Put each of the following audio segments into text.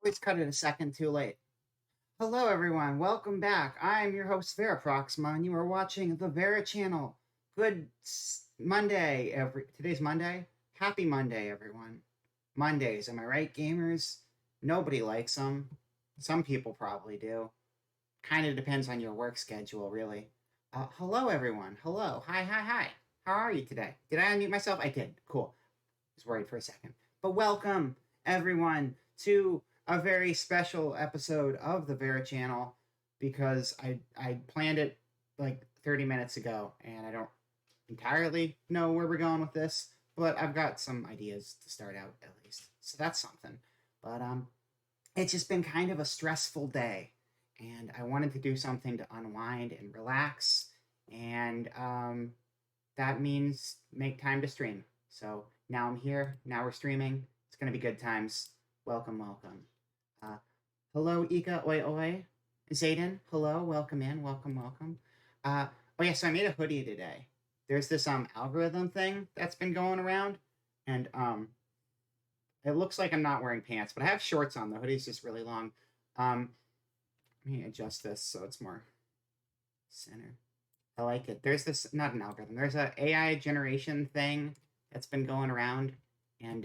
Always cut it a second too late. Hello, everyone. Welcome back. I'm your host, Vera Proxima, and you are watching the Vera channel. Good Monday, today's Monday. Happy Monday, everyone. Mondays, am I right, gamers? Nobody likes them. Some people probably do. Kind of depends on your work schedule, really. Hello, everyone. Hello. Hi, hi, hi. How are you today? Did I unmute myself? I did. Cool. I was worried for a second. But welcome, everyone, to a very special episode of the Vera channel because I planned it like 30 minutes ago and I don't entirely know where we're going with this, but I've got some ideas to start out at least. So that's something. But it's just been kind of a stressful day and I wanted to do something to unwind and relax and that means make time to stream. So now I'm here. Now we're streaming. It's gonna be good times. Welcome, welcome. Uh, hello, Ika. Oi, oi. Zayden. Hello. Welcome in. Welcome, welcome. Oh yeah. So I made a hoodie today. There's this algorithm thing that's been going around, and it looks like I'm not wearing pants, but I have shorts on. The hoodie's just really long. Let me adjust this so it's more center. I like it. There's this not an algorithm. There's a AI generation thing that's been going around, and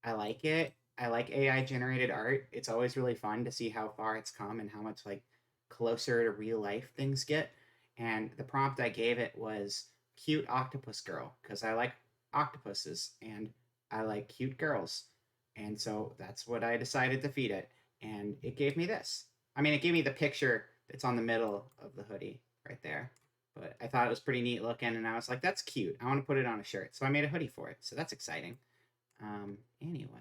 I like it. I like AI generated art. It's always really fun to see how far it's come and how much like closer to real life things get. And the prompt I gave it was cute octopus girl because I like octopuses and I like cute girls. And so that's what I decided to feed it. And it gave me this. I mean, it gave me the picture that's on the middle of the hoodie right there. But I thought it was pretty neat looking, and I was like, that's cute. I want to put it on a shirt. So I made a hoodie for it. So that's exciting. Anyway.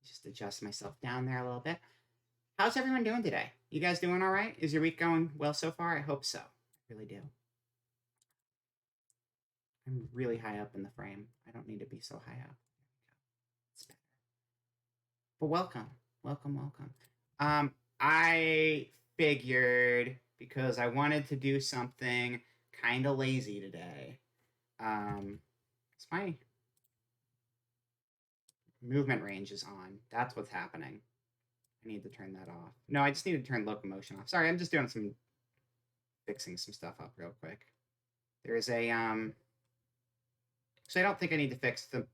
Just adjust myself down there a little bit. How's everyone doing today? You guys doing all right? Is your week going well so far? I hope so. I really do. I'm really high up in the frame. I don't need to be so high up. It's better. But welcome. I figured because I wanted to do something kind of lazy today. It's my movement range is on. That's what's happening. I need to turn that off. No, I just need to turn locomotion off. Sorry, I'm just doing fixing some stuff up real quick. There's a so I don't think I need to fix the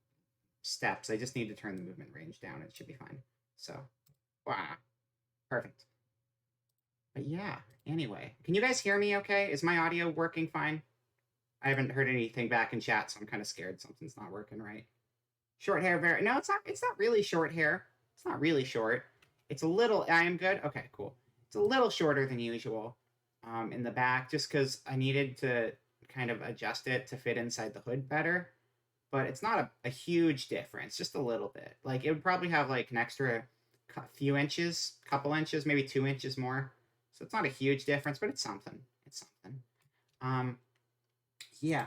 steps. I just need to turn the movement range down. It should be fine. So, wow, perfect. But yeah, anyway, can you guys hear me okay? Is my audio working fine? I haven't heard anything back in chat, so I'm kind of scared something's not working right. Short hair, very no, it's not. It's not really short hair. It's not really short. It's a little. I am good. Okay, cool. It's a little shorter than usual, in the back, just because I needed to kind of adjust it to fit inside the hood better. But it's not a huge difference, just a little bit. Like it would probably have like an extra few inches, couple inches, maybe 2 inches more. So it's not a huge difference, but it's something. It's something. Um, yeah,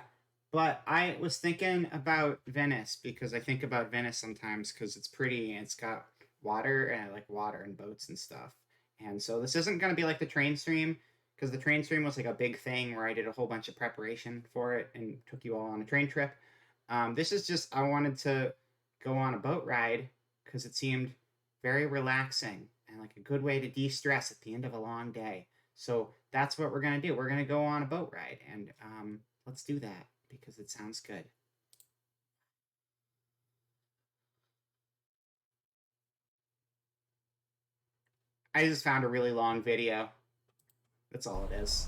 but I was thinking about Venice because I think about Venice sometimes because it's pretty and it's got water and I like water and boats and stuff. And so this isn't going to be like the train stream because the train stream was like a big thing where I did a whole bunch of preparation for it and took you all on a train trip. This is just, I wanted to go on a boat ride because it seemed very relaxing and like a good way to de stress at the end of a long day. So that's what we're going to do. We're going to go on a boat ride and let's do that because it sounds good. I just found a really long video. That's all it is.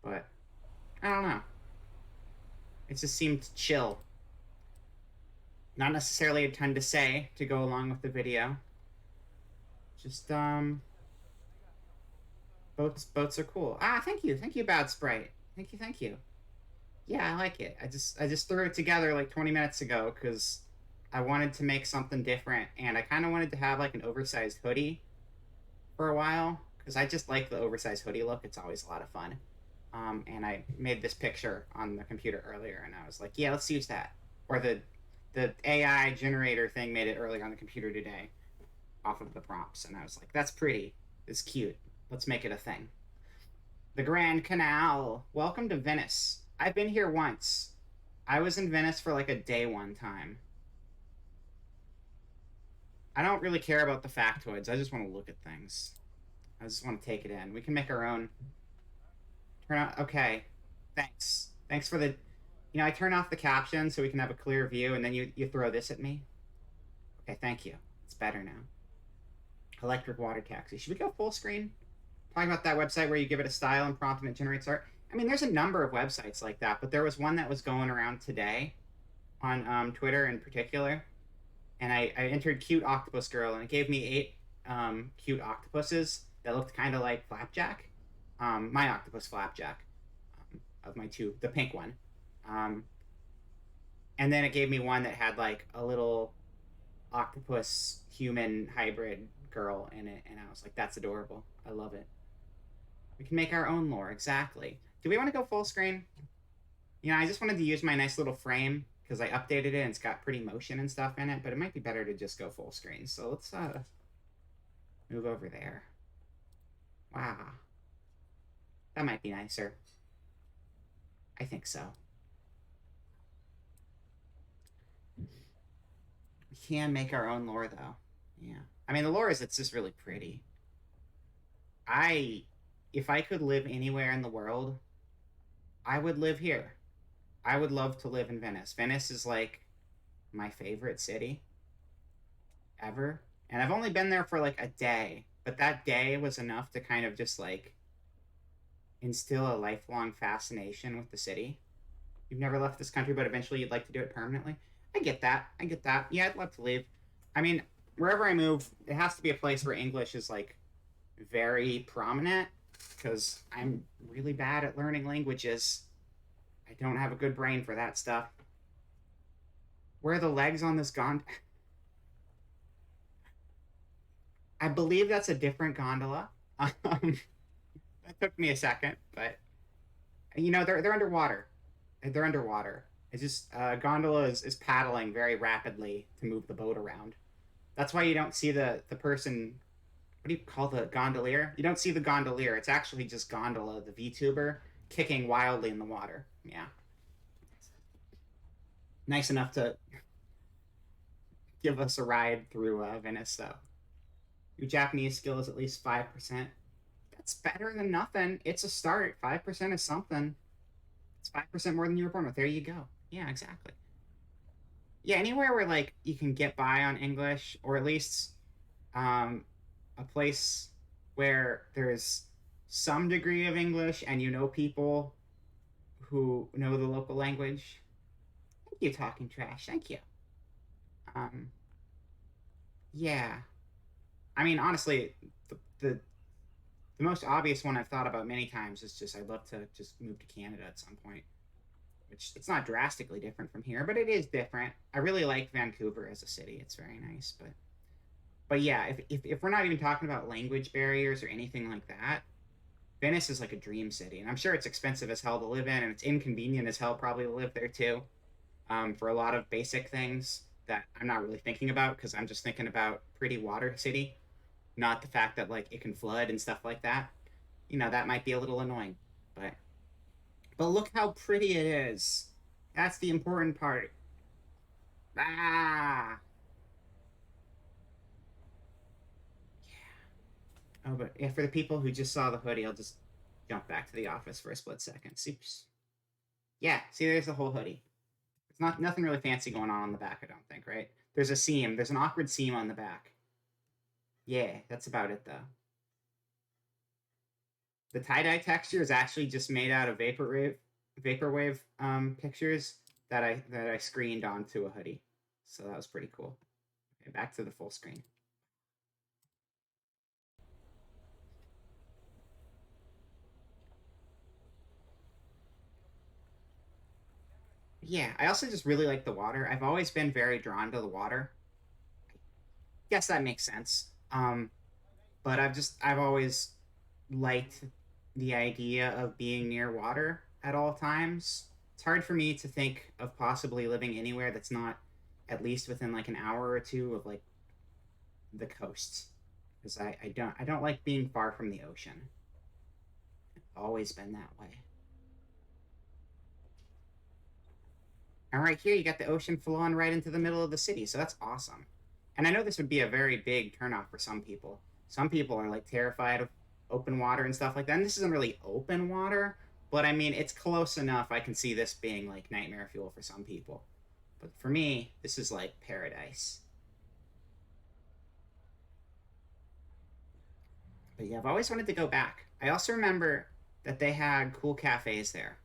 But I don't know. It just seemed chill. Not necessarily a ton to say to go along with the video. Just boats are cool. Ah, thank you, Bad Sprite. Thank you. Yeah, I like it. I just threw it together like 20 minutes ago because I wanted to make something different and I kind of wanted to have like an oversized hoodie for a while because I just like the oversized hoodie look. It's always a lot of fun. And I made this picture on the computer earlier and I was like, yeah, let's use that. Or the AI generator thing made it earlier on the computer today off of the prompts and I was like, that's pretty. It's cute. Let's make it a thing. The Grand Canal. Welcome to Venice. I've been here once. I was in Venice for like a day one time. I don't really care about the factoids. I just want to look at things. I just want to take it in. We can make our own. Turn on. Okay. Thanks. Thanks for the. I turn off the caption so we can have a clear view, and then you throw this at me. Okay. Thank you. It's better now. Electric water taxi. Should we go full screen? Talking about that website where you give it a style and prompt and it generates art. I mean, there's a number of websites like that, but there was one that was going around today on Twitter in particular, and I entered cute octopus girl, and it gave me 8 cute octopuses that looked kind of like Flapjack, my octopus Flapjack, of my two, the pink one, um, and then it gave me one that had like a little octopus human hybrid girl in it, and I was like, that's adorable. I love it. We can make our own lore, exactly. Do we want to go full screen? I just wanted to use my nice little frame because I updated it and it's got pretty motion and stuff in it, but it might be better to just go full screen. So let's move over there. Wow. That might be nicer. I think so. We can make our own lore though. Yeah. I mean, the lore is it's just really pretty. I if I could live anywhere in the world, I would live here. I would love to live in Venice. Venice is like my favorite city ever. And I've only been there for like a day, but that day was enough to kind of just like instill a lifelong fascination with the city. You've never left this country, but eventually you'd like to do it permanently. I get that. I get that. Yeah, I'd love to leave. I mean, wherever I move, it has to be a place where English is like very prominent because I'm really bad at learning languages. I don't have a good brain for that stuff. Where are the legs on this gondola? I believe that's a different gondola. That took me a second, but they're underwater. They're underwater. It's just gondola is paddling very rapidly to move the boat around. That's why you don't see the person. What do you call the gondolier? You don't see the gondolier. It's actually just gondola, the VTuber, kicking wildly in the water. Yeah, nice enough to give us a ride through Venice, though. Your Japanese skill is at least 5%. That's better than nothing. It's a start. 5% is something. It's 5% more than you were born with. There you go. Yeah, exactly. Yeah, anywhere where like you can get by on English, or at least um, a place where there's some degree of English and you know people who know the local language. Thank you, talking trash. Thank you. Um, yeah. I mean, honestly, the most obvious one I've thought about many times is just I'd love to just move to Canada at some point. Which it's not drastically different from here, but it is different. I really like Vancouver as a city; it's very nice. But yeah, if we're not even talking about language barriers or anything like that, Venice is like a dream city, and I'm sure it's expensive as hell to live in, and it's inconvenient as hell probably to live there too, for a lot of basic things that I'm not really thinking about because I'm just thinking about pretty water city, not the fact that like it can flood and stuff like that. That might be a little annoying, but look how pretty it is. That's the important part. Ah. Oh, but yeah, for the people who just saw the hoodie, I'll just jump back to the office for a split second. Oops. Yeah, see, there's the whole hoodie. It's not nothing really fancy going on the back, I don't think, right? There's a seam. There's an awkward seam on the back. Yeah, that's about it though. The tie-dye texture is actually just made out of vaporwave pictures that I screened onto a hoodie. So that was pretty cool. Okay, back to the full screen. Yeah, I also just really like the water. I've always been very drawn to the water. Guess that makes sense. But I've always liked the idea of being near water at all times. It's hard for me to think of possibly living anywhere that's not at least within like an hour or two of like the coasts. Because I don't like being far from the ocean. Always been that way. And right here, you got the ocean flowing right into the middle of the city. So that's awesome. And I know this would be a very big turnoff for some people. Some people are like terrified of open water and stuff like that. And this isn't really open water, but I mean, it's close enough. I can see this being like nightmare fuel for some people. But for me, this is like paradise. But yeah, I've always wanted to go back. I also remember that they had cool cafes there.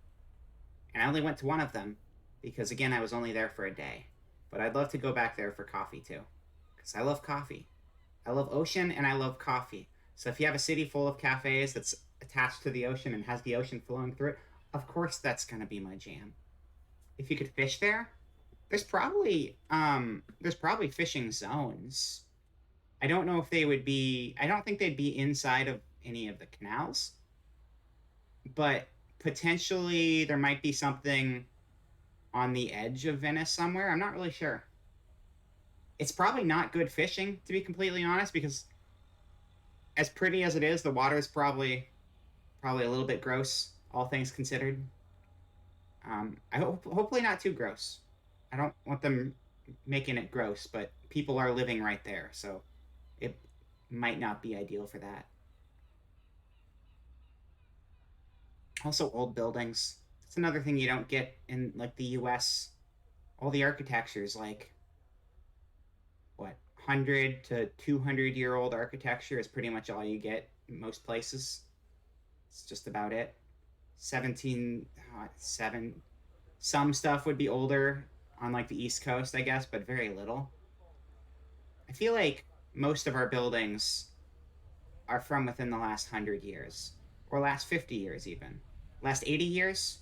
And I only went to one of them because, again, I was only there for a day. But I'd love to go back there for coffee too because I love coffee. I love ocean and I love coffee. So if you have a city full of cafes that's attached to the ocean and has the ocean flowing through it, of course that's going to be my jam. If you could fish there, there's probably fishing zones. I don't know if they would be. I don't think they'd be inside of any of the canals, but potentially there might be something on the edge of Venice somewhere. I'm not really sure. It's probably not good fishing, to be completely honest, because as pretty as it is, the water is probably a little bit gross, all things considered. I hope hopefully not too gross. I don't want them making it gross, but people are living right there, so it might not be ideal for that. Also, old buildings. It's another thing you don't get in like the U.S. All the architecture is like what 100 to 200 year old architecture is pretty much all you get in most places. It's just about it. 17 7. Some stuff would be older on like the East Coast, I guess, but very little. I feel like most of our buildings are from within the last 100 years or last 50 years, even last 80 years.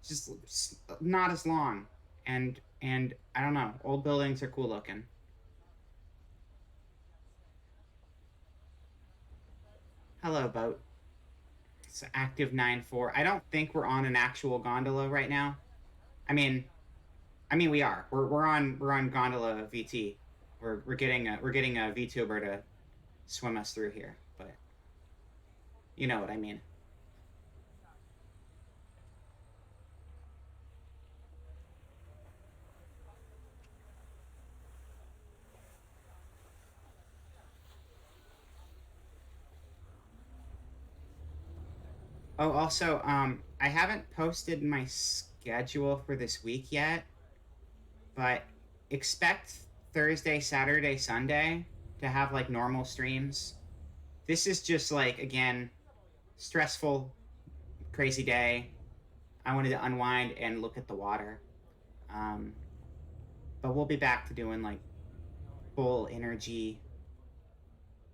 Just not as long. And I don't know. Old buildings are cool looking. Hello, boat. It's active 9-4. I don't think we're on an actual gondola right now. I mean, we are. We're on gondola VT. We're getting a VTuber to swim us through here, but you know what I mean. Oh, also, I haven't posted my schedule for this week yet, but expect Thursday, Saturday, Sunday to have like normal streams. This is just like again stressful, crazy day. I wanted to unwind and look at the water. Um, but we'll be back to doing like full energy,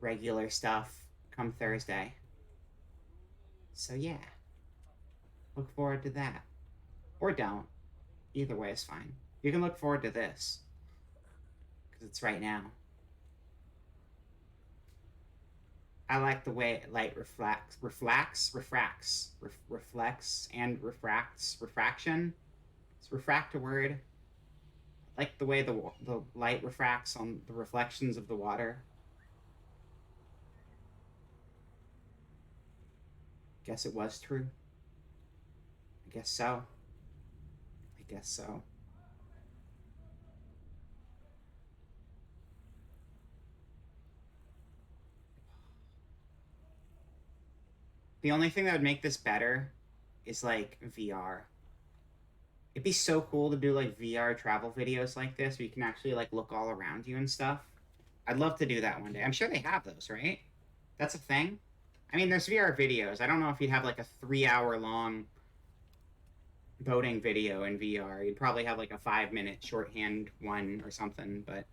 regular stuff come Thursday. So yeah, look forward to that. Or don't. Either way is fine. You can look forward to this because it's right now. I like the way light reflects, and refracts. Refraction. It's refract a word. I like the way the light refracts on the reflections of the water. Guess it was true. I guess so. I guess so. The only thing that would make this better is like VR. It'd be so cool to do like VR travel videos like this where you can actually like look all around you and stuff. I'd love to do that one day. I'm sure they have those, right? That's a thing. I mean, there's VR videos. I don't know if you'd have like a 3 hour long boating video in VR. You'd probably have like a 5 minute shorthand one or something, but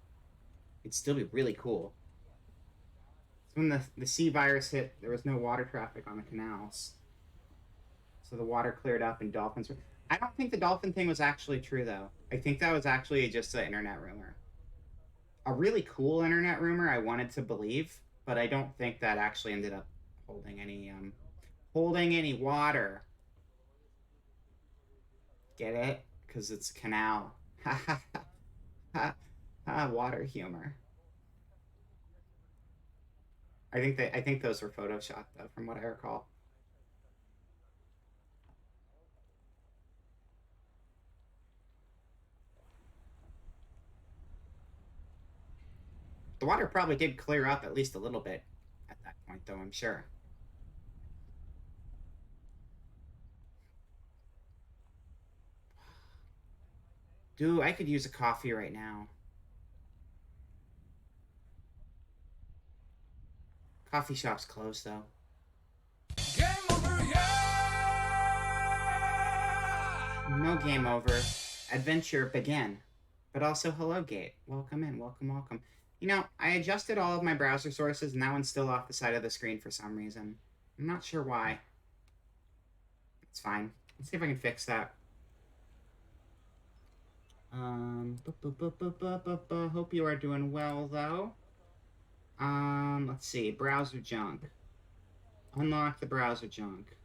it'd still be really cool. So when the sea virus hit, there was no water traffic on the canals. So the water cleared up and dolphins were. I don't think the dolphin thing was actually true, though. I think that was actually just an internet rumor. A really cool internet rumor I wanted to believe, but I don't think that actually ended up holding any water. Get it? Because it's a canal. Ha ha ha ha. Water humor. I think those were photoshopped though, from what I recall. The water probably did clear up at least a little bit at that point, though, I'm sure. Dude, I could use a coffee right now. Coffee shop's closed, though. Game over, yeah! No game over. Adventure begin. But also, hello, Gate. Welcome in. Welcome, welcome. You know, I adjusted all of my browser sources, and that one's still off the side of the screen for some reason. I'm not sure why. It's fine. Let's see if I can fix that. Hope you are doing well, though. Let's see. Browser junk. Unlock the browser junk.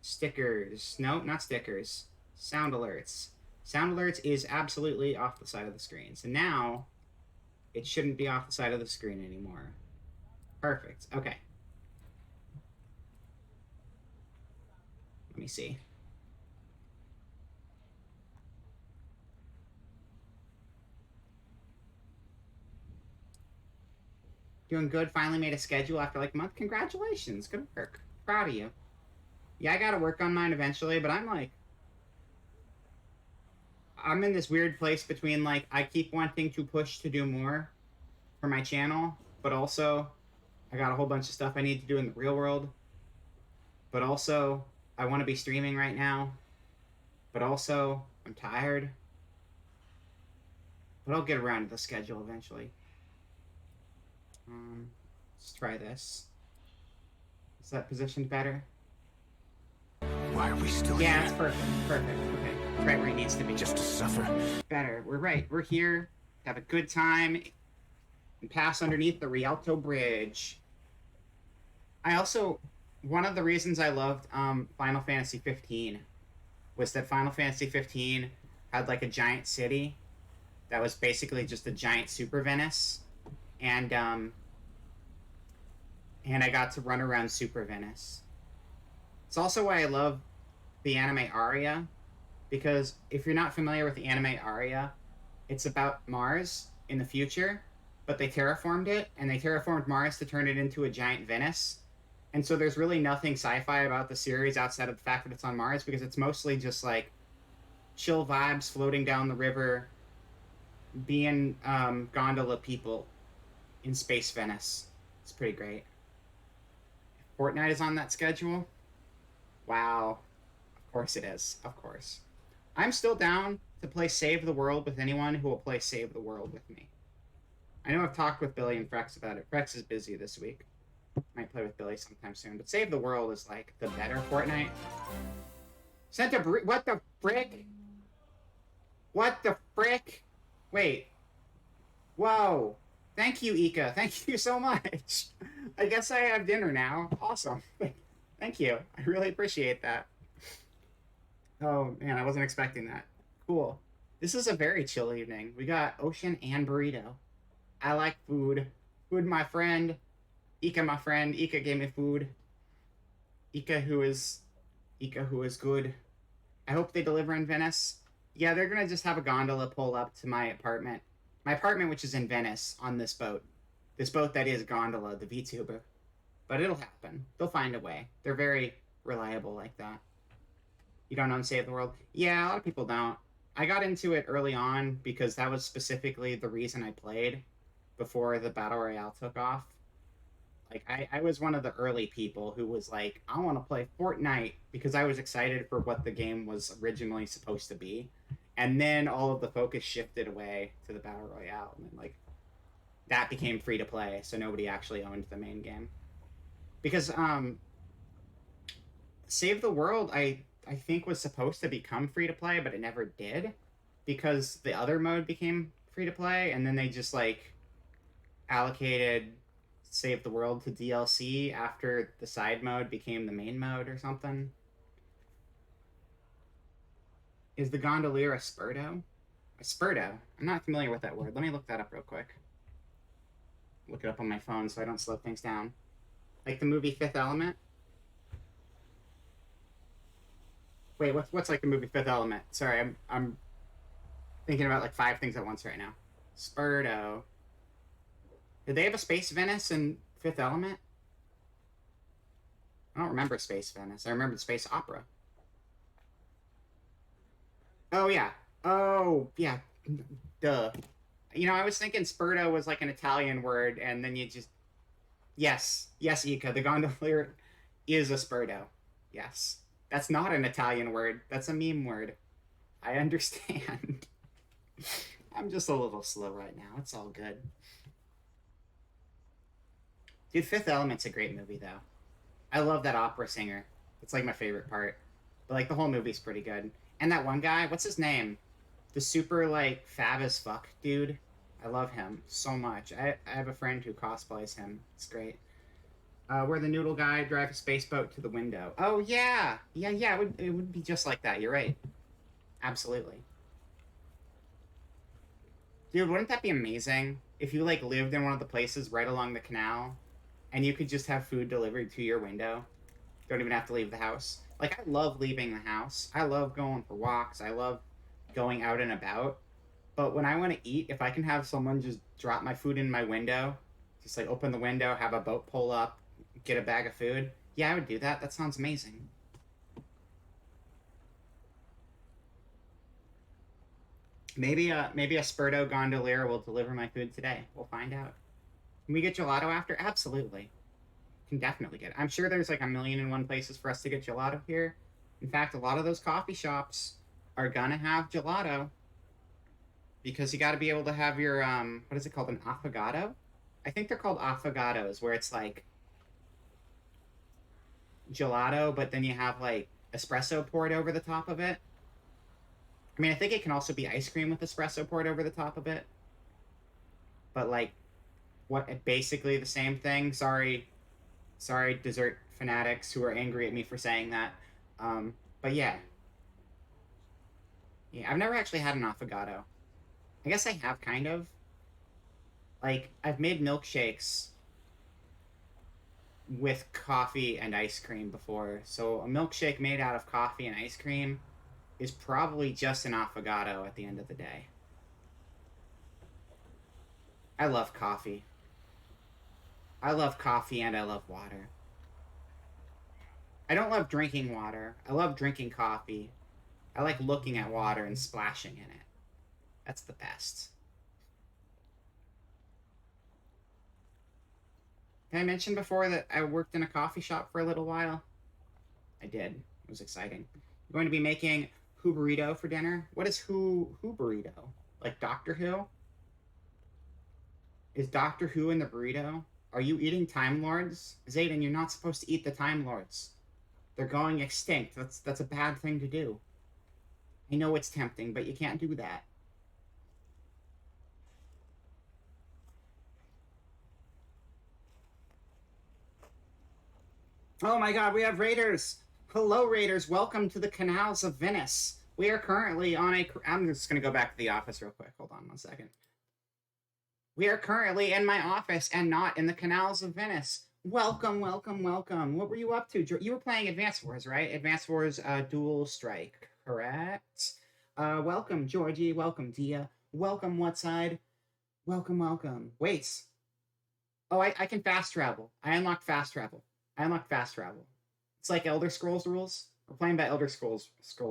Stickers. Nope, not stickers. Sound alerts. Sound alerts is absolutely off the side of the screen. So now, it shouldn't be off the side of the screen anymore. Perfect. Okay. Let me see. Doing good. Finally made a schedule after like a month. Congratulations. Good work. Proud of you. Yeah, I gotta work on mine eventually, but I'm in this weird place between like, I keep wanting to push to do more for my channel, but also I got a whole bunch of stuff I need to do in the real world. But also, I want to be streaming right now. But also, I'm tired. But I'll get around to the schedule eventually. Let's try this. Is that positioned better? Why are we still Yeah, here? it's perfect. Perfect. Okay. It's right where it needs to be. Just to suffer? Better. We're right. We're here to have a good time and pass underneath the Rialto Bridge. I also... One of the reasons I loved Final Fantasy 15 was that Final Fantasy 15 had like a giant city that was basically just a giant super Venice, and I got to run around Super Venice. It's also why I love the anime Aria, because if you're not familiar with the anime Aria, it's about Mars in the future, but they terraformed it, and they terraformed Mars to turn it into a giant Venice. And so there's really nothing sci-fi about the series outside of the fact that it's on Mars, because it's mostly just like chill vibes floating down the river, being gondola people in Space Venice. It's pretty great. Fortnite is on that schedule? Wow. Of course it is. Of course. I'm still down to play Save the World with anyone who will play Save the World with me. I know I've talked with Billy and Frex about it. Frex is busy this week. Might play with Billy sometime soon. But Save the World is like the better Fortnite. What the frick? What the frick? Wait. Whoa. Thank you, Ika. Thank you so much. I guess I have dinner now. Awesome. Thank you. I really appreciate that. Oh, man, I wasn't expecting that. Cool. This is a very chill evening. We got ocean and burrito. I like food. Food, my friend. Ika, my friend. Ika gave me food. Ika, who is good. I hope they deliver in Venice. Yeah, they're going to just have a gondola pull up to my apartment. My apartment, which is in Venice, on this boat. This boat that is Gondola, the VTuber. But it'll happen. They'll find a way. They're very reliable like that. You don't own Save the World? Yeah, a lot of people don't. I got into it early on because that was specifically the reason I played before the Battle Royale took off. Like, I was one of the early people who was like, I want to play Fortnite because I was excited for what the game was originally supposed to be. And then all of the focus shifted away to the Battle Royale. And then, like, that became free to play, so nobody actually owned the main game. Because, Save the World, I think was supposed to become free to play, but it never did. Because the other mode became free to play, and then they just, like, allocated Save the World to DLC after the side mode became the main mode or something. Is the gondolier a spurto? A spurto? I'm not familiar with that word. Let me look that up real quick. Look it up on my phone so I don't slow things down. Like the movie Fifth Element? Wait, what's like the movie Fifth Element? Sorry, I'm thinking about like 5 things at once right now. Spurto. Did they have a Space Venice in Fifth Element? I don't remember Space Venice. I remembered Space Opera. Oh yeah. Oh yeah. Duh. I was thinking Spurto was like an Italian word, and then you just yes, Ika. The gondolier is a Spurto. Yes, that's not an Italian word. That's a meme word. I understand. I'm just a little slow right now. It's all good. Dude, Fifth Element's a great movie though. I love that opera singer. It's like my favorite part. But like the whole movie's pretty good. And that one guy, what's his name? The super like fab as fuck dude. I love him so much. I have a friend who cosplays him. It's great. Where the noodle guy drives a space boat to the window. Oh yeah, yeah. It would be just like that. You're right. Absolutely, dude. Wouldn't that be amazing if you like lived in one of the places right along the canal, and you could just have food delivered to your window? Don't even have to leave the house. Like I love leaving the house. I love going for walks. I love going out and about. But when I want to eat, if I can have someone just drop my food in my window, just like open the window, have a boat pull up, get a bag of food, yeah, I would do that. That sounds amazing. Maybe a Spurto gondolier will deliver my food today. We'll find out. Can we get gelato after? Absolutely. Can definitely get it. I'm sure there's like a million and one places for us to get gelato here. In fact, a lot of those coffee shops are gonna have gelato because you got to be able to have your what is it called, an affogato? I think they're called affogatos, where it's like gelato, but then you have like espresso poured over the top of it. I mean, I think it can also be ice cream with espresso poured over the top of it, but like what basically the same thing. Sorry, dessert fanatics who are angry at me for saying that. But yeah, I've never actually had an affogato. I guess I have kind of. Like I've made milkshakes with coffee and ice cream before. So a milkshake made out of coffee and ice cream is probably just an affogato at the end of the day. I love coffee. I love coffee and I love water. I don't love drinking water. I love drinking coffee. I like looking at water and splashing in it. That's the best. Did I mention before that I worked in a coffee shop for a little while? I did. It was exciting. I'm going to be making who burrito for dinner. What is who burrito? Like Doctor Who? Is Doctor Who in the burrito? Are you eating Time Lords? Zayden, you're not supposed to eat the Time Lords. They're going extinct. That's a bad thing to do. I know it's tempting, but you can't do that. Oh my god, we have raiders! Hello, raiders. Welcome to the canals of Venice. We are currently on a. I'm just going to go back to the office real quick. Hold on 1 second. We are currently in my office and not in the canals of Venice. Welcome, welcome, welcome. What were you up to? You were playing Advance Wars, right? Advance Wars Dual Strike, correct? Welcome, Georgie. Welcome, Dia. Welcome, Whatside. Welcome, welcome. Wait. Oh, I can fast travel. I unlocked fast travel. I unlocked fast travel. It's like Elder Scrolls rules. We're playing by Elder Scrolls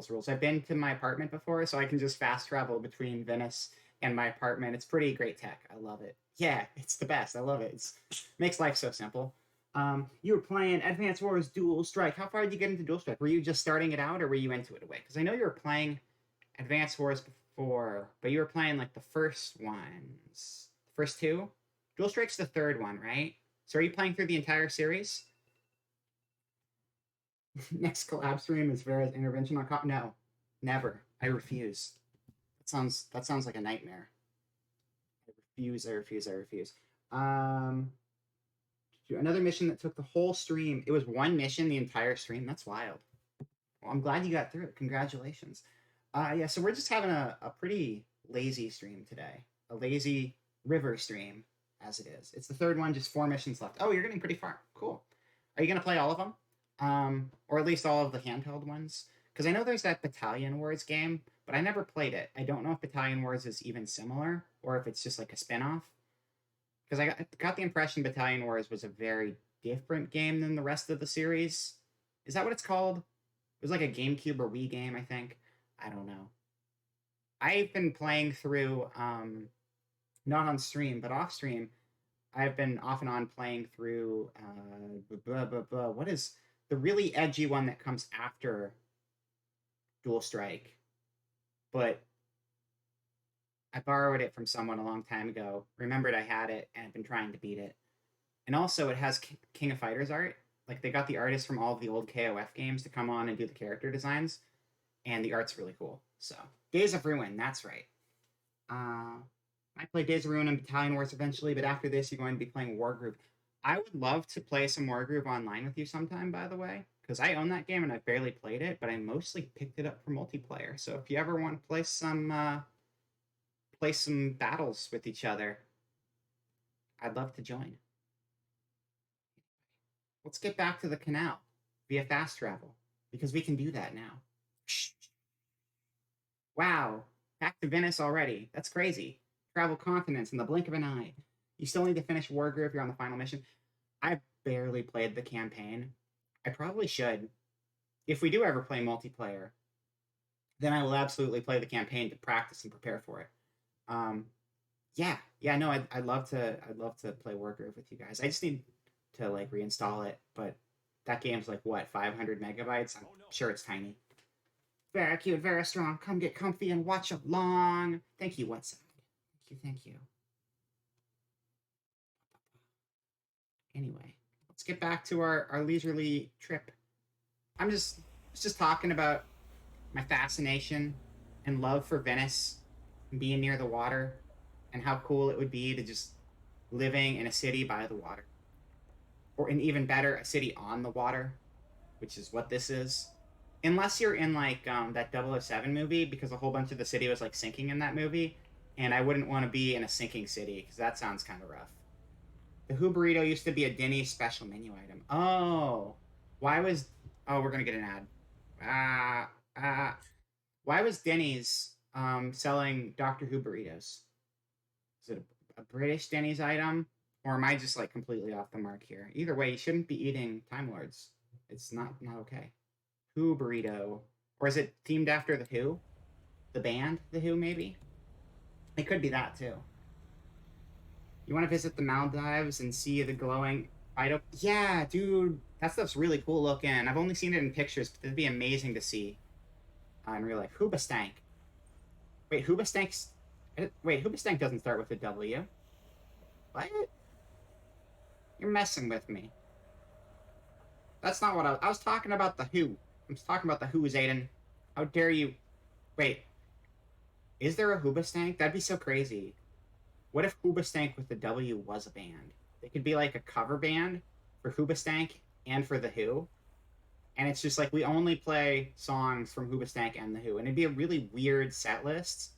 rules. I've been to my apartment before, so I can just fast travel between Venice and my apartment. It's pretty great tech. I love it. Yeah, it's the best. I love it. It makes life so simple. You were playing Advance Wars Dual Strike. How far did you get into Dual Strike? Were you just starting it out, or were you into it away? Because I know you were playing Advance Wars before, but you were playing like the first ones, the first two. Dual Strike's the third one, right? So are you playing through the entire series? Next collab stream is Vera's intervention on cop. No, never. I refuse. That sounds like a nightmare. I refuse. I refuse. I refuse. Um, Another mission that took the whole stream. It was one mission the entire stream. That's wild. Well, I'm glad you got through it. Congratulations. Yeah. So we're just having a pretty lazy stream today. A lazy river stream, as it is. It's the third one. Just 4 missions left. Oh, you're getting pretty far. Cool. Are you gonna play all of them? Or at least all of the handheld ones? Because I know there's that Battalion Wars game, but I never played it. I don't know if Battalion Wars is even similar or if it's just like a spin-off. because I got the impression Battalion Wars was a very different game than the rest of the series. Is that what it's called? It was like a GameCube or Wii game, I think. I don't know. I've been playing through, not on stream, but off stream. I've been off and on playing through. What is the really edgy one that comes after Dual Strike? But I borrowed it from someone a long time ago. Remembered I had it and I've been trying to beat it. And also, it has King of Fighters art. Like they got the artists from all of the old KOF games to come on and do the character designs, and the art's really cool. So Days of Ruin, that's right. I play Days of Ruin and Battalion Wars eventually, but after this, you're going to be playing Wargroove. I would love to play some Wargroove online with you sometime, by the way, because I own that game and I've barely played it, but I mostly picked it up for multiplayer. So if you ever want to play some battles with each other, I'd love to join. Let's get back to the canal via fast travel, because we can do that now. Wow, back to Venice already. That's crazy. Travel continents in the blink of an eye. You still need to finish Wargroove if you're on the final mission. I barely played the campaign. I probably should. If we do ever play multiplayer, then I will absolutely play the campaign to practice and prepare for it. Yeah, no, I'd love to play Wargroove with you guys. I just need to like reinstall it, but that game's like what, 500 megabytes? I'm sure it's tiny. Very cute, very strong. Come get comfy and watch along. Thank you, What's Thank you. Anyway, let's get back to our leisurely trip. I'm just talking about my fascination and love for Venice and being near the water and how cool it would be to just living in a city by the water. Or an even better, a city on the water, which is what this is. Unless you're in like that 007 movie, because a whole bunch of the city was like sinking in that movie, and I wouldn't want to be in a sinking city because that sounds kind of rough. The Who Burrito used to be a Denny's special menu item. Oh, why was? Oh, we're gonna get an ad. Why was Denny's selling Doctor Who burritos? Is it a British Denny's item, or am I just like completely off the mark here? Either way, you shouldn't be eating Time Lords. It's not okay. Who burrito, or is it themed after the Who, the band, the Who? Maybe it could be that too. You want to visit the Maldives and see the glowing Fido? Yeah, dude, that stuff's really cool looking. I've only seen it in pictures, but it'd be amazing to see in real life. Hoobastank. Wait, Hoobastank's. Wait, Hoobastank doesn't start with a W. What? You're messing with me. That's not what I was talking about. The Who. I'm talking about the Who's, Aiden. How dare you? Wait. Is there a Hoobastank? That'd be so crazy. What if Hoobastank with the W was a band? They could be like a cover band for Hoobastank and for the Who. And it's just like we only play songs from Hoobastank and the Who. And it'd be a really weird set list,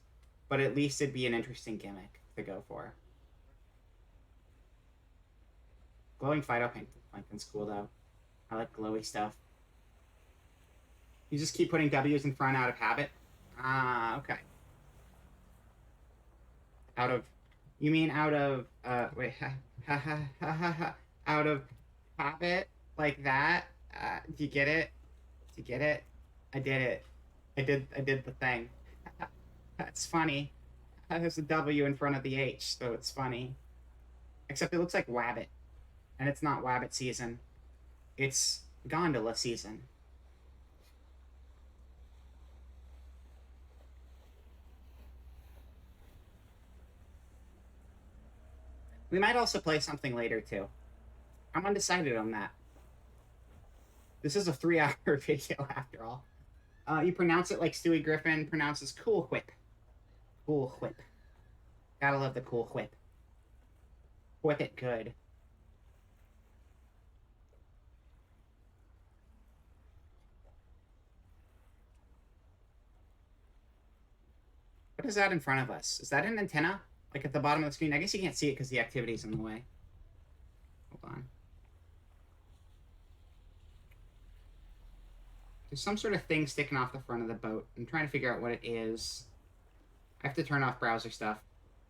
but at least it'd be an interesting gimmick to go for. Glowing Phytoplankton's cool though. I like glowy stuff. You just keep putting W's in front out of habit? Ah, okay. Out of... You mean out of... wait. Out of habit? Like that? Do you get it? Do you get it? I did it. I did the thing. That's funny. There's a W in front of the H, so it's funny. Except it looks like Wabbit. And it's not Wabbit season. It's gondola season. We might also play something later, too. I'm undecided on that. This is a 3-hour video, after all. You pronounce it like Stewie Griffin pronounces Cool Whip. Cool Whip. Gotta love the Cool Whip. Whip it good. What is that in front of us? Is that an antenna? Like at the bottom of the screen? I guess you can't see it because the activity's in the way. Hold on. There's some sort of thing sticking off the front of the boat. I'm trying to figure out what it is. I have to turn off browser stuff.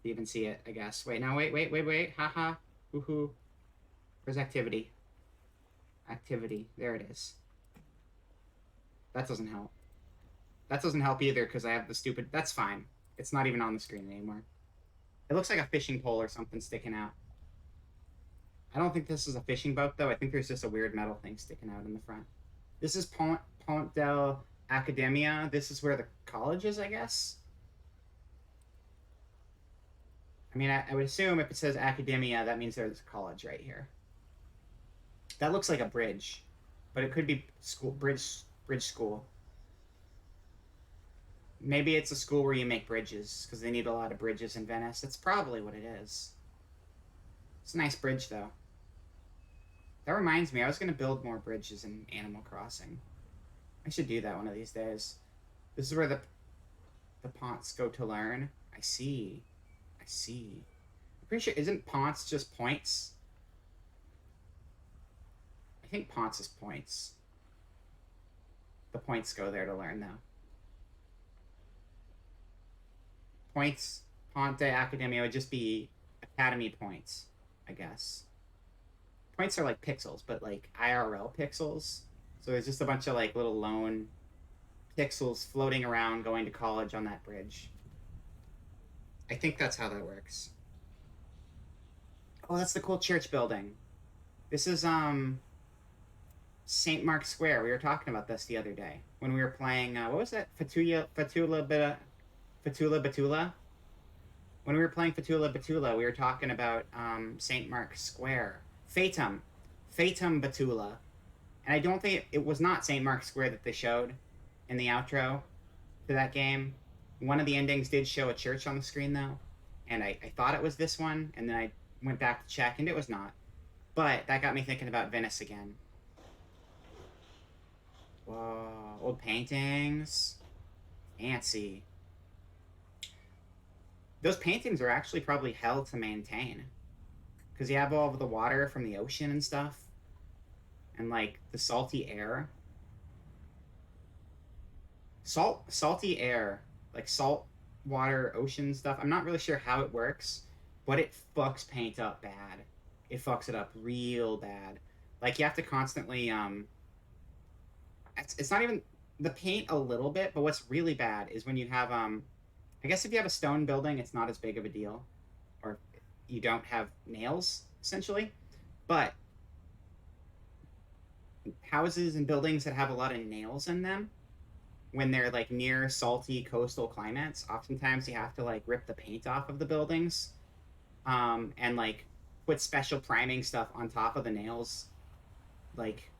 to even see it, I guess. Wait, now, wait. Haha. Woohoo. Where's activity? Activity. There it is. That doesn't help. That doesn't help either because I have the stupid... That's fine. It's not even on the screen anymore. It looks like a fishing pole or something sticking out. I don't think this is a fishing boat, though. I think there's just a weird metal thing sticking out in the front. This is Pont del Academia. This is where the college is, I guess. I mean, I would assume if it says Academia, that means there's a college right here. That looks like a bridge, but it could be school bridge school. Maybe it's a school where you make bridges because they need a lot of bridges in Venice. That's probably what it is. It's a nice bridge, though. That reminds me, I was going to build more bridges in Animal Crossing. I should do that one of these days. This is where the Ponts go to learn. I see. I'm pretty sure, isn't Ponts just points? I think Ponts is points. The points go there to learn, though. Points, Ponte Academia would just be academy points, I guess. Points are like pixels, but like IRL pixels. So there's just a bunch of like little lone pixels floating around going to college on that bridge. I think that's how that works. Oh, that's the cool church building. This is St. Mark's Square. We were talking about this the other day when we were playing what was that? Fatula Batula. When we were playing Fatula Batula, we were talking about St. Mark's Square. Fatum Batula. And I don't think it was not St. Mark's Square that they showed in the outro to that game. One of the endings did show a church on the screen, though. And I thought it was this one, and then I went back to check, and it was not. But that got me thinking about Venice again. Whoa, old paintings. Fancy. Those paintings are actually probably hell to maintain. Because you have all of the water from the ocean and stuff. And, like, the salty air. Salty air. Like, salt water, ocean stuff. I'm not really sure how it works. But it fucks paint up bad. It fucks it up real bad. Like, you have to constantly, It's not even the paint a little bit, but what's really bad is when you have, I guess if you have a stone building, it's not as big of a deal. Or you don't have nails, essentially. But houses and buildings that have a lot of nails in them, when they're like near salty coastal climates, oftentimes you have to like rip the paint off of the buildings, and like put special priming stuff on top of the nails, like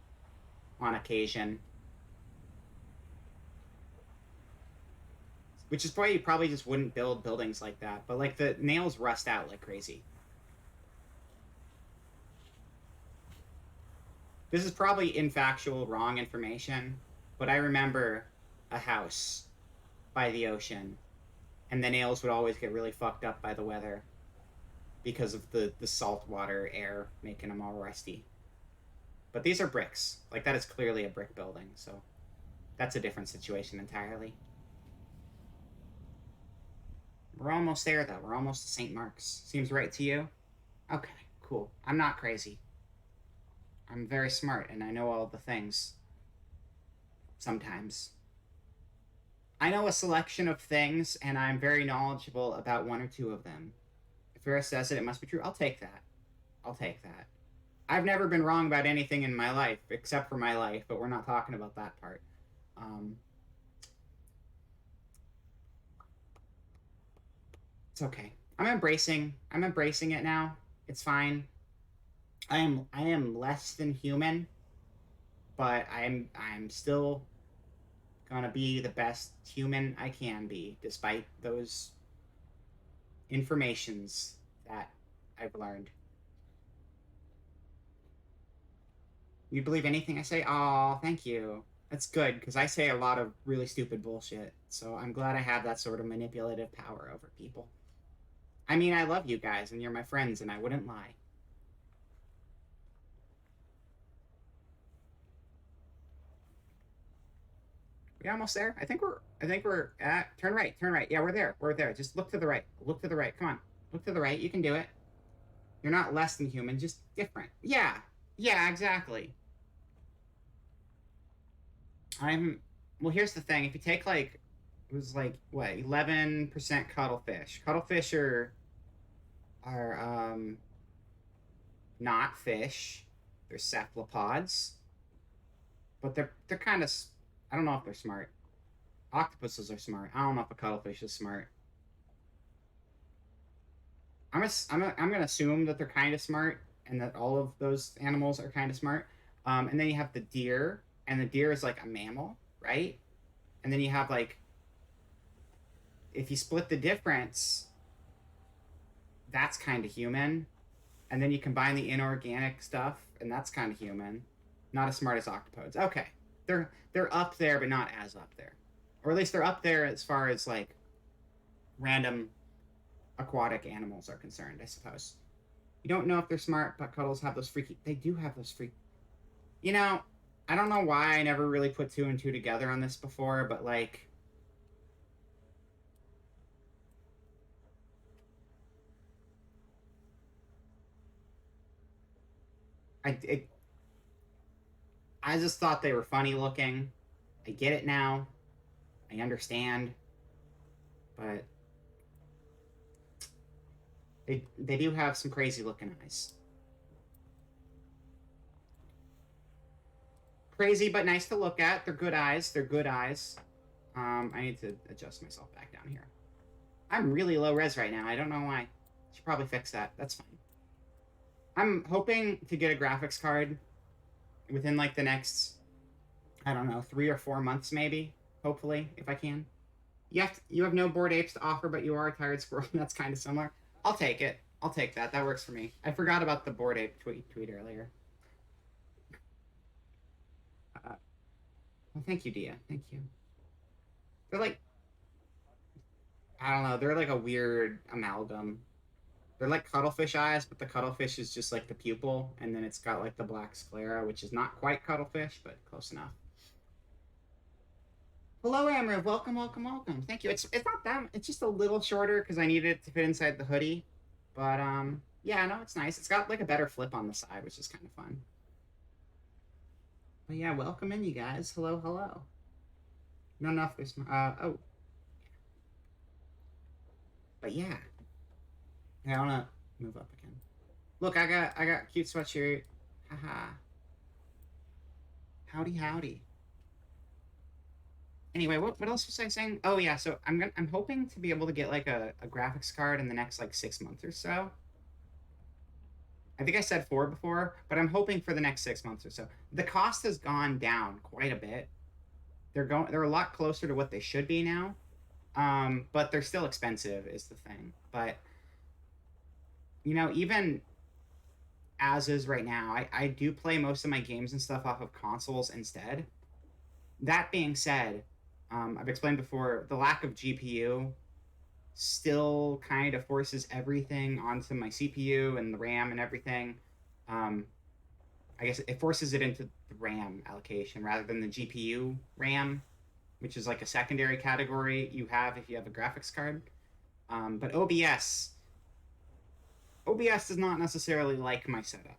on occasion. Which is why you probably just wouldn't build buildings like that. But like the nails rust out like crazy. This is probably infactual, wrong information, but I remember a house by the ocean, and the nails would always get really fucked up by the weather because of the salt water air making them all rusty. But these are bricks. Like, that is clearly a brick building, so that's a different situation entirely. We're almost there, though. We're almost to St. Mark's. Seems right to you? Okay, cool. I'm not crazy. I'm very smart, and I know all the things. Sometimes. I know a selection of things, and I'm very knowledgeable about one or two of them. If Vera says it, it must be true. I'll take that. I'll take that. I've never been wrong about anything in my life, except for my life, but we're not talking about that part. It's okay. I'm embracing it now. It's fine. I am less than human, but I'm still gonna be the best human I can be, despite those informations that I've learned. You believe anything I say? Oh, thank you. That's good, because I say a lot of really stupid bullshit, so I'm glad I have that sort of manipulative power over people. I mean, I love you guys, and you're my friends, and I wouldn't lie. We almost there? I think we're at turn right. Yeah, we're there. Just look to the right. Come on. Look to the right. You can do it. You're not less than human, just different. Yeah. Yeah, exactly. I'm well, here's the thing. If you take like it was like what, 11% cuttlefish. Cuttlefish are not fish. They're cephalopods, but they're kind of I don't know if they're smart. Octopuses are smart. I don't know if a cuttlefish is smart. I'm gonna assume that they're kind of smart and that all of those animals are kind of smart. And then you have the deer, and the deer is like a mammal, right? And then you have like if you split the difference, that's kind of human. And then you combine the inorganic stuff, and that's kind of human. Not as smart as octopodes. Okay, they're up there, but not as up there, or at least they're up there as far as like random aquatic animals are concerned, I suppose. You don't know if they're smart, but cuddles have those freaky. They do have those freaky. You know, I don't know why I never really put two and two together on this before, but like, I it, I just thought they were funny looking. I get it now. I understand, but they do have some crazy looking eyes. Crazy but nice to look at. They're good eyes. They're good eyes. I need to adjust myself back down here. I'm really low res right now. I don't know why. Should probably fix that. That's fine. I'm hoping to get a graphics card within like the next, I don't know, 3 or 4 months maybe. Hopefully, if I can. You have no bored apes to offer, but you are a tired squirrel. That's kind of similar. I'll take it. I'll take that. That works for me. I forgot about the bored ape tweet earlier. Well, thank you, Dia. Thank you. They're like I don't know. They're like a weird amalgam. They're like cuttlefish eyes, but the cuttlefish is just like the pupil, and then it's got like the black sclera, which is not quite cuttlefish, but close enough. Hello, Amriv. Welcome, welcome, welcome. Thank you. It's not that. It's just a little shorter because I needed it to fit inside the hoodie. But yeah, no, it's nice. It's got like a better flip on the side, which is kind of fun. But yeah, welcome in, you guys. Hello, hello. No, enough. There's oh, but yeah, I wanna move up again. Look, I got cute sweatshirt. Haha. Howdy, howdy. Anyway, what else was I saying? Oh yeah, so I'm hoping to be able to get like a graphics card in the next like 6 months or so. I think I said four before, but I'm hoping for the next 6 months or so. The cost has gone down quite a bit. They're a lot closer to what they should be now. But they're still expensive is the thing. But even as is right now, I do play most of my games and stuff off of consoles instead. That being said, I've explained before the lack of GPU still kind of forces everything onto my CPU and the RAM and everything. Um, I guess it forces it into the RAM allocation rather than the GPU RAM, which is like a secondary category you have if you have a graphics card. But OBS does not necessarily like my setup,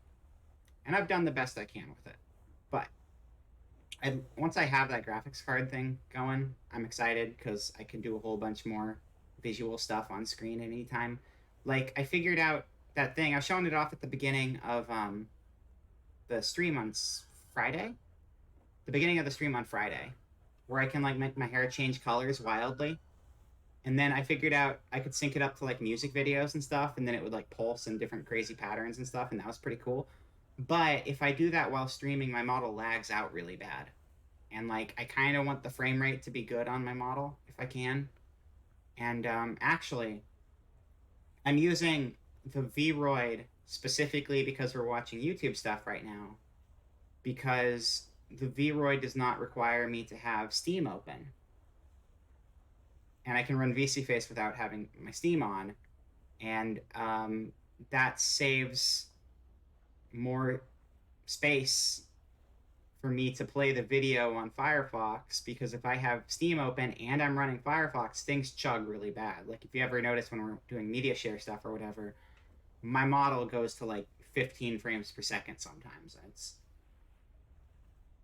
and I've done the best I can with it. But once I have that graphics card thing going, I'm excited because I can do a whole bunch more visual stuff on screen at any time. Like I figured out that thing. I was showing it off at the beginning of the stream on Friday. The beginning of the stream on Friday, where I can like make my hair change colors wildly. And then I figured out I could sync it up to like music videos and stuff, and then it would like pulse in different crazy patterns and stuff, and that was pretty cool. But if I do that while streaming, my model lags out really bad. And like I kind of want the frame rate to be good on my model if I can. And actually, I'm using the Vroid specifically because we're watching YouTube stuff right now. Because the Vroid does not require me to have Steam open. And I can run VCFace without having my Steam on. And that saves more space for me to play the video on Firefox, because if I have Steam open and I'm running Firefox, things chug really bad. Like if you ever notice when we're doing media share stuff or whatever, my model goes to like 15 frames per second sometimes. It's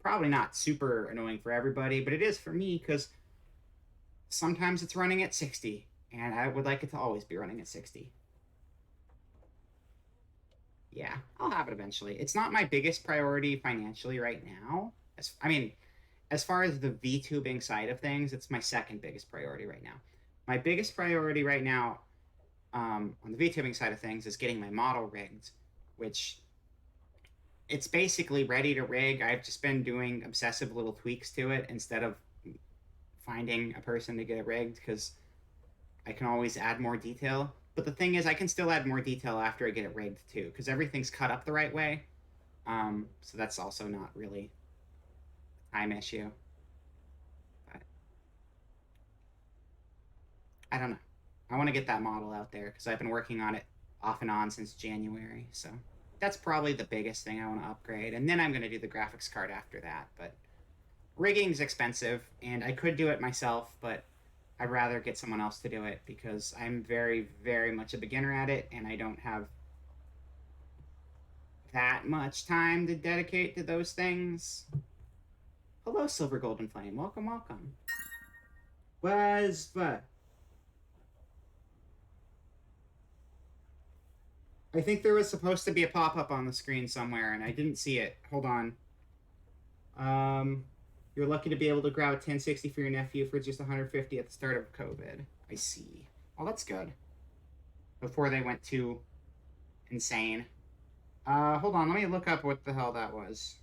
probably not super annoying for everybody, but it is for me because sometimes it's running at 60, and I would like it to always be running at 60. Yeah, I'll have it eventually. It's not my biggest priority financially right now. As far as the VTubing side of things, it's my second biggest priority right now. My biggest priority right now, on the VTubing side of things, is getting my model rigged, which it's basically ready to rig. I've just been doing obsessive little tweaks to it instead of finding a person to get it rigged, because I can always add more detail. But the thing is, I can still add more detail after I get it rigged too, because everything's cut up the right way. So that's also not really a time issue. But I don't know. I want to get that model out there because I've been working on it off and on since January. So that's probably the biggest thing I want to upgrade. And then I'm going to do the graphics card after that. But rigging's expensive, and I could do it myself, but I'd rather get someone else to do it because I'm very, very much a beginner at it, and I don't have that much time to dedicate to those things. Hello, Silver Golden Flame. Welcome, welcome. I think there was supposed to be a pop-up on the screen somewhere, and I didn't see it. Hold on. You're lucky to be able to grab a 1060 for your nephew for just 150 at the start of COVID. I see. Well, that's good. Before they went too insane. Hold on. Let me look up what the hell that was.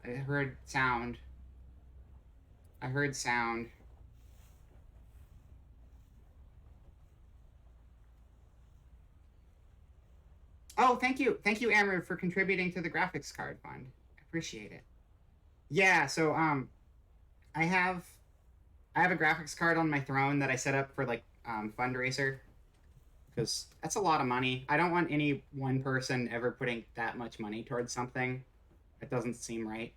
I heard sound. Oh, thank you. Thank you, Amber, for contributing to the graphics card fund. I appreciate it. Yeah, so I have a graphics card on my throne that I set up for like fundraiser, because that's a lot of money. I don't want any one person ever putting that much money towards something. It doesn't seem right.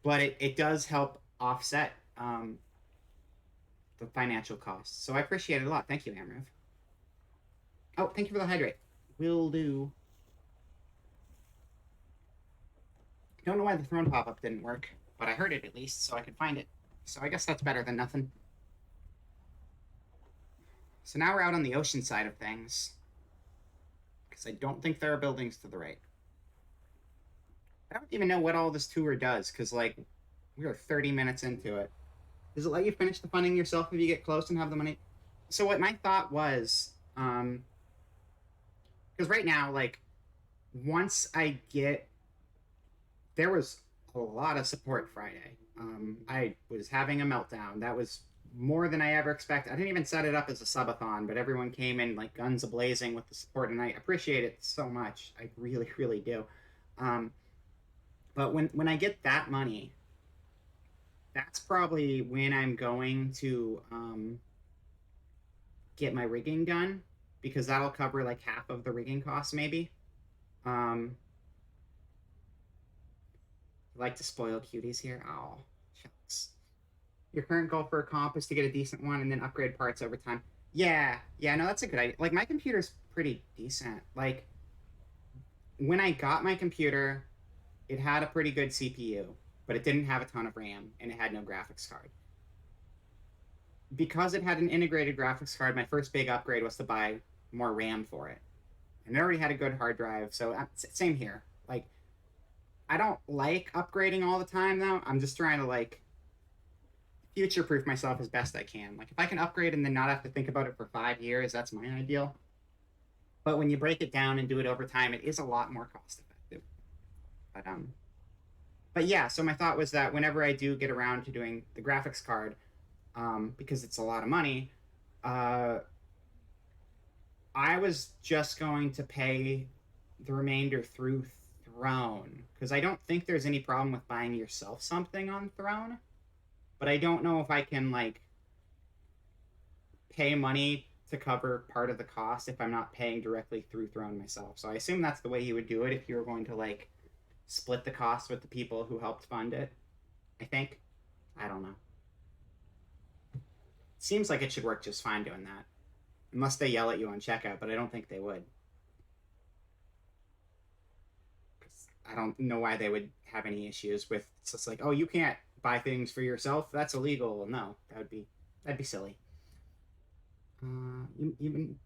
But it does help offset the financial costs. So I appreciate it a lot. Thank you, Amriv. Oh, thank you for the hydrate. Will do. Don't know why the throne pop-up didn't work, but I heard it at least, so I could find it. So I guess that's better than nothing. So now we're out on the ocean side of things, because I don't think there are buildings to the right. I don't even know what all this tour does, because, like, we are 30 minutes into it. Does it let you finish the funding yourself if you get close and have the money? So what my thought was, because right now, like, once I get... There was a lot of support Friday. I was having a meltdown. That was more than I ever expected. I didn't even set it up as a subathon, but everyone came in like guns a-blazing with the support, and I appreciate it so much. I really, really do. But when I get that money, that's probably when I'm going to get my rigging done, because that'll cover like half of the rigging costs, maybe. Like to spoil cuties here. Oh, shucks. Your current goal for a comp is to get a decent one and then upgrade parts over time. Yeah, no, that's a good idea. Like, my computer's pretty decent. Like, when I got my computer, it had a pretty good CPU, but it didn't have a ton of RAM, and it had no graphics card. Because it had an integrated graphics card, my first big upgrade was to buy more RAM for it. And it already had a good hard drive, so same here. Like, I don't like upgrading all the time, though. I'm just trying to, like, future-proof myself as best I can. Like, if I can upgrade and then not have to think about it for 5 years, that's my ideal. But when you break it down and do it over time, it is a lot more cost-effective. But yeah, so my thought was that whenever I do get around to doing the graphics card, because it's a lot of money, I was just going to pay the remainder through Throne, because I don't think there's any problem with buying yourself something on Throne, but I don't know if I can, like, pay money to cover part of the cost if I'm not paying directly through Throne myself. So I assume that's the way he would do it if you were going to like split the cost with the people who helped fund it. I think. I don't know. Seems like it should work just fine doing that. Unless they yell at you on checkout, but I don't think they would. I don't know why they would have any issues with it's just like, oh, you can't buy things for yourself. That's illegal. No, that'd be silly. You've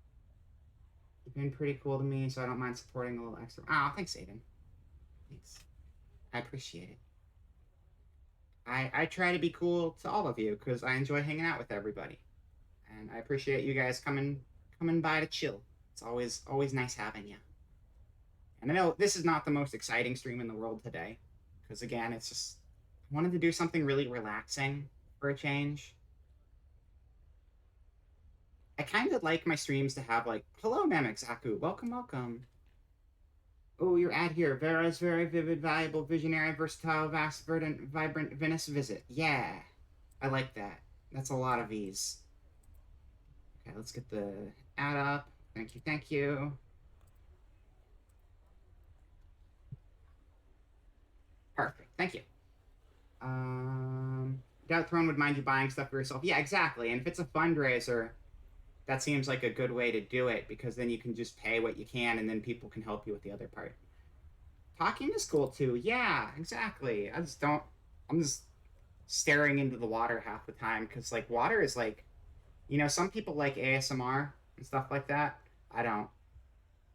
been pretty cool to me, so I don't mind supporting a little extra. Oh, thanks, Aiden. Thanks. I appreciate it. I try to be cool to all of you because I enjoy hanging out with everybody, and I appreciate you guys coming by to chill. It's always nice having you. And I know this is not the most exciting stream in the world today, because again, it's just I wanted to do something really relaxing for a change. I kind of like my streams to have like, hello, Namek Zaku, welcome. Oh, your ad here. Vera's very vivid, valuable, visionary, versatile, vast, verdant, vibrant Venice visit. Yeah, I like that. That's a lot of V's. Okay, let's get the ad up. Thank you. Perfect, thank you. Doubt Throne would mind you buying stuff for yourself. Yeah, exactly. And if it's a fundraiser, that seems like a good way to do it because then you can just pay what you can and then people can help you with the other part. Talking is cool too. Yeah, exactly. I'm just staring into the water half the time because like water is like, some people like ASMR and stuff like that. I don't.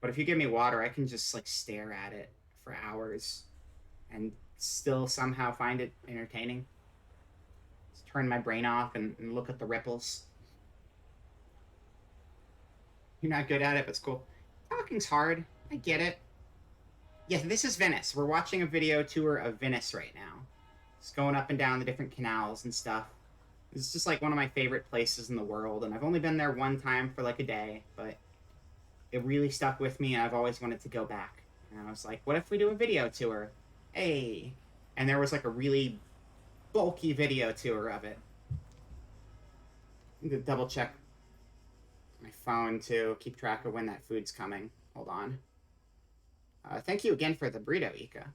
But if you give me water, I can just like stare at it for hours and still somehow find it entertaining. Just turn my brain off and look at the ripples. You're not good at it, but it's cool. Talking's hard. I get it. Yeah, this is Venice. We're watching a video tour of Venice right now. It's going up and down the different canals and stuff. It's just like one of my favorite places in the world, and I've only been there one time for like a day, but it really stuck with me, and I've always wanted to go back. And I was like, what if we do a video tour? Hey. And there was like a really bulky video tour of it. I need to double check my phone to keep track of when that food's coming. Hold on. Thank you again for the burrito, Ika.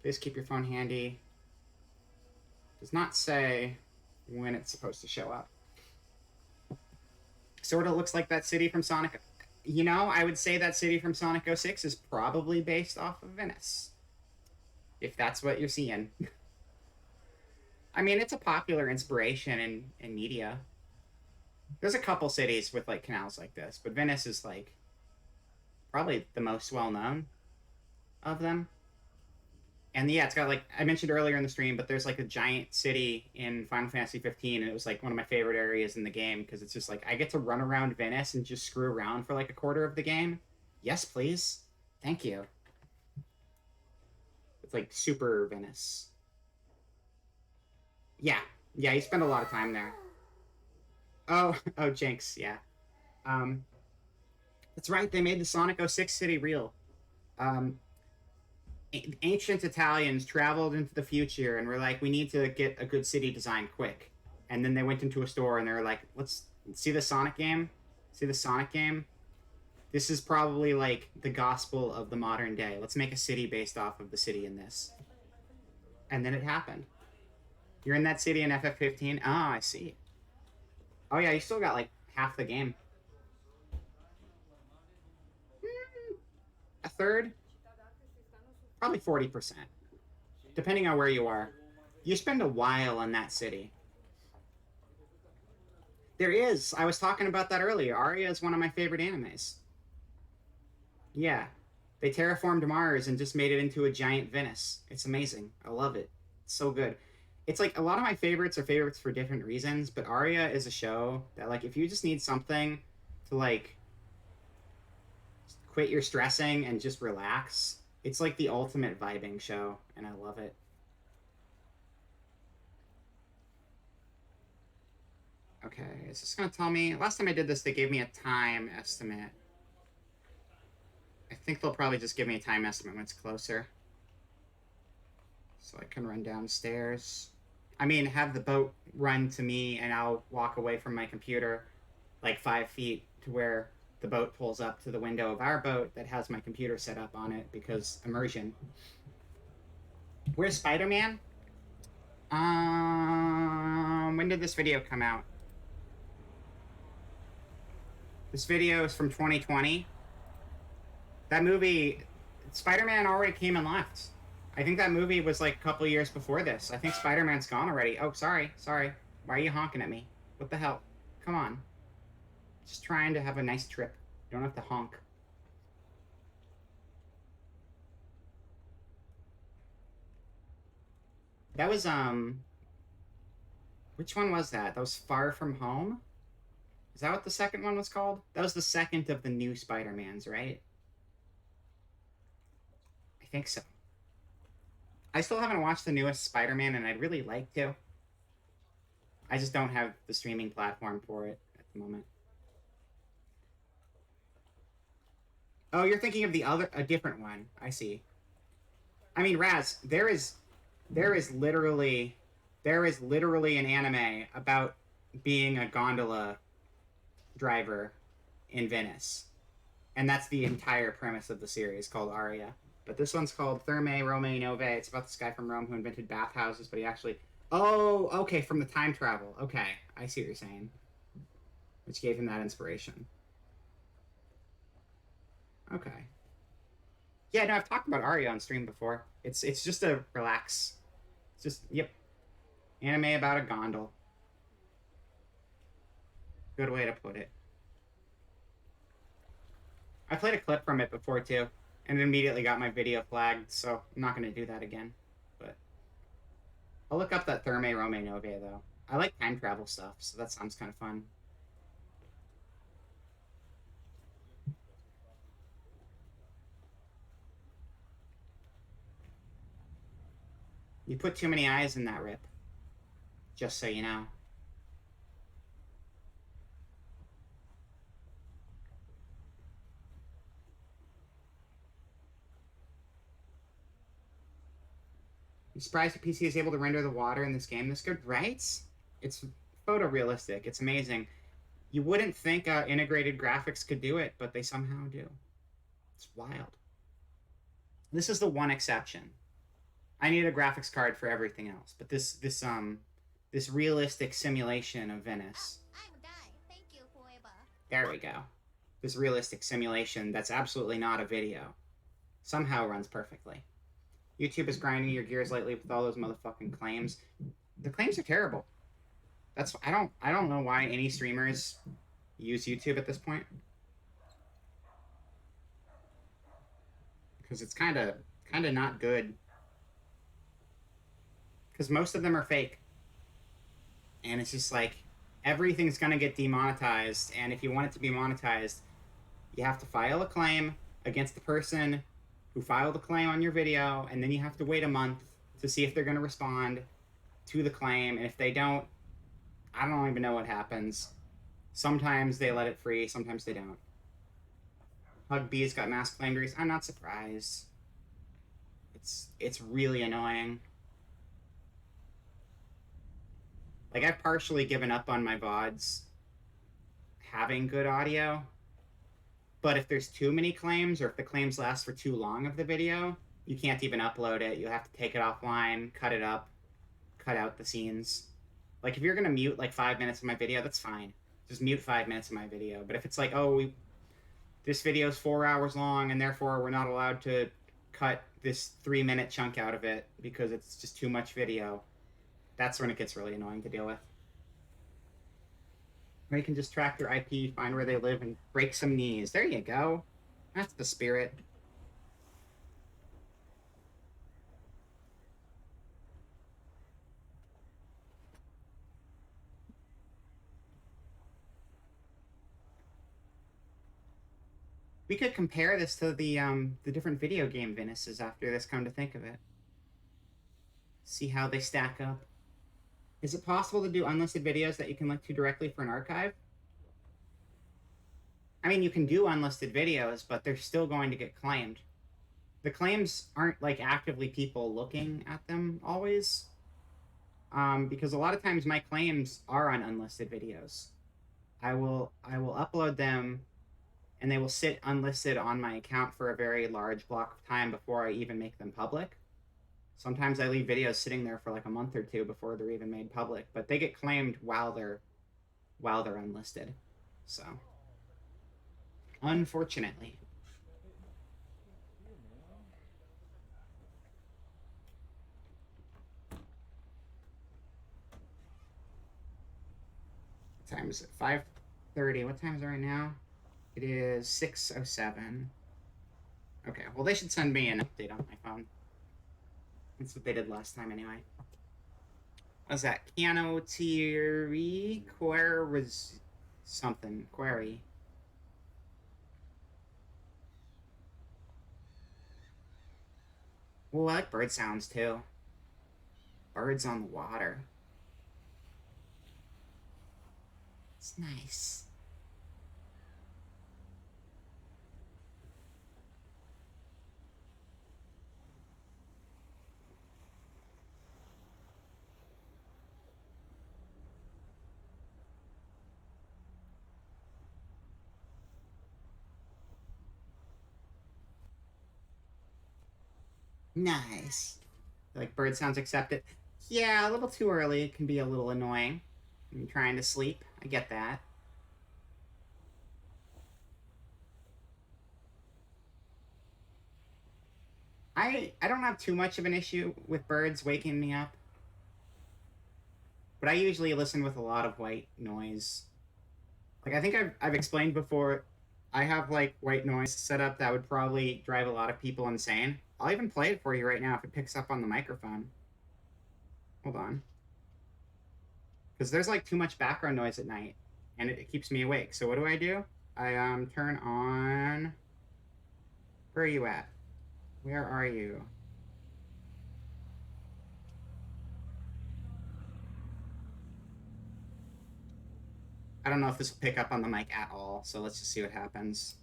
Please keep your phone handy. Does not say when it's supposed to show up. Sort of looks like that city from Sonic. I would say that city from Sonic 06 is probably based off of Venice. If that's what you're seeing. I mean, it's a popular inspiration in media. There's a couple cities with like canals like this, but Venice is like probably the most well-known of them. And yeah, it's got like I mentioned earlier in the stream, but there's like a giant city in Final Fantasy 15, and it was like one of my favorite areas in the game because it's just like I get to run around Venice and just screw around for like a quarter of the game. Yes, please. Thank you. It's like super Venice. Yeah, you spend a lot of time there. Oh, Jinx, yeah. That's right. They made the Sonic 06 city real. Ancient Italians traveled into the future and were like, we need to get a good city design quick. And then they went into a store and they were like, let's see the Sonic game. See the Sonic game. This is probably like the gospel of the modern day. Let's make a city based off of the city in this. And then it happened. You're in that city in FF15. Ah, I see. Oh yeah, you still got like half the game. A third? Probably 40%. Depending on where you are. You spend a while in that city. There is. I was talking about that earlier. Aria is one of my favorite animes. Yeah. They terraformed Mars and just made it into a giant Venice. It's amazing. I love it. It's so good. It's like a lot of my favorites are favorites for different reasons, but Aria is a show that like if you just need something to like quit your stressing and just relax, it's like the ultimate vibing show, and I love it. Okay, is this gonna tell me? Last time I did this, they gave me a time estimate. I think they'll probably just give me a time estimate when it's closer. So I can run downstairs. I mean, have the boat run to me and I'll walk away from my computer. like 5 feet to where the boat pulls up to the window of our boat that has my computer set up on it because immersion. Where's Spider-Man? When did this video come out? This video is from 2020. That movie, Spider-Man already came and left. I think that movie was like a couple years before this. I think Spider-Man's gone already. Oh, sorry. Why are you honking at me? What the hell? Come on. Just trying to have a nice trip. You don't have to honk. That was, which one was that? That was Far From Home? Is that what the second one was called? That was the second of the new Spider-Mans, right? I think so. I still haven't watched the newest Spider-Man, and I'd really like to. I just don't have the streaming platform for it at the moment. Oh, you're thinking of a different one. I see. I mean, Raz, there is literally an anime about being a gondola driver in Venice. And that's the entire premise of the series, called Aria. But this one's called Thermae Rome Nove. It's about this guy from Rome who invented bathhouses, but he actually... Oh, okay, from the time travel. Okay, I see what you're saying. Which gave him that inspiration. Okay. Yeah, no, I've talked about Aria on stream before. It's just a relax. It's just, yep. Anime about a gondole. Good way to put it. I played a clip from it before, too. And immediately got my video flagged, so I'm not going to do that again. But I'll look up that Thermae Rome Nove, though. I like time travel stuff, so that sounds kind of fun. You put too many eyes in that rip. Just so you know. I'm surprised the PC is able to render the water in this game this good, right? It's photorealistic. It's amazing. You wouldn't think integrated graphics could do it, but they somehow do. It's wild. This is the one exception. I need a graphics card for everything else, but this realistic simulation of Venice. There we go. This realistic simulation that's absolutely not a video somehow runs perfectly. YouTube is grinding your gears lately with all those motherfucking claims. The claims are terrible. I don't know why any streamers use YouTube at this point. Because it's kind of not good. Because most of them are fake. And it's just like, everything's going to get demonetized, and if you want it to be monetized, you have to file a claim against the person who filed the claim on your video, and then you have to wait a month to see if they're going to respond to the claim, and if they don't, I don't even know what happens. Sometimes they let it free, sometimes they don't. Hug B's got mass claim degrees. I'm not surprised. It's really annoying. Like, I've partially given up on my VODs having good audio, but if there's too many claims, or if the claims last for too long of the video, you can't even upload it. You have to take it offline, cut it up, cut out the scenes. Like, if you're going to mute, like, 5 minutes of my video, that's fine. Just mute 5 minutes of my video. But if it's like, oh, this video's 4 hours long, and therefore we're not allowed to cut this 3-minute chunk out of it because it's just too much video, that's when it gets really annoying to deal with. Or you can just track their IP, find where they live, and break some knees. There you go. That's the spirit. We could compare this to the different video game Venices after this, come to think of it. See how they stack up. Is it possible to do unlisted videos that you can link to directly for an archive? I mean, you can do unlisted videos, but they're still going to get claimed. The claims aren't, like, actively people looking at them always. Because a lot of times my claims are on unlisted videos. I will upload them, and they will sit unlisted on my account for a very large block of time before I even make them public. Sometimes I leave videos sitting there for like a month or two before they're even made public, but they get claimed while they're unlisted. So, unfortunately. What time is it? 5:30. What time is it right now? It is 6:07. Okay, well, they should send me an update on my phone. That's what they did last time anyway. What's that? Keanu Thierry Query was something. Query. Well, I like bird sounds too. Birds on the water. It's nice. Nice. Like bird sounds accepted. Yeah, a little too early. It can be a little annoying. I'm trying to sleep. I get that. I don't have too much of an issue with birds waking me up, but I usually listen with a lot of white noise. Like I think I've explained before, I have like white noise set up that would probably drive a lot of people insane. I'll even play it for you right now if it picks up on the microphone. Hold on. Because there's like too much background noise at night, and it keeps me awake. So what do? I turn on. Where are you at? Where are you? I don't know if this will pick up on the mic at all, so let's just see what happens.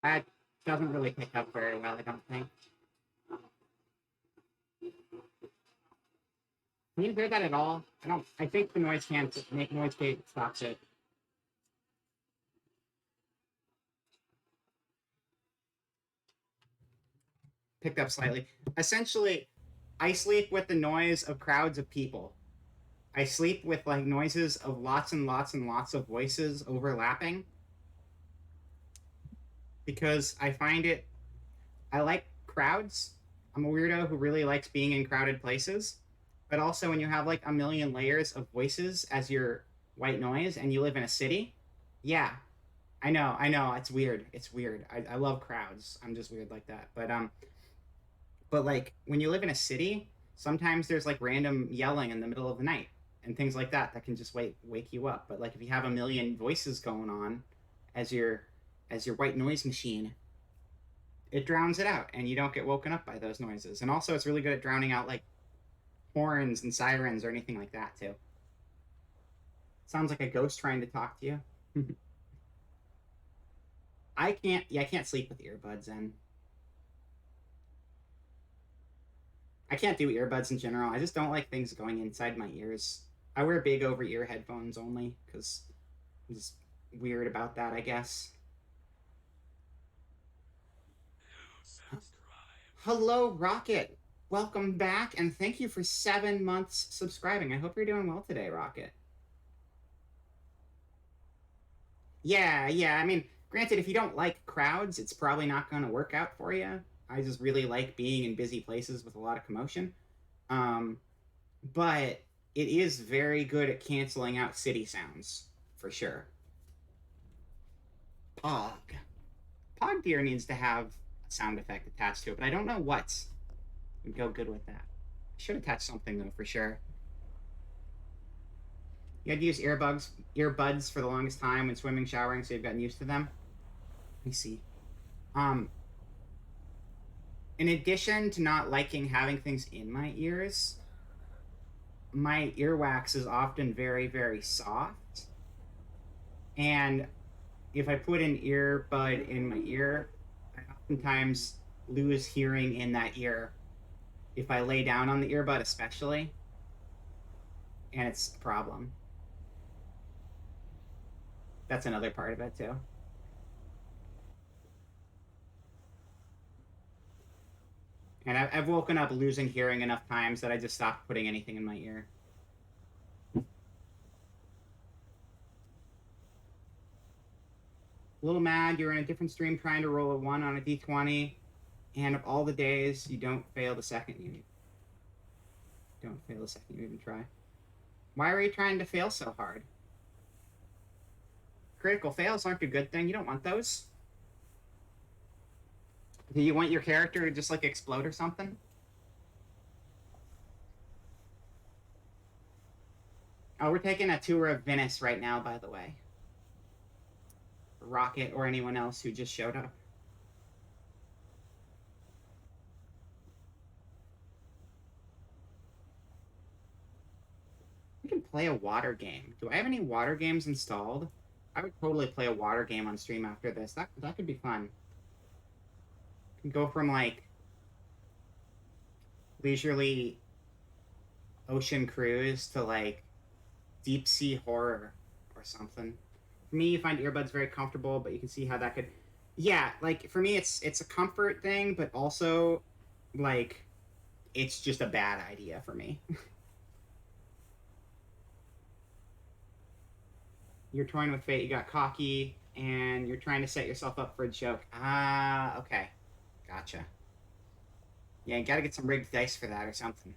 That doesn't really pick up very well, I don't think. Can you hear that at all? I don't. I think the noise can't make noise gate stops it. Picked up slightly. Essentially, I sleep with the noise of crowds of people. I sleep with like noises of lots and lots and lots of voices overlapping because I find it. I like crowds. I'm a weirdo who really likes being in crowded places. But also, when you have like a million layers of voices as your white noise and you live in a city, yeah, I know, it's weird. It's weird. I love crowds. I'm just weird like that. But like when you live in a city, sometimes there's like random yelling in the middle of the night and things like that that can just wake you up. But like if you have a million voices going on as your white noise machine, it drowns it out and you don't get woken up by those noises. And also it's really good at drowning out like horns and sirens or anything like that too. Sounds like a ghost trying to talk to you. I can't sleep with earbuds in. I can't do earbuds in general. I just don't like things going inside my ears. I wear big over ear headphones only because I'm just weird about that, I guess. Hello, Rocket. Welcome back, and thank you for 7 months subscribing. I hope you're doing well today, Rocket. Yeah. I mean, granted, if you don't like crowds, it's probably not going to work out for you. I just really like being in busy places with a lot of commotion. Um, but it is very good at canceling out city sounds, for sure. Pog. Pog Deer needs to have a sound effect attached to it, but I don't know what would go good with that. I should attach something, though, for sure. You had to use earbuds for the longest time when swimming, showering, so you've gotten used to them. Let me see. Um, in addition to not liking having things in my ears, my earwax is often very, very soft. And if I put an earbud in my ear, sometimes lose hearing in that ear if I lay down on the earbud, especially, and it's a problem. That's another part of it too. And I've woken up losing hearing enough times that I just stopped putting anything in my ear. A little mad you're in a different stream trying to roll a 1 on a d20, and of all the days, you don't fail the second you even try. Why are you trying to fail so hard? Critical fails aren't a good thing. You don't want those. Do you want your character to just like explode or something? Oh, we're taking a tour of Venice right now, by the way. Rocket or anyone else who just showed up. We can play a water game. Do I have any water games installed? I would totally play a water game on stream after this. That could be fun. Can go from like leisurely ocean cruise to like deep sea horror or something. For me, you find earbuds very comfortable, but you can see how that could, yeah, like for me, it's a comfort thing, but also like it's just a bad idea for me. You're toying with fate. You got cocky, and you're trying to set yourself up for a joke. Ah, okay, gotcha. Yeah, you got to get some rigged dice for that or something.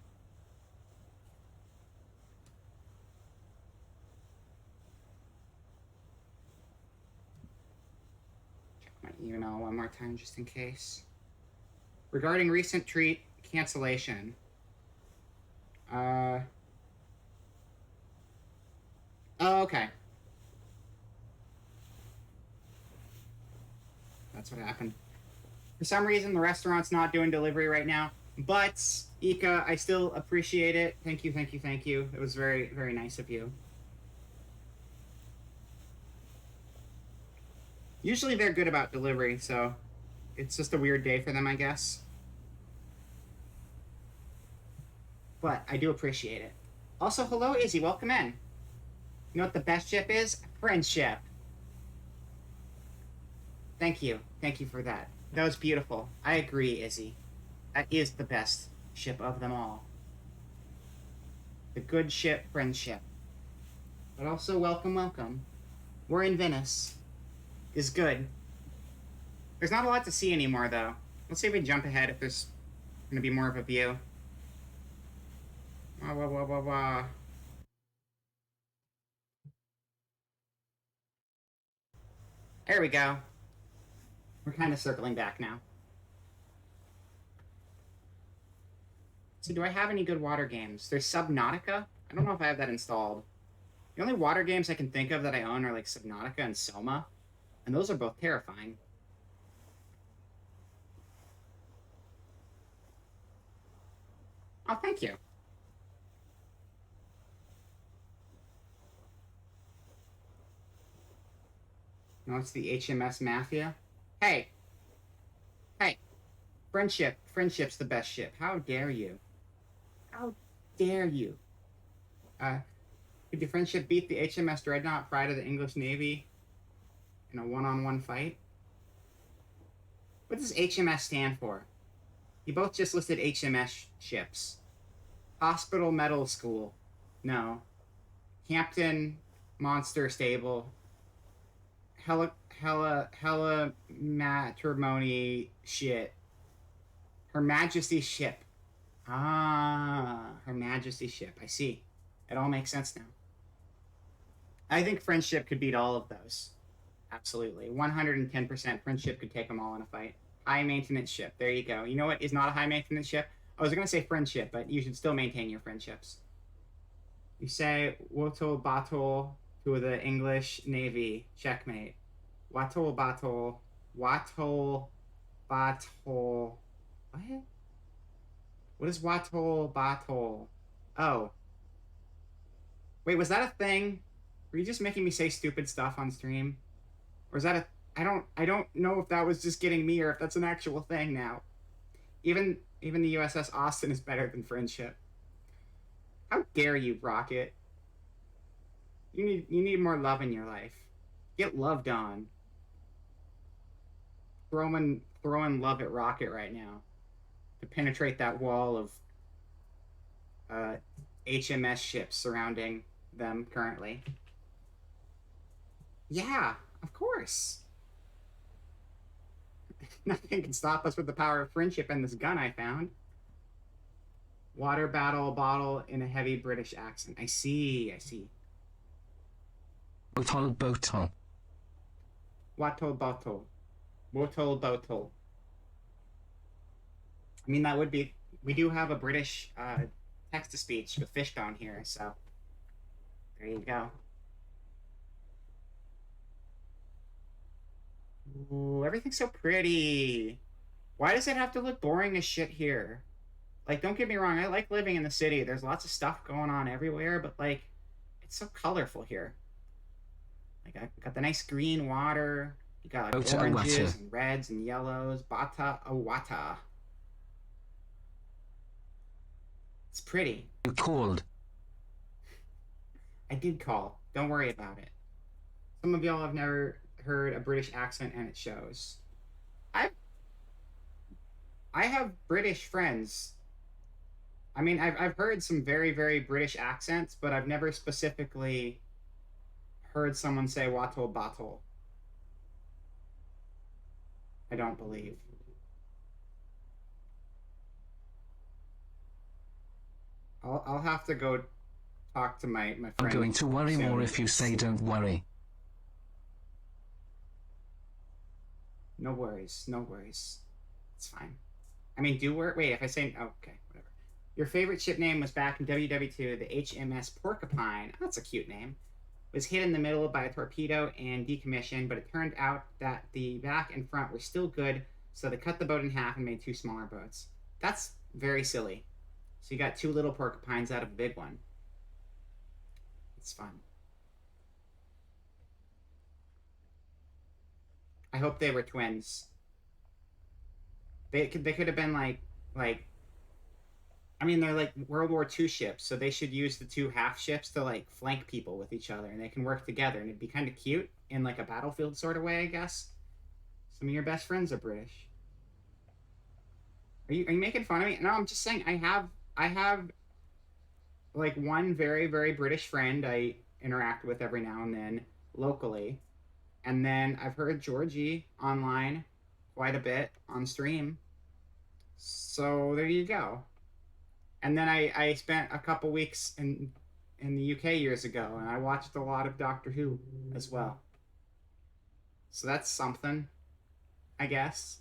Check my email one more time just in case. Regarding recent treat cancellation. Oh, okay. That's what happened. For some reason, the restaurant's not doing delivery right now. But, Ika, I still appreciate it. Thank you, thank you, thank you. It was very, very nice of you. Usually they're good about delivery, so it's just a weird day for them, I guess. But I do appreciate it. Also, hello, Izzy. Welcome in. You know what the best ship is? Friendship. Thank you. Thank you for that. That was beautiful. I agree, Izzy. That is the best ship of them all. The good ship, friendship. But also, welcome, welcome. We're in Venice. Is good. There's not a lot to see anymore, though. Let's see if we jump ahead if there's going to be more of a view. Wah, wah, wah, wah, wah. There we go. We're kind of circling back now. So do I have any good water games? There's Subnautica. I don't know if I have that installed. The only water games I can think of that I own are like Subnautica and Soma. And those are both terrifying. Oh, thank you. No, it's the HMS Mafia. Hey. Hey. Friendship. Friendship's the best ship. How dare you? How dare you? Could your friendship beat the HMS Dreadnought, Pride of the English Navy, in a one-on-one fight? What does HMS stand for? You both just listed HMS ships. Hospital Medical School. No. Hampton Monster Stable. Hella matrimony shit. Her Majesty's ship. Ah, Her Majesty's ship. I see. It all makes sense now. I think friendship could beat all of those. Absolutely. 110% friendship could take them all in a fight. High maintenance ship. There you go. You know what is not a high maintenance ship? I was going to say friendship, but you should still maintain your friendships. You say Woto Battle to the English Navy. Checkmate. Watol Battle. Watol Battle. What? What is Watol Battle? Oh. Wait, was that a thing? Were you just making me say stupid stuff on stream? Or is that a... I don't know if that was just getting me or if that's an actual thing now. Even the USS Austin is better than Friendship. How dare you, Rocket? You need more love in your life. Get loved on. Throwing love at Rocket right now to penetrate that wall of uh, HMS ships surrounding them currently. Yeah, of course. Nothing can stop us with the power of friendship and this gun I found. Water battle bottle in a heavy British accent. I see. Bottle. Wattle bottle. Bottle. I mean, that would be. We do have a British text to speech with Fishbone here, so there you go. Ooh, everything's so pretty. Why does it have to look boring as shit here? Like, don't get me wrong, I like living in the city. There's lots of stuff going on everywhere, but like, it's so colorful here. Like, I got the nice green water. You got like oranges and reds and yellows. Bata Awata. It's pretty. You called. I did call. Don't worry about it. Some of y'all have never heard a British accent, and it shows. I have British friends. I mean, I've heard some very, very British accents, but I've never specifically heard someone say wattle bottle. I don't believe. I'll have to go talk to my friend. I'm going to worry soon. more if you say don't worry. No worries. It's fine. I mean, do work. Wait, if I say okay, whatever. Your favorite ship name was back in WW2, the HMS Porcupine. Oh, that's a cute name. Was hit in the middle by a torpedo and decommissioned, but it turned out that the back and front were still good, so they cut the boat in half and made two smaller boats. That's very silly. So you got two little porcupines out of a big one. It's fun. I hope they were twins. They could have been like I mean, they're like World War II ships, so they should use the two half ships to like flank people with each other, and they can work together, and it'd be kind of cute in like a battlefield sort of way, I guess. Some of your best friends are British. Are you making fun of me? No, I'm just saying I have like one very, very British friend I interact with every now and then locally, and then I've heard Georgie online quite a bit on stream. So there you go. And then I spent a couple weeks in the UK years ago, and I watched a lot of Doctor Who as well. So that's something, I guess.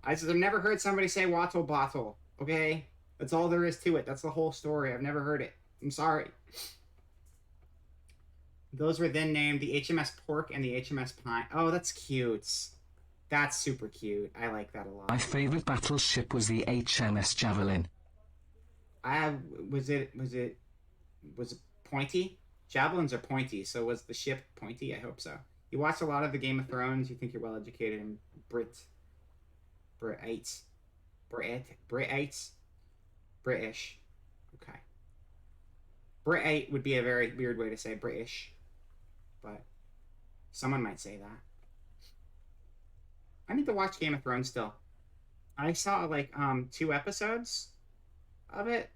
I've never heard somebody say wattle bottle, okay? That's all there is to it. That's the whole story. I've never heard it. I'm sorry. Those were then named the HMS Pork and the HMS Pine. Oh, that's cute. That's super cute. I like that a lot. My favorite battleship was the HMS Javelin. Was it pointy? Javelins are pointy, so was the ship pointy? I hope so. You watch a lot of the Game of Thrones. You think you're well educated in British. Okay. Brit would be a very weird way to say British, but someone might say that. I need to watch Game of Thrones still. I saw like 2 episodes of it.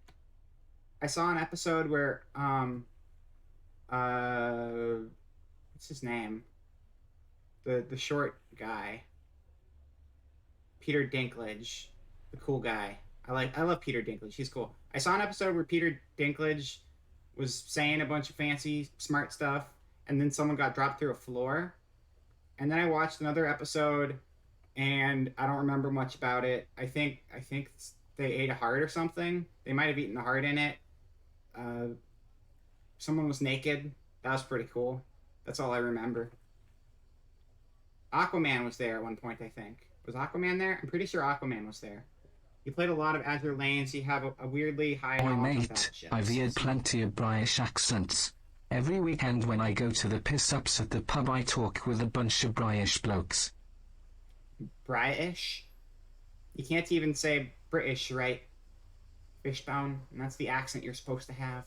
I saw an episode where what's his name? The short guy. Peter Dinklage, the cool guy. I love Peter Dinklage. He's cool. I saw an episode where Peter Dinklage was saying a bunch of fancy smart stuff, and then someone got dropped through a floor. And then I watched another episode, and I don't remember much about it. I think they ate a heart or something. They might have eaten the heart in it. Someone was naked. That was pretty cool. That's all I remember. Aquaman was there at one point, I think. Was Aquaman there? I'm pretty sure Aquaman was there. He played a lot of Azure Lanes. You have a weirdly high Boy, knowledge of mate, that shit. I've heard plenty of British accents. Every weekend when I go to the piss-ups at the pub I talk with a bunch of British blokes. British? You can't even say British, right? Fishbone, and that's the accent you're supposed to have.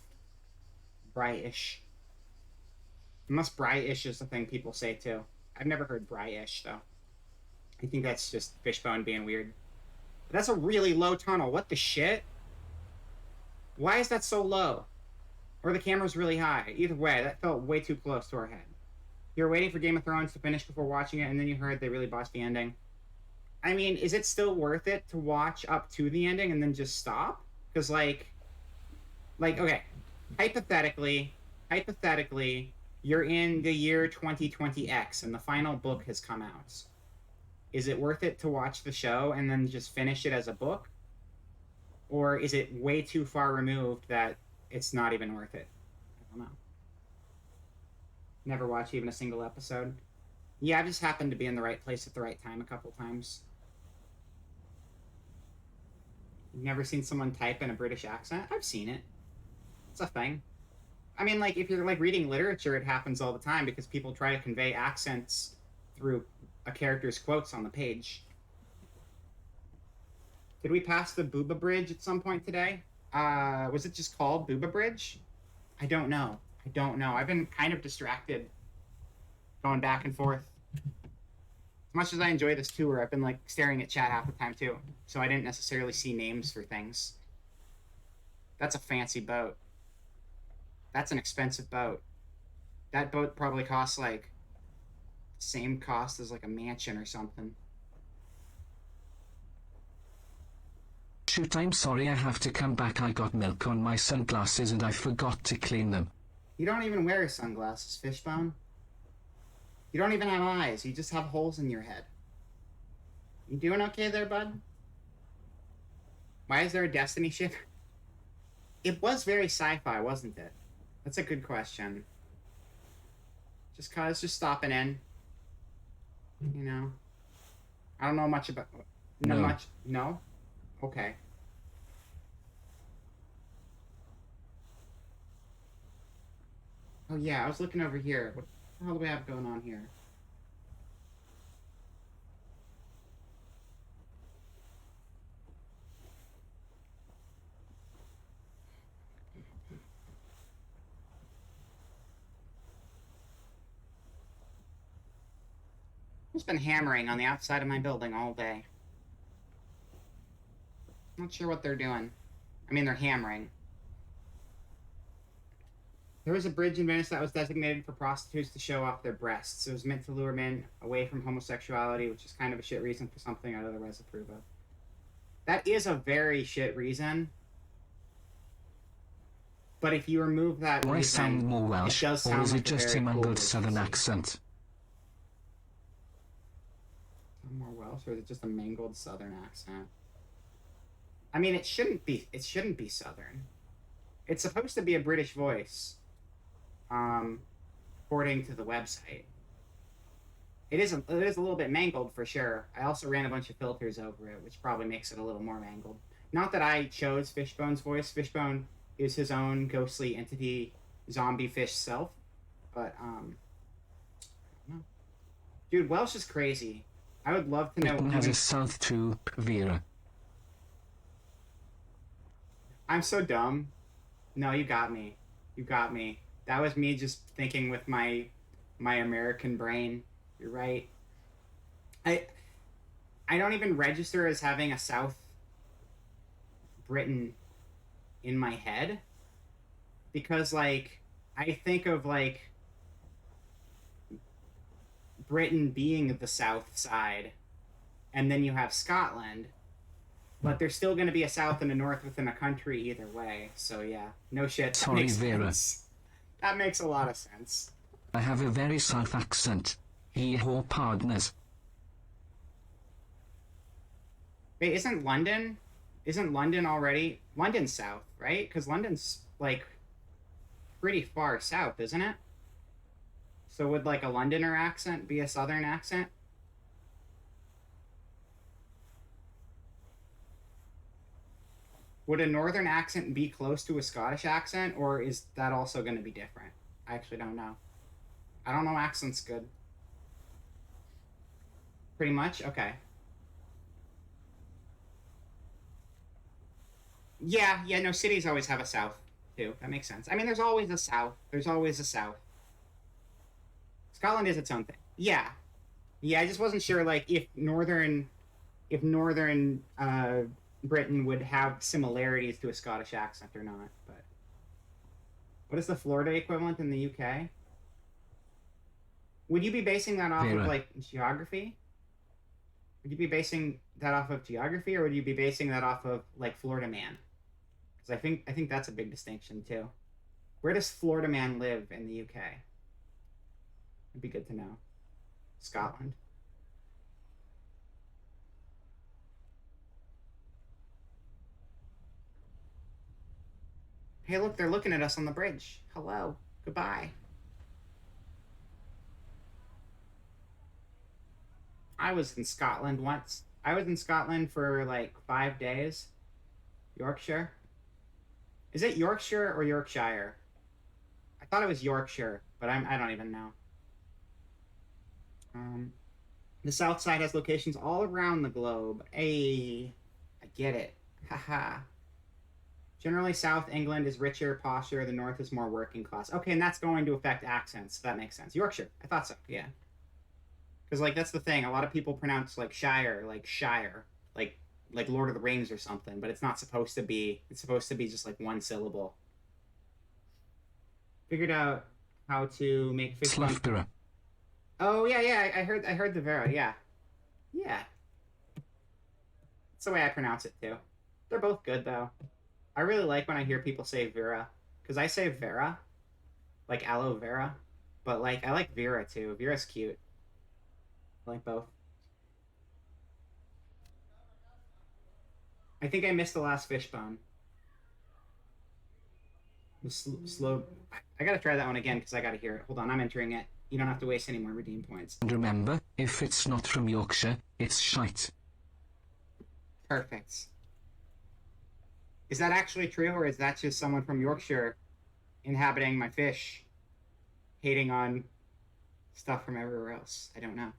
British. Unless British is the thing people say too. I've never heard British though. I think that's just Fishbone being weird. But that's a really low tunnel. What the shit? Why is that so low? Or the camera's really high. Either way, that felt way too close to our head. You were waiting for Game of Thrones to finish before watching it, and then you heard they really botched the ending. I mean, is it still worth it to watch up to the ending and then just stop? Because, okay, hypothetically, you're in the year 2020X, and the final book has come out. Is it worth it to watch the show and then just finish it as a book? Or is it way too far removed that it's not even worth it? I don't know. Never watched even a single episode. Yeah, I just happened to be in the right place at the right time a couple times. You've never seen someone type in a British accent? I've seen it. It's a thing. I mean, like, if you're, like, reading literature, it happens all the time because people try to convey accents through a character's quotes on the page. Did we pass the Booba Bridge at some point today? Was it just called Booba Bridge? I don't know. I've been kind of distracted going back and forth. As much as I enjoy this tour, I've been, like, staring at chat half the time, too. So I didn't necessarily see names for things. That's a fancy boat. That's an expensive boat. That boat probably costs, like, the same cost as, like, a mansion or something. Shoot, I'm sorry I have to come back. I got milk on my sunglasses and I forgot to clean them. You don't even wear sunglasses, Fishbone. You don't even have eyes. You just have holes in your head. You doing okay there, bud? Why is there a Destiny ship? It was very sci-fi, wasn't it? That's a good question. Just stopping in. You know? I don't know much about... No. No? Okay. Oh yeah, I was looking over here. What the hell do we have going on here? I've been hammering on the outside of my building all day. Not sure what they're doing. I mean, they're hammering. There was a bridge in Venice that was designated for prostitutes to show off their breasts. It was meant to lure men away from homosexuality, which is kind of a shit reason for something I'd otherwise approve of. That is a very shit reason. But if you remove that Do I reason, sound more Welsh, it does sound or is like it just a a very cool mangled southern version. accent? More Welsh, or is it just a mangled southern accent? I mean, it shouldn't be southern. It's supposed to be a British voice, according to the website. It is a little bit mangled for sure. I also ran a bunch of filters over it, which probably makes it a little more mangled. Not that I chose Fishbone's voice. Fishbone is his own ghostly entity, zombie fish self. But I don't know. Dude, Welsh is crazy. I would love to know. Britain has a south to Vera. I'm so dumb. No, you got me. That was me just thinking with my American brain. You're right. I don't even register as having a South Britain in my head because, like, I think of, like, Britain being the south side, and then you have Scotland, but there's still going to be a south and a north within a country either way. So yeah, no shit. That Sorry, makes Vera. sense. That makes a lot of sense. I have a very south accent. Hee-haw partners. Wait, isn't London already... London's south, right? Because London's, like, pretty far south, isn't it? So would, like, a Londoner accent be a southern accent? Would a northern accent be close to a Scottish accent, or is that also going to be different? I actually don't know. I don't know accent's good. Pretty much? Okay. Yeah, yeah, no, cities always have a south, too. That makes sense. I mean, there's always a south. There's always a south. Scotland is its own thing. Yeah. Yeah, I just wasn't sure, like, if northern Britain would have similarities to a Scottish accent or not. But what is the Florida equivalent in the UK? Would you be basing that off of Vera. like geography? Would you be basing that off of geography, or would you be basing that off of like Florida man? Because I think that's a big distinction too. Where does Florida man live in the UK? It'd be good to know. Scotland. Hey, look, they're looking at us on the bridge. Hello. Goodbye. I was in Scotland once. I was in Scotland for like 5 days. Yorkshire. Is it Yorkshire or Yorkshire? I thought it was Yorkshire, but I don't even know. Um, the South Side has locations all around the globe. Hey, I get it. Haha. Generally, South England is richer, posher. The North is more working class. Okay, and that's going to affect accents. So that makes sense. Yorkshire. I thought so. Yeah. Because like that's the thing. A lot of people pronounce like Shire, like Lord of the Rings or something, but it's not supposed to be. It's supposed to be just like one syllable. Figured out how to make fish bun. Slufbera. Oh yeah, yeah. I heard the Vera. Yeah, yeah. That's the way I pronounce it too. They're both good though. I really like when I hear people say Vera because I say Vera, like aloe vera, but like I like Vera too. Vera's cute. I like both. I think I missed the last fishbone. The slow. I gotta try that one again because I gotta hear it. Hold on, I'm entering it. You don't have to waste any more redeem points. And remember, if it's not from Yorkshire, it's shite. Perfect. Is that actually true, or is that just someone from Yorkshire inhabiting my fish, hating on stuff from everywhere else? I don't know.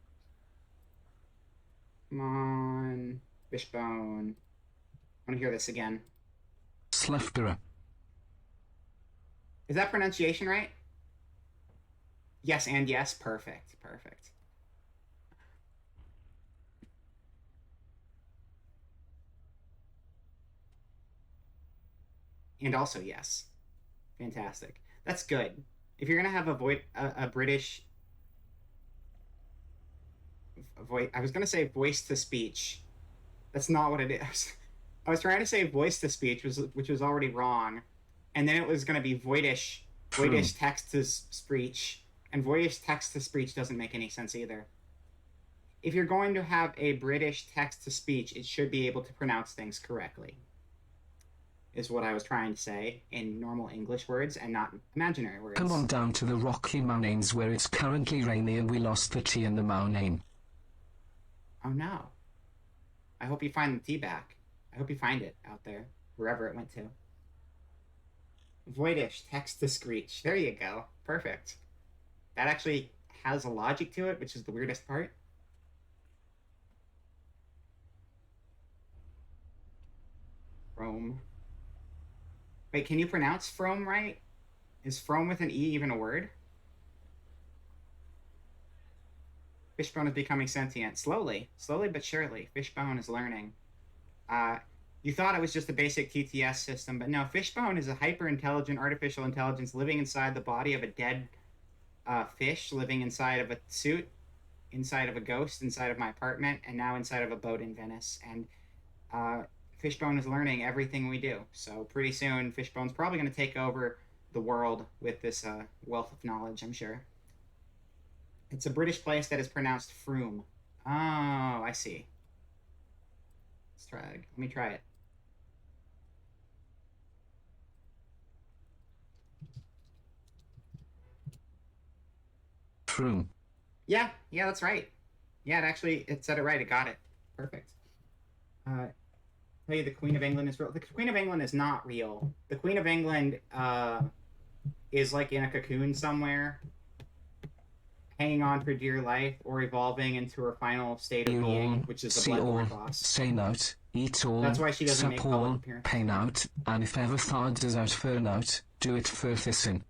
Come on, fishbone. I want to hear this again. Slufbera. Is that pronunciation right? Yes and yes. Perfect. Perfect. And also yes. Fantastic. That's good. If you're gonna have a British voice, I was gonna say voice to speech. That's not what it is. I was trying to say voice to speech, which was already wrong, and then it was gonna be voidish text to speech, and voidish text to speech doesn't make any sense either. If you're going to have a British text to speech, it should be able to pronounce things correctly. Is what I was trying to say in normal English words and not imaginary words. Come on down to the Rocky Mountains where it's currently rainy and we lost the tea in the mountain. Oh no. I hope you find the tea back. I hope you find it out there, wherever it went to. Voidish, text to screech. There you go. Perfect. That actually has a logic to it, which is the weirdest part. Frome. Wait, can you pronounce Frome right? Is Frome with an E even a word? Fishbone is becoming sentient. Slowly but surely. Fishbone is learning. You thought it was just a basic TTS system, but no, Fishbone is a hyper-intelligent artificial intelligence living inside the body of a dead fish, living inside of a suit, inside of a ghost, inside of my apartment, and now inside of a boat in Venice. And Fishbone is learning everything we do. So pretty soon, Fishbone's probably going to take over the world with this wealth of knowledge, I'm sure. It's a British place that is pronounced Froome. Oh, I see. Let's try it. Let me try it. Froome. Yeah, that's right. Yeah, it said it right. It got it. Perfect. Tell you the Queen of England is real. The Queen of England is not real. The Queen of England is like in a cocoon somewhere, hanging on for dear life, or evolving into her final state of Hear being, all, which is the see all, Bloodborne boss. say not, eat all, That's why she doesn't sup make public all, appearances. pay out, and if ever thard does out fern out, do it for thissin.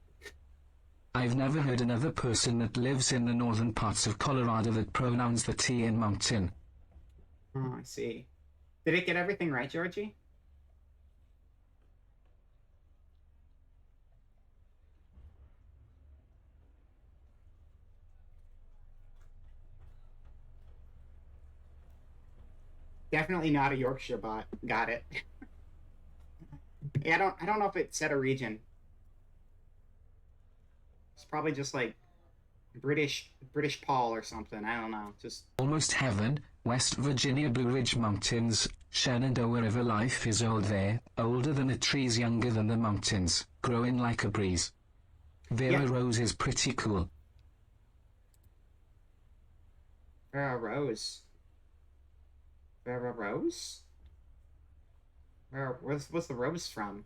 I've never heard another person that lives in the northern parts of Colorado that pronouns the T in mountain. Oh, I see. Did it get everything right, Georgie? Definitely not a Yorkshire bot. Got it. Yeah, I don't know if it said a region. It's probably just like British Paul or something. I don't know. Just Almost heaven, West Virginia Blue Ridge Mountains, Shenandoah River. Life is old there, older than the trees, younger than the mountains, growing like a breeze. Vera Rose is pretty cool. Vera Rose. Vera Rose? What's the rose from?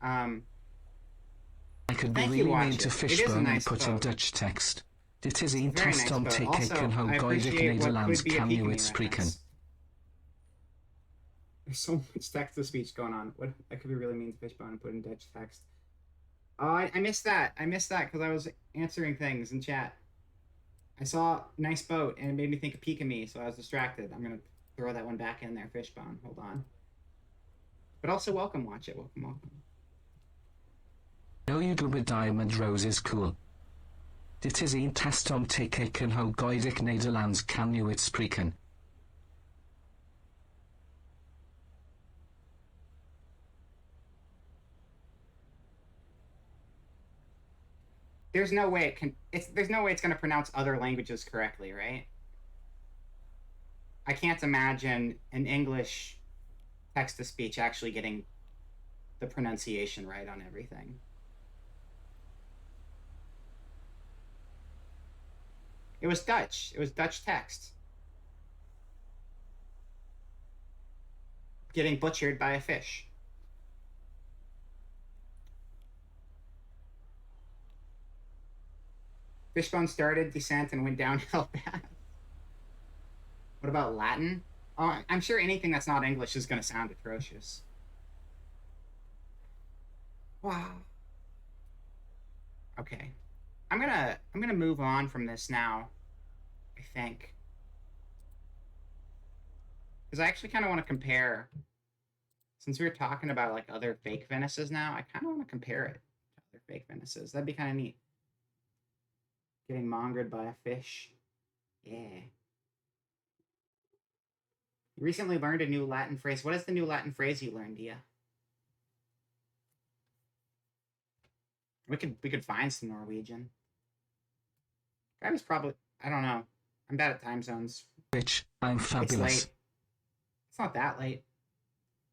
I could be Thank you, really Watch mean to It. It is a Fishbone and nice put in boat. Dutch text. Dit is een Very nice test om boat. te Also, kijken hoe I goedig appreciate what Nederlands could be a kan je Pikami het spreken. reference. There's so much text-to-speech going on. What I could be really mean to Fishbone and put in Dutch text. Oh, I missed that. I missed that because I was answering things in chat. I saw nice boat and it made me think of Pikami, so I was distracted. I'm gonna throw that one back in there, Fishbone. Hold on. But also welcome, Watch It. Welcome, welcome. No, you do, but Diamond Rose is cool. Dit is een test om te kijken hoe goedig Nederlands kan je het spreken. There's no way it can. There's no way it's gonna pronounce other languages correctly, right? I can't imagine an English text-to-speech actually getting the pronunciation right on everything. It was Dutch. It was Dutch text. Getting butchered by a fish. Fishbone started descent and went downhill fast. What about Latin? Oh, I'm sure anything that's not English is going to sound atrocious. Wow. Okay. I'm gonna move on from this now, I think. Because I actually kind of want to compare, since we were talking about like other fake Venices now, I kind of want to compare it to other fake Venices. That'd be kind of neat. Getting mongered by a fish. Yeah. You recently learned a new Latin phrase. What is the new Latin phrase you learned, Dia? We could find some Norwegian. I was probably, I don't know. I'm bad at time zones. Bitch, I'm fabulous. It's late. It's not that late.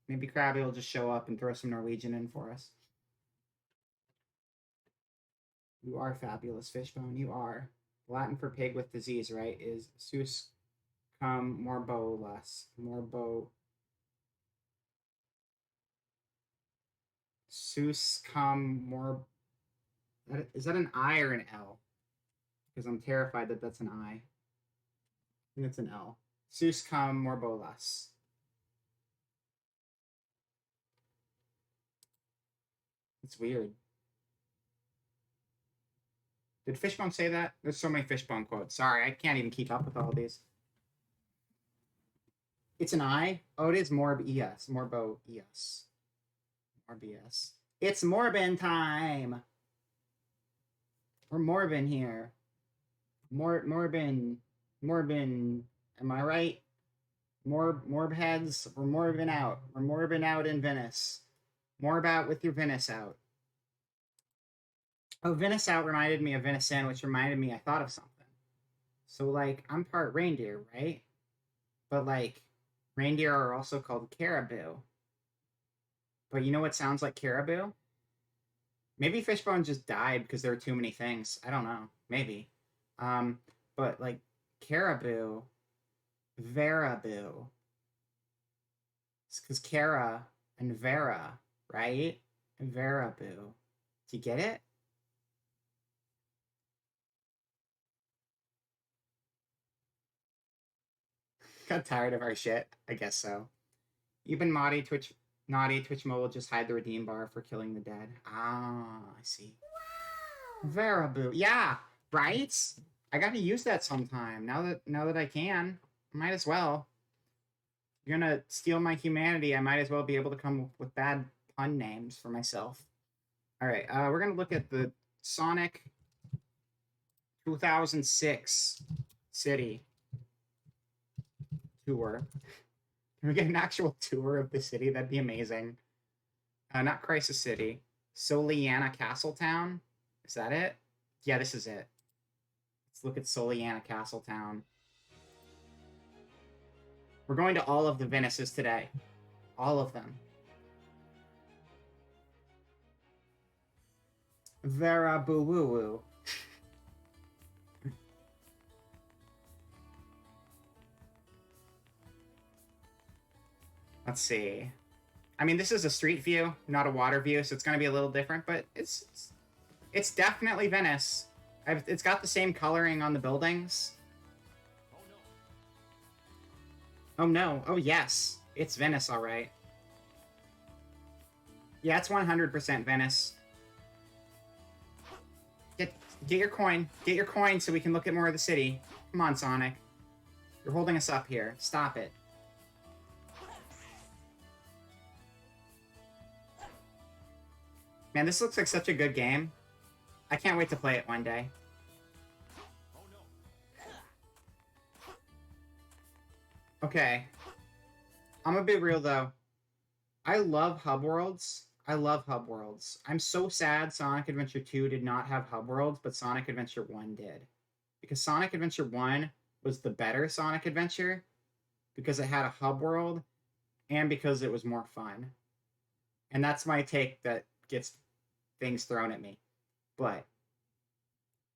Maybe Krabby will just show up and throw some Norwegian in for us. You are fabulous, Fishbone. You are. Latin for pig with disease, right, is sus cum morbolus. Sus cum mor... Is that an I or an L? Because I'm terrified that that's an I. I think it's an L. Sus cum morbolus. It's weird. Did Fishbone say that? There's so many Fishbone quotes. Sorry, I can't even keep up with all these. It's an I? Oh, it is Morb-ES. Morbo-ES. Morb-ES. It's Morbin time! We're Morbin here. Morbin. Am I right? Morb heads. We're Morbin out. We're Morbin out in Venice. Morb out with your Venice out. Oh, Venice out reminded me of venison, which reminded me I thought of something. So, like, I'm part reindeer, right? But, like, reindeer are also called caribou. But you know what sounds like caribou? Maybe Fishbone just died because there were too many things. I don't know. Maybe. But, like, caribou, verabou. It's because Cara and Vera, right? And verabou. Do you get it? Got tired of our shit? I guess so. You've been naughty, Twitch Mobile, just hide the redeem bar for killing the dead. Ah, I see. Veraboo. Yeah, right? I gotta use that sometime. Now that I can. Might as well. You're gonna steal my humanity, I might as well be able to come up with bad pun names for myself. Alright, we're gonna look at the Sonic 2006 City tour. Can we get an actual tour of the city? That'd be amazing. Not Crisis City. Soliana Castletown. Is that it? Yeah, this is it. Let's look at Soliana Castletown. We're going to all of the Venices today. All of them. Vera Boo Woo Woo. Let's see. I mean, this is a street view, not a water view, so it's going to be a little different, but it's definitely Venice. It's got the same coloring on the buildings. Oh no. Oh yes. It's Venice, all right. Yeah, it's 100% Venice. Get your coin. Get your coin so we can look at more of the city. Come on, Sonic. You're holding us up here. Stop it. Man, this looks like such a good game. I can't wait to play it one day. Okay. I'm gonna be real, though. I love hub worlds. I love hub worlds. I'm so sad Sonic Adventure 2 did not have hub worlds, but Sonic Adventure 1 did. Because Sonic Adventure 1 was the better Sonic Adventure, because it had a hub world, and because it was more fun. And that's my take that gets things thrown at me. But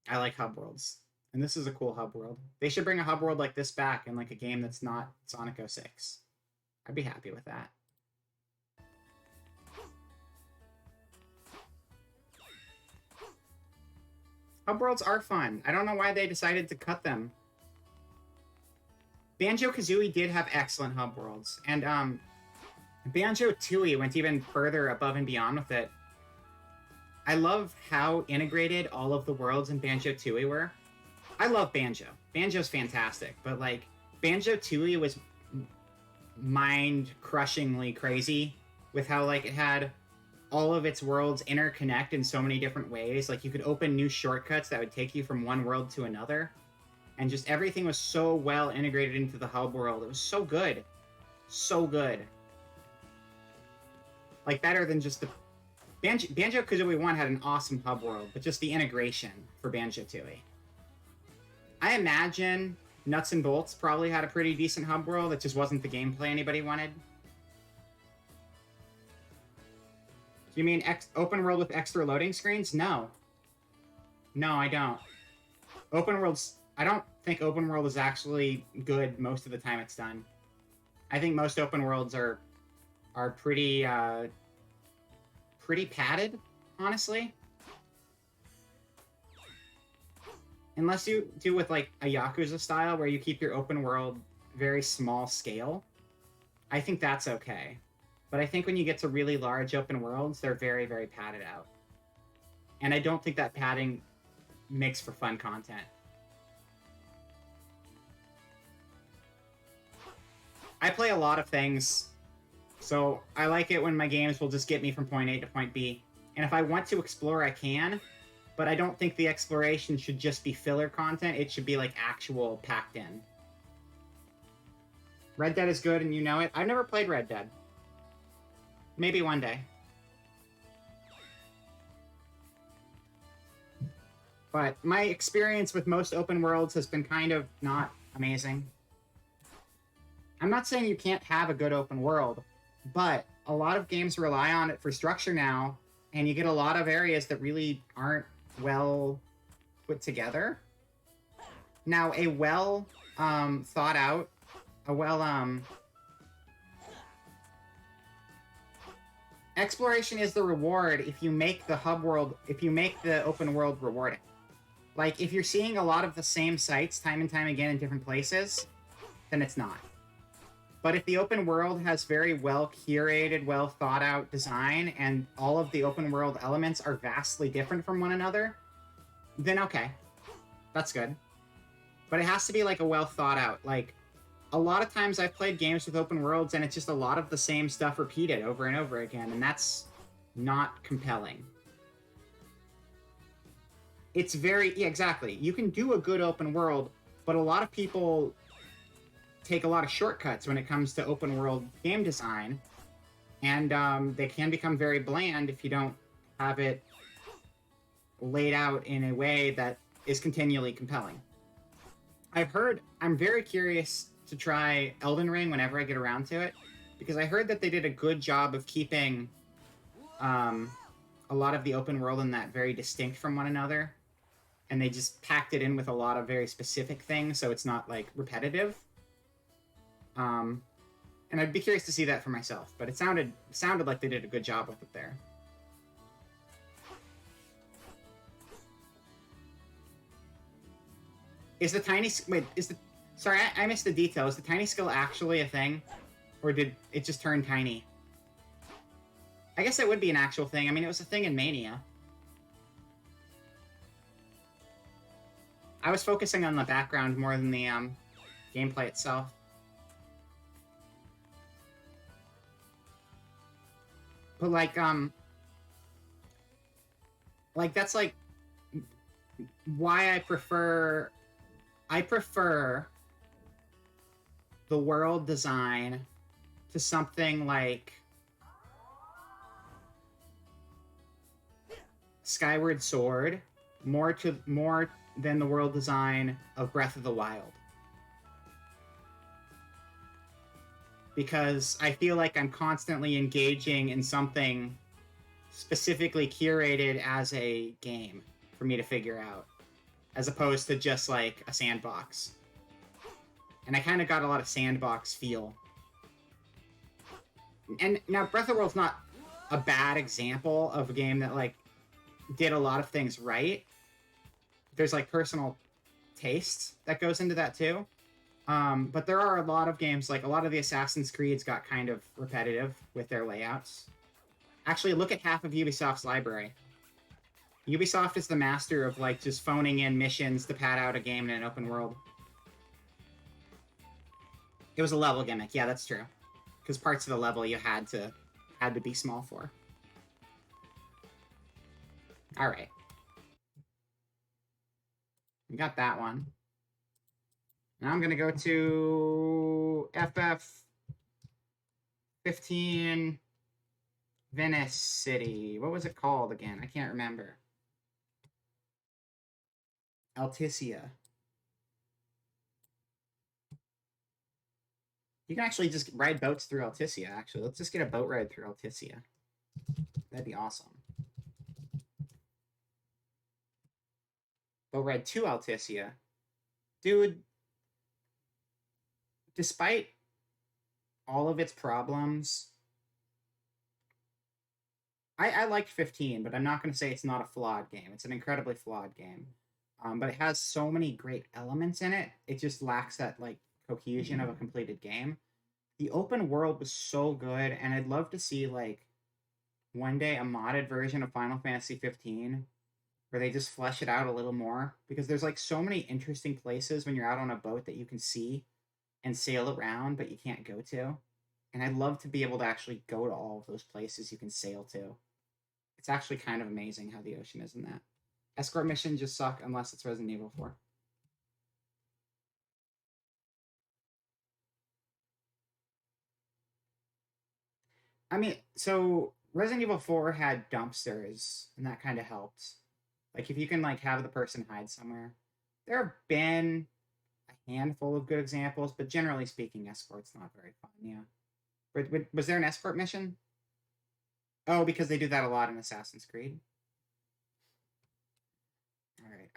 I like hub worlds. And this is a cool hub world. They should bring a hub world like this back in like a game that's not Sonic 06. I'd be happy with that. Hub worlds are fun. I don't know why they decided to cut them. Banjo-Kazooie did have excellent hub worlds. And Banjo-Tooie went even further above and beyond with it. I love how integrated all of the worlds in Banjo-Tooie were. I love Banjo. Banjo's fantastic, but like Banjo-Tooie was mind-crushingly crazy with how like it had all of its worlds interconnect in so many different ways. Like you could open new shortcuts that would take you from one world to another, and just everything was so well integrated into the hub world. It was so good, so good. Like better than just the Banjo-Kazooie 1 had an awesome hub world, but just the integration for Banjo-Tooie. I imagine Nuts and Bolts probably had a pretty decent hub world. It just wasn't the gameplay anybody wanted. Do you mean open world with extra loading screens? No. No, I don't. Open worlds... I don't think open world is actually good most of the time it's done. I think most open worlds are pretty... pretty padded, honestly. Unless you do with like a Yakuza style where you keep your open world very small scale, I think that's okay. But I think when you get to really large open worlds, they're very, very padded out. And I don't think that padding makes for fun content. I play a lot of things, so I like it when my games will just get me from point A to point B. And if I want to explore, I can, but I don't think the exploration should just be filler content. It should be like actual packed in. Red Dead is good and you know it. I've never played Red Dead. Maybe one day. But my experience with most open worlds has been kind of not amazing. I'm not saying you can't have a good open world, but a lot of games rely on it for structure now, and you get a lot of areas that really aren't well put together. Now, a well thought out, Exploration is the reward if you make the hub world, if you make the open world rewarding. Like, if you're seeing a lot of the same sites time and time again in different places, then it's not. But if the open world has very well curated, well thought out design, and all of the open world elements are vastly different from one another, then okay, that's good. But it has to be like a well thought out, like, a lot of times I've played games with open worlds and it's just a lot of the same stuff repeated over and over again, and that's not compelling. It's very, yeah, exactly. You can do a good open world, but a lot of people take a lot of shortcuts when it comes to open world game design, and they can become very bland if you don't have it laid out in a way that is continually compelling. I'm very curious to try Elden Ring whenever I get around to it, because I heard that they did a good job of keeping a lot of the open world in that very distinct from one another, and they just packed it in with a lot of very specific things, so it's not, like, repetitive. And I'd be curious to see that for myself, but it sounded like they did a good job with it there. Is the tiny... Wait, is the... Sorry, I missed the detail. Is the tiny skill actually a thing? Or did it just turn tiny? I guess that would be an actual thing. I mean, it was a thing in Mania. I was focusing on the background more than the gameplay itself. But like that's like why I prefer the world design to something like Skyward Sword more than the world design of Breath of the Wild. Because I feel like I'm constantly engaging in something specifically curated as a game for me to figure out, as opposed to just like a sandbox. And I kind of got a lot of sandbox feel. And now Breath of the Wild's not a bad example of a game that like did a lot of things right. There's like personal taste that goes into that too. But there are a lot of games, like a lot of the Assassin's Creeds got kind of repetitive with their layouts. Actually, look at half of Ubisoft's library. Ubisoft is the master of like just phoning in missions to pad out a game in an open world. It was a level gimmick, yeah, that's true. Because parts of the level you had to be small for. Alright. We got that one. Now I'm gonna go to FF15 Venice City. What was it called again? I can't remember. Alticia. You can actually just ride boats through Alticia, actually. Let's just get a boat ride through Alticia. That'd be awesome. Boat ride to Alticia. Dude, despite all of its problems, I liked 15, but I'm not going to say it's not a flawed game. It's an incredibly flawed game. But it has so many great elements in it, it just lacks that, like, cohesion of a completed game. The open world was so good, and I'd love to see, like, one day a modded version of Final Fantasy 15 where they just flesh it out a little more, because there's, like, so many interesting places when you're out on a boat that you can see and sail around, but you can't go to. And I'd love to be able to actually go to all of those places you can sail to. It's actually kind of amazing how the ocean is in that. Escort missions just suck unless it's Resident Evil 4. I mean, so Resident Evil 4 had dumpsters, and that kind of helped. Like, if you can, like, have the person hide somewhere. There have been a handful of good examples, but generally speaking, escort's not very fun, yeah. Was there an escort mission? Oh, because they do that a lot in Assassin's Creed. Alright,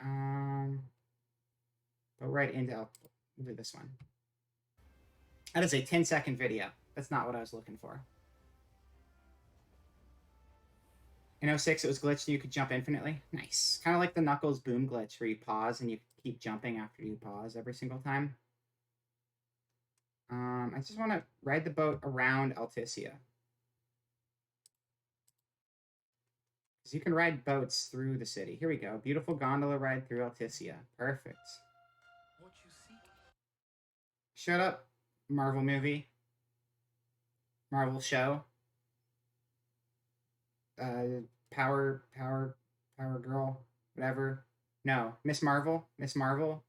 go right into... We'll do this one. That is a 10-second video. That's not what I was looking for. In '06, it was glitched and you could jump infinitely. Nice. Kind of like the Knuckles boom glitch where you pause and you keep jumping after you pause every single time. I just want to ride the boat around Alticia. Because you can ride boats through the city. Here we go. Beautiful gondola ride through Alticia. Perfect. What you see? Shut up, Marvel movie. Marvel show. Power girl. Whatever. No. Miss Marvel. Miss Marvel.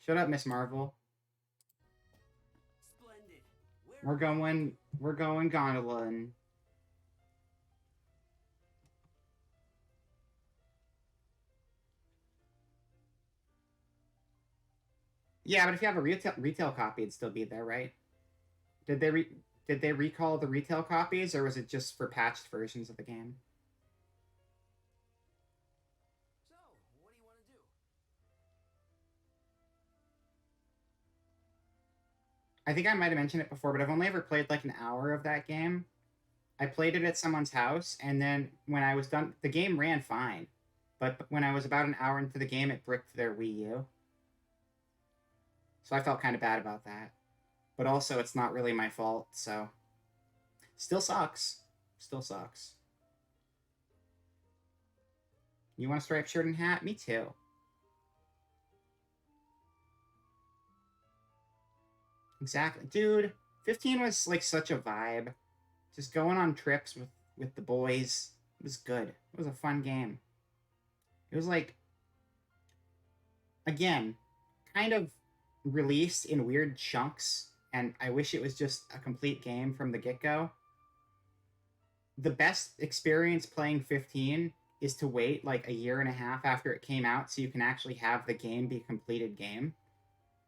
Shut up, Miss Marvel. Splendid. We're going gondola and yeah, but if you have a retail copy, it'd still be there, right? Did they did they recall the retail copies, or was it just for patched versions of the game? So, what do you want to do? I think I might have mentioned it before, but I've only ever played like an hour of that game. I played it at someone's house, and then when I was done, the game ran fine. But when I was about an hour into the game, it bricked their Wii U. So I felt kind of bad about that. But also, it's not really my fault, so. Still sucks. Still sucks. You want a striped shirt and hat? Me too. Exactly. Dude, 15 was like such a vibe. Just going on trips with the boys. It was good. It was a fun game. It was like, again, kind of released in weird chunks, and I wish it was just a complete game from the get-go. The best experience playing 15 is to wait like a year and a half after it came out so you can actually have the game be a completed game.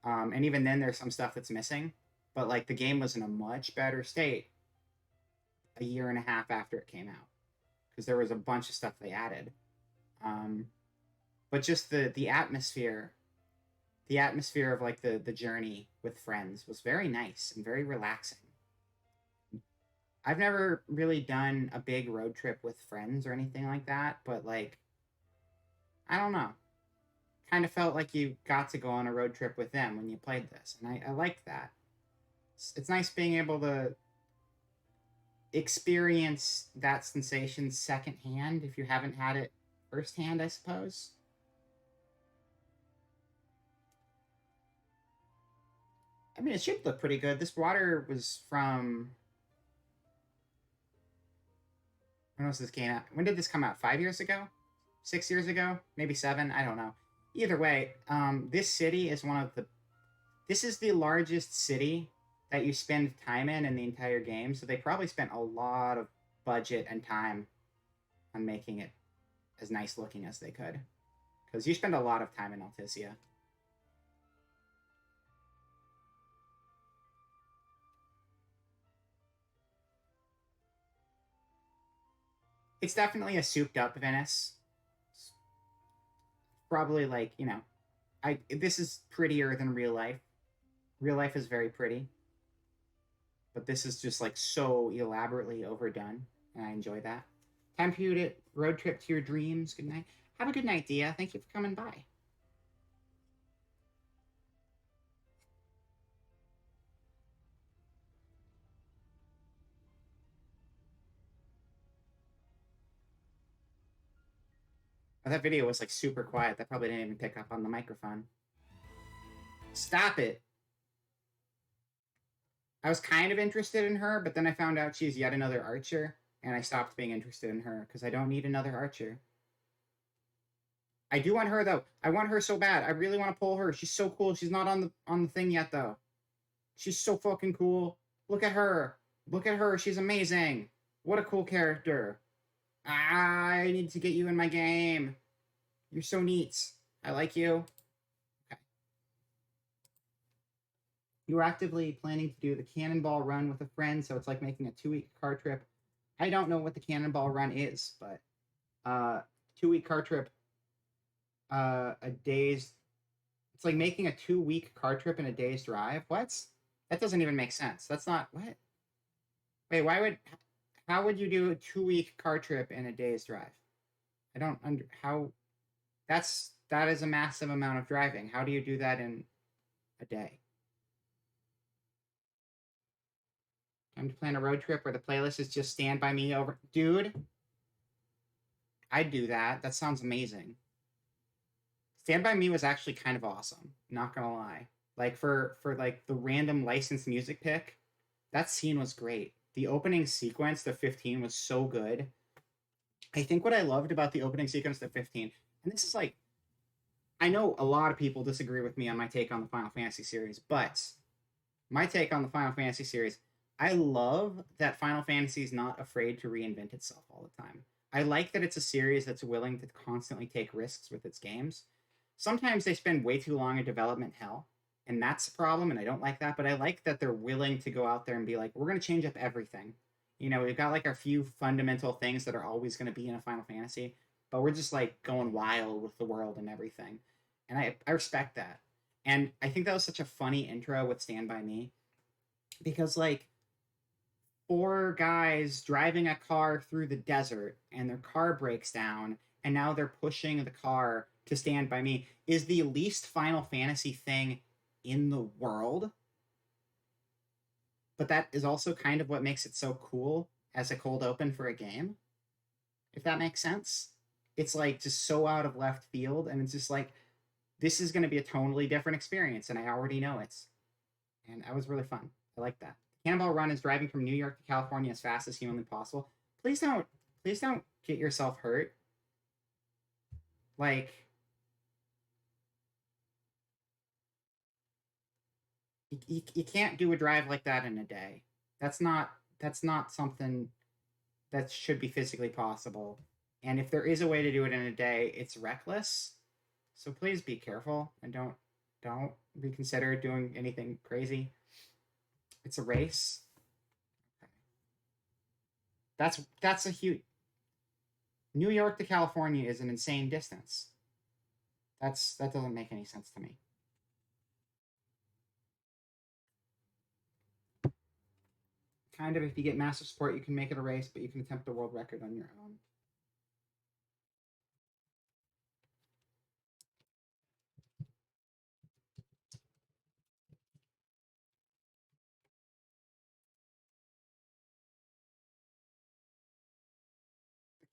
And even then, there's some stuff that's missing, but like the game was in a much better state a year and a half after it came out because there was a bunch of stuff they added. But just the atmosphere, the atmosphere of like the journey with friends was very nice and very relaxing. I've never really done a big road trip with friends or anything like that, but like, I don't know. Kind of felt like you got to go on a road trip with them when you played this, and I liked that. It's nice being able to experience that sensation secondhand if you haven't had it firsthand, I suppose. I mean, it should look pretty good. This water was from. When was this game out? When did this come out? 5 years ago? 6 years ago? Maybe 7? I don't know. Either way, this city is one of the. This is the largest city that you spend time in the entire game, so they probably spent a lot of budget and time on making it as nice looking as they could. Because you spend a lot of time in Alticia. It's definitely a souped up Venice. Probably like, this is prettier than real life. Real life is very pretty. But this is just like so elaborately overdone, and I enjoy that. Time for you to road trip to your dreams. Good night. Have a good night, Dia. Thank you for coming by. Oh, that video was like super quiet. That probably didn't even pick up on the microphone. Stop it. I was kind of interested in her, but then I found out she's yet another archer, and I stopped being interested in her because I don't need another archer. I do want her though. I want her so bad. I really want to pull her. She's so cool. She's not on the thing yet though. She's so fucking cool. Look at her. Look at her. She's amazing. What a cool character. I need to get you in my game. You're so neat. I like you. Okay. You were actively planning to do the cannonball run with a friend, so it's like making a 2-week car trip. I don't know what the cannonball run is, but 2-week car trip, a day's. It's like making a 2-week car trip in a day's drive. What? That doesn't even make sense. That's not what. Wait, why would? How would you do a 2-week car trip in a day's drive? I don't under how that is a massive amount of driving. How do you do that in a day? Time to plan a road trip where the playlist is just Stand By Me over. Dude, I'd do that. That sounds amazing. Stand By Me was actually kind of awesome, not gonna lie. Like for like the random licensed music pick, that scene was great. The opening sequence, the 15, was so good. I think what I loved about the opening sequence, the 15, and this is like, I know a lot of people disagree with me on my take on the Final Fantasy series, but my take on the Final Fantasy series, I love that Final Fantasy is not afraid to reinvent itself all the time. I like that it's a series that's willing to constantly take risks with its games. Sometimes they spend way too long in development hell, and that's a problem, and I don't like that, but I like that they're willing to go out there and be like, we're going to change up everything. You know, we've got like a few fundamental things that are always going to be in a Final Fantasy, but we're just like going wild with the world and everything. And I respect that. And I think that was such a funny intro with Stand By Me because, like, four guys driving a car through the desert and their car breaks down and now they're pushing the car to Stand By Me is the least Final Fantasy thing in the world. But that is also kind of what makes it so cool as a cold open for a game, if that makes sense. It's like just so out of left field, and it's just like, this is going to be a totally different experience, and I already know it. And that was really fun. I like that. Cannonball Run is driving from New York to California as fast as humanly possible. Please don't get yourself hurt. Like, you can't do a drive like that in a day. That's not something that should be physically possible. And if there is a way to do it in a day, it's reckless. So please be careful and don't reconsider doing anything crazy. It's a race. That's a huge. New York to California is an insane distance. That doesn't make any sense to me. Kind of, if you get massive support, you can make it a race, but you can attempt a world record on your own.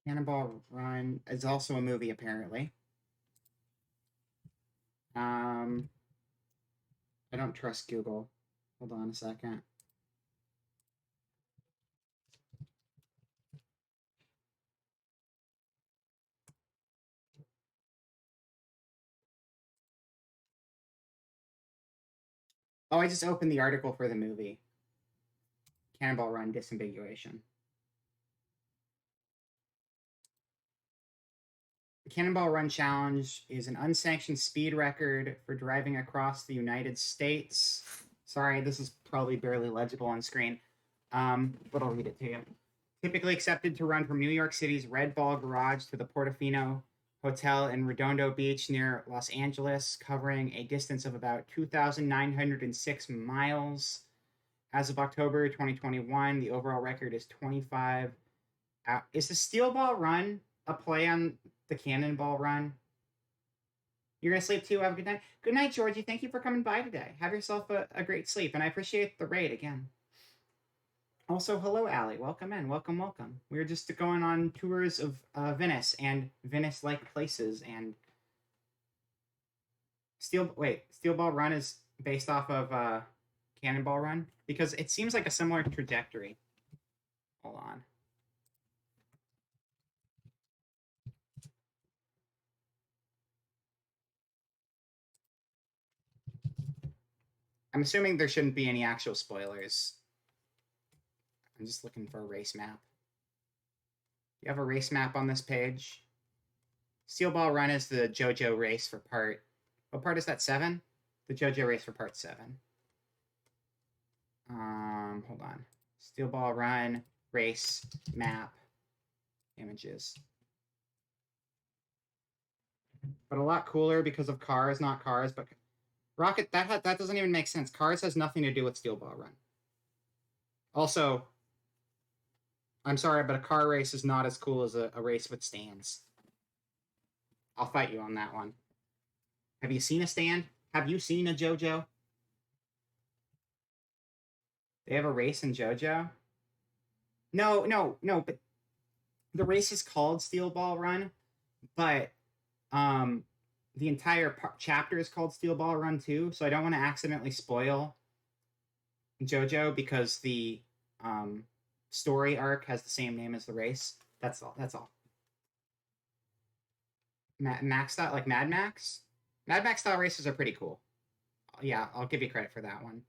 Cannonball Run is also a movie, apparently. Um, I don't trust Google. Hold on a second. Oh, I just opened the article for the movie. Cannonball Run disambiguation. The Cannonball Run Challenge is an unsanctioned speed record for driving across the United States. Sorry, this is probably barely legible on screen, but I'll read it to you. Typically accepted to run from New York City's Red Ball Garage to the Portofino Hotel in Redondo Beach near Los Angeles, covering a distance of about 2,906 miles. As of October 2021, the overall record is 25. Is the Steel Ball Run a play on the Cannonball Run? You're going to sleep too. Have a good night. Good night, Georgie. Thank you for coming by today. Have yourself a great sleep, and I appreciate the raid again. Also, hello, Allie. Welcome in. Welcome, welcome. We're just going on tours of Venice and Venice-like places. And Steel Ball Run is based off of Cannonball Run because it seems like a similar trajectory. Hold on. I'm assuming there shouldn't be any actual spoilers. I'm just looking for a race map. You have a race map on this page. Steel Ball Run is the JoJo race for part. What part is that? 7? The JoJo race for part 7. Hold on. Steel Ball Run race map images. But a lot cooler because of Cars, not Cars, but Rocket. That doesn't even make sense. Cars has nothing to do with Steel Ball Run. Also, I'm sorry, but a car race is not as cool as a race with stands. I'll fight you on that one. Have you seen a stand? Have you seen a JoJo? They have a race in JoJo? No, but the race is called Steel Ball Run, but um the entire chapter is called Steel Ball Run too, so I don't want to accidentally spoil JoJo because the story arc has the same name as the race. That's all. That's all. Max style, like Mad Max. Mad Max style races are pretty cool. Yeah, I'll give you credit for that one.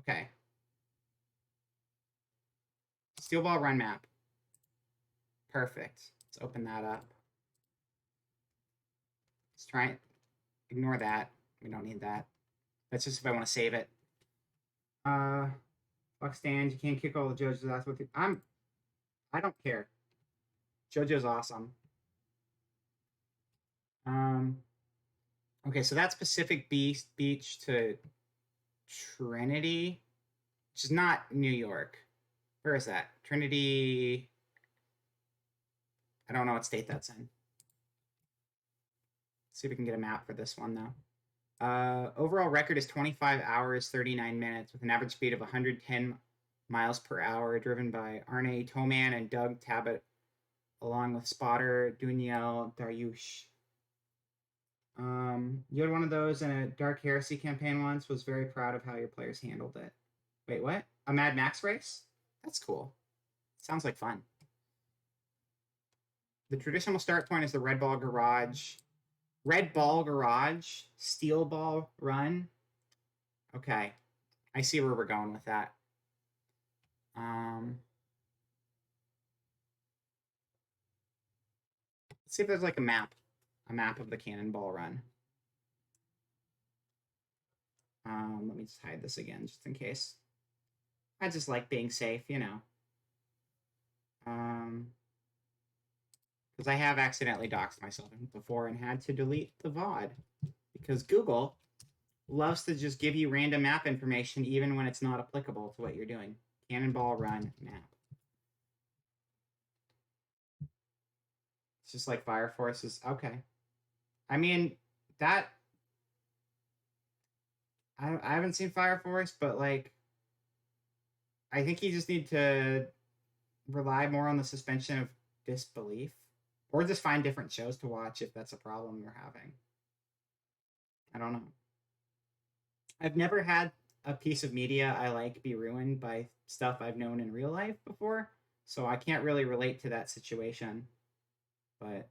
Okay. Steel Ball Run map. Perfect. Let's open that up. Let's try it. Ignore that. We don't need that. That's just if I want to save it. Fuck stands. You can't kick all the JoJo's ass with it. I don't care. JoJo's awesome. Okay, so that's Pacific Beach to Trinity, which is not New York. Where is that? Trinity. I don't know what state that's in. Let's see if we can get a map for this one, though. Overall record is 25 hours, 39 minutes, with an average speed of 110 miles per hour, driven by Arne Toman and Doug Tabbitt, along with spotter Duniel Dariush. You had one of those in a Dark Heresy campaign once. Was very proud of how your players handled it. Wait, what? A Mad Max race? That's cool. Sounds like fun. The traditional start point is the Red Ball Garage. Red Ball Garage, Steel Ball Run. Okay, I see where we're going with that. Let's see if there's like a map of the Cannonball Run. Let me just hide this again, just in case. I just like being safe, you know. Because I have accidentally doxed myself before and had to delete the VOD. Because Google loves to just give you random map information even when it's not applicable to what you're doing. Cannonball Run map. It's just like Fire Forces. Okay. I mean, that... I haven't seen Fire Force, but, like... I think you just need to rely more on the suspension of disbelief. Or just find different shows to watch if that's a problem you're having. I don't know. I've never had a piece of media I like be ruined by stuff I've known in real life before, so I can't really relate to that situation. But,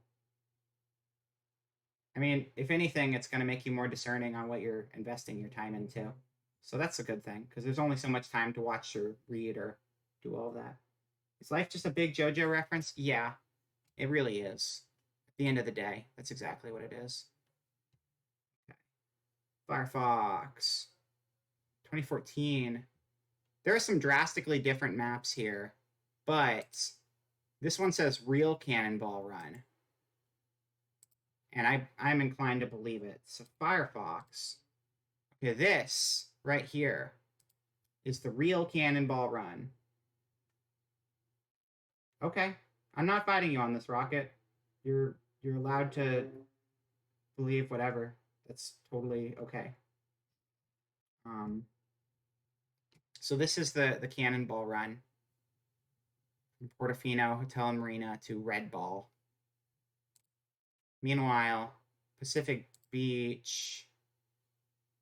I mean, if anything, it's going to make you more discerning on what you're investing your time into. So that's a good thing, because there's only so much time to watch or read or do all of that. Is life just a big JoJo reference? Yeah, it really is. At the end of the day, that's exactly what it is. Okay. Firefox 2014. There are some drastically different maps here, but this one says Real Cannonball Run. And I'm inclined to believe it. So Firefox. Okay, this right here is the Real Cannonball Run. Okay. I'm not fighting you on this, Rocket. You're allowed to believe whatever. That's totally okay. So this is the Cannonball Run from Portofino Hotel and Marina to Red Ball. Meanwhile, Pacific Beach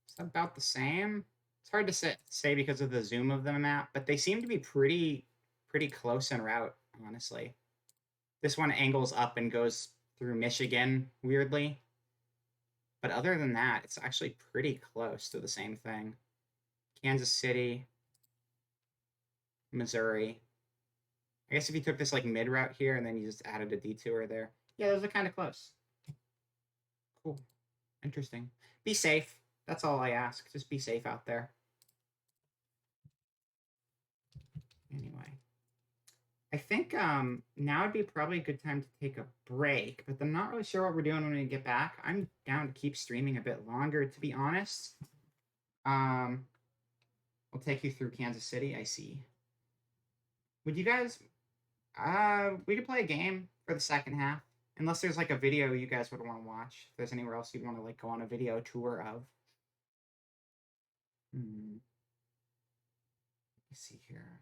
is about the same. It's hard to say because of the zoom of the map, but they seem to be pretty close en route, honestly. This one angles up and goes through Michigan, weirdly. But other than that, it's actually pretty close to the same thing. Kansas City, Missouri. I guess if you took this like mid route here and then you just added a detour there. Yeah, those are kind of close. Cool. Interesting. Be safe. That's all I ask. Just be safe out there. Anyway. I think now would be probably a good time to take a break, but I'm not really sure what we're doing when we get back. I'm down to keep streaming a bit longer, to be honest. We'll take you through Kansas City, I see. Would you guys... we could play a game for the second half. Unless there's like a video you guys would want to watch. If there's anywhere else you'd want to like go on a video tour of. Let me see here.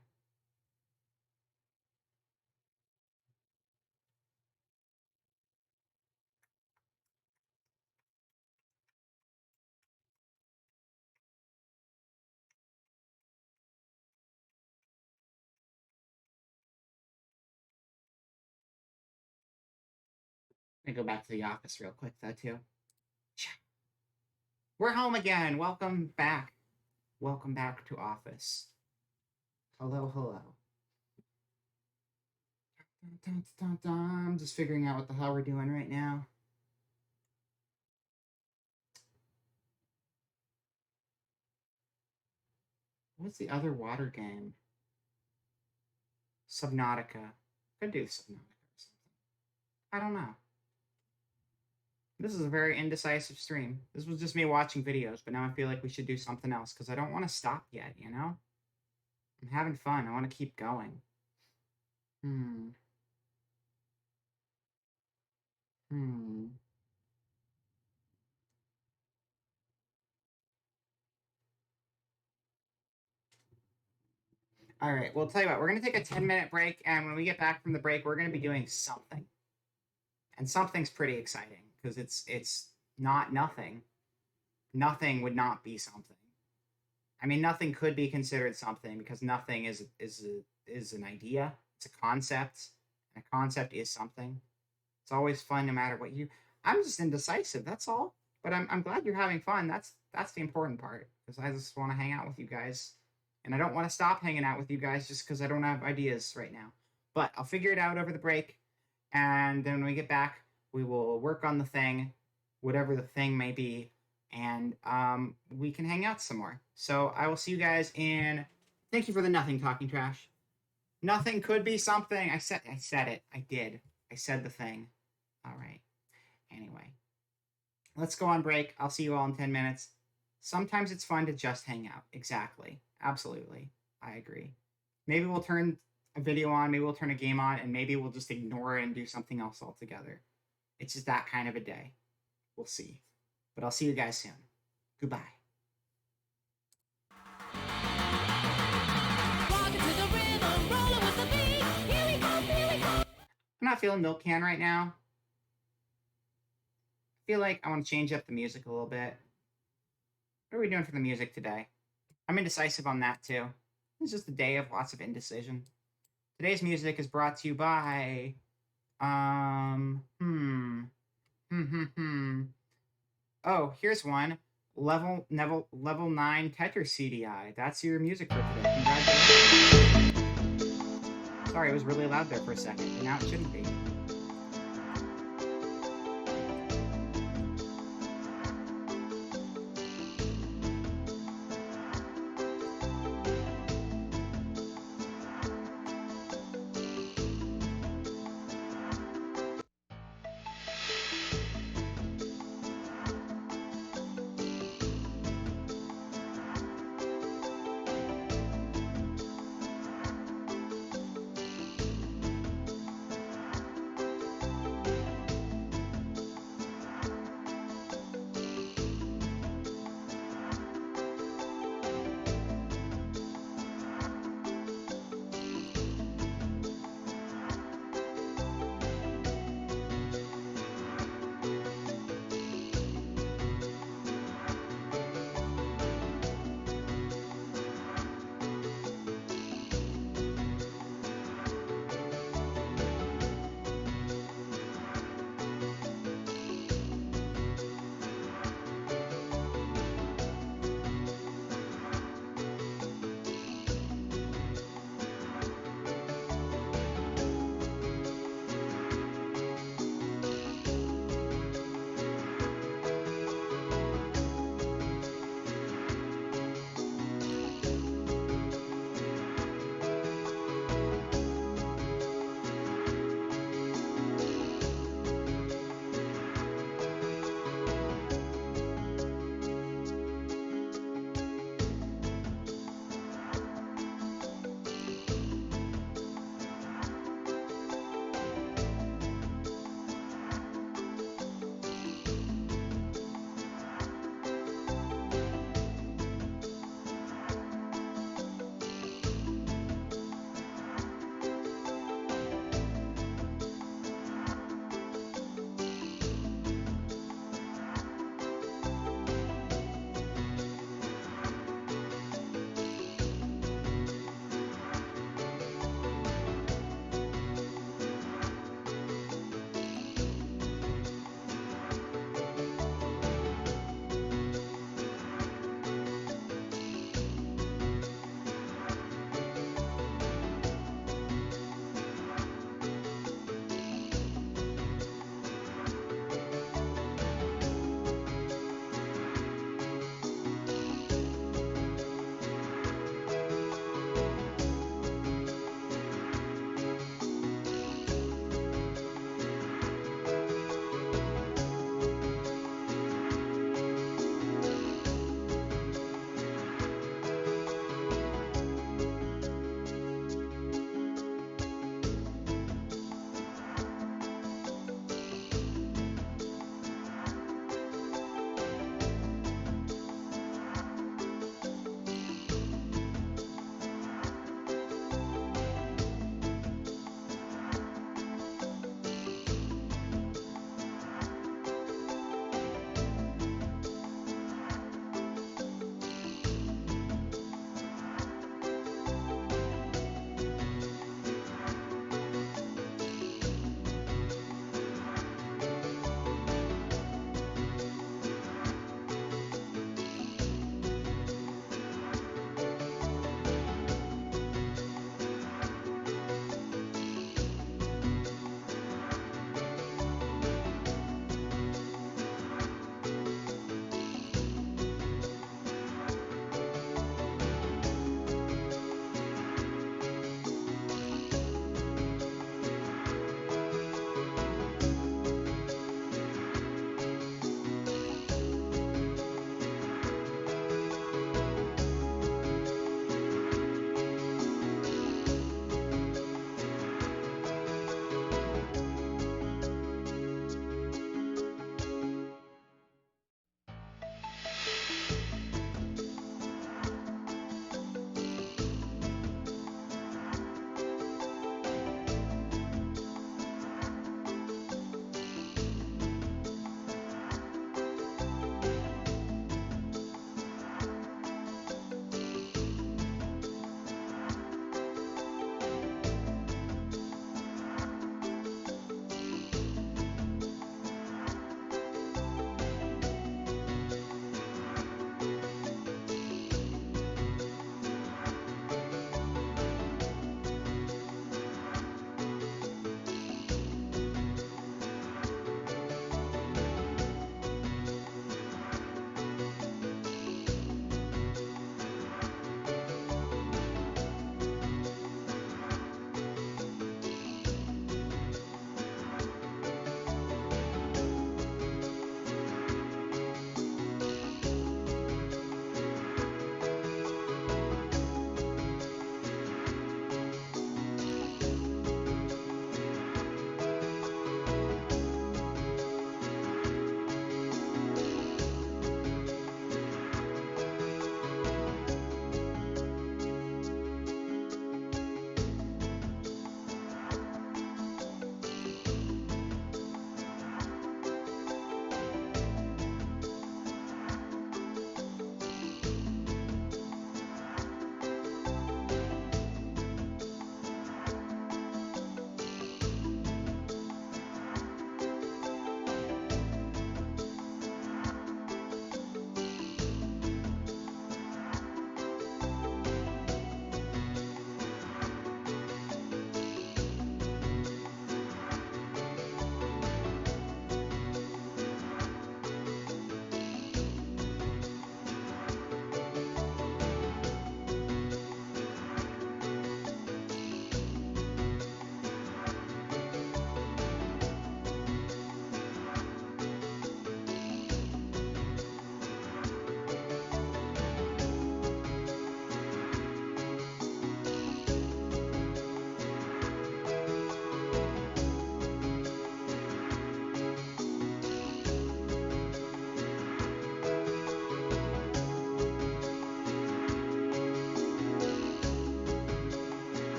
Let me go back to the office real quick though too. We're home again. Welcome back. Welcome back to office. Hello, hello. I'm just figuring out what the hell we're doing right now. What's the other water game? Subnautica. Could do Subnautica or something. I don't know. This is a very indecisive stream. This was just me watching videos, but now I feel like we should do something else because I don't want to stop yet, you know? I'm having fun. I want to keep going. All right, well, tell you what, we're going to take a 10-minute break, and when we get back from the break, we're going to be doing something. And something's pretty exciting because it's not nothing. Nothing would not be something. I mean, nothing could be considered something because nothing is an idea. It's a concept, and a concept is something. It's always fun, no matter what you. I'm just indecisive. That's all. But I'm glad you're having fun. That's the important part because I just want to hang out with you guys, and I don't want to stop hanging out with you guys just because I don't have ideas right now. But I'll figure it out over the break, and then when we get back, we will work on the thing, whatever the thing may be, and we can hang out some more. So I will see you guys in. Thank you for the nothing talking trash. Nothing could be something. I said it. I did. I said the thing. All right. Anyway, let's go on break. I'll see you all in 10 minutes. Sometimes it's fun to just hang out. Exactly. Absolutely. I agree. Maybe we'll turn a video on, maybe we'll turn a game on, and maybe we'll just ignore it and do something else altogether. It's just that kind of a day. We'll see. But I'll see you guys soon. Goodbye. I'm not feeling Milk Can right now. I feel like I want to change up the music a little bit. What are we doing for the music today? I'm indecisive on that too. It's just a day of lots of indecision. Today's music is brought to you by Oh, here's one. Level 9 Tetris CDI. That's your music for today. Congratulations. Sorry, it was really loud there for a second, and now it shouldn't be.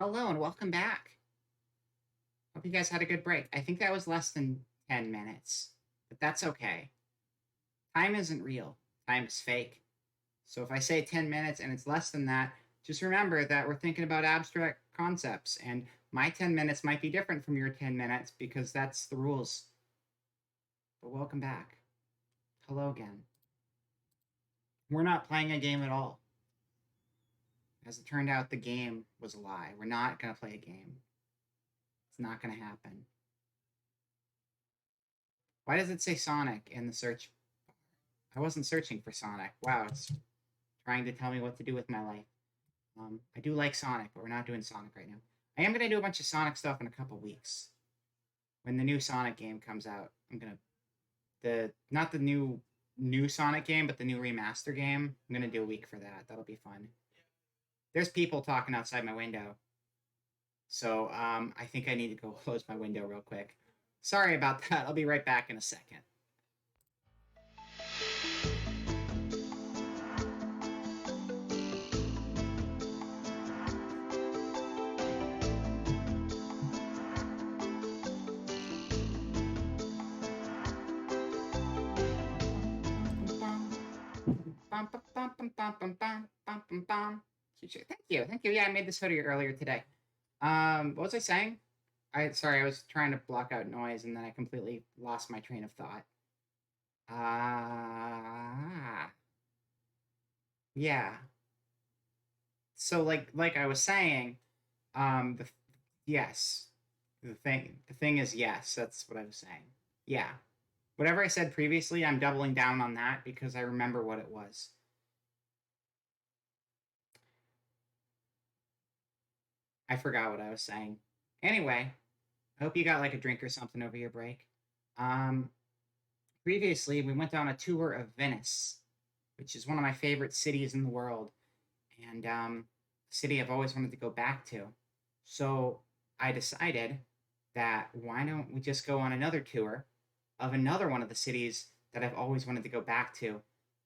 Hello and welcome back. Hope you guys had a good break. I think that was less than 10 minutes, but that's okay. Time isn't real, time is fake. So if I say 10 minutes and it's less than that, just remember that we're thinking about abstract concepts, and my 10 minutes might be different from your 10 minutes because that's the rules. But welcome back. Hello again. We're not playing a game at all. As it turned out, the game was a lie. We're not going to play a game. It's not going to happen. Why does it say Sonic in the search? I wasn't searching for Sonic. Wow, it's trying to tell me what to do with my life. I do like Sonic, but we're not doing Sonic right now. I am going to do a bunch of Sonic stuff in a couple weeks. When the new Sonic game comes out, I'm going to not the new Sonic game, but the new remaster game. I'm going to do a week for that. That'll be fun. There's people talking outside my window. So I think I need to go close my window real quick. Sorry about that. I'll be right back in a second. Thank you. Yeah, I made this hoodie earlier today. What was I saying? I was trying to block out noise and then I completely lost my train of thought. Yeah. So like I was saying, the yes, the thing is yes. That's what I was saying. Yeah. Whatever I said previously, I'm doubling down on that because I remember what it was. I forgot what I was saying. Anyway, I hope you got like a drink or something over your break. Um, Previously, we went on a tour of Venice, which is one of my favorite cities in the world, and city I've always wanted to go back to. So I decided that why don't we just go on another tour of another one of the cities that I've always wanted to go back to,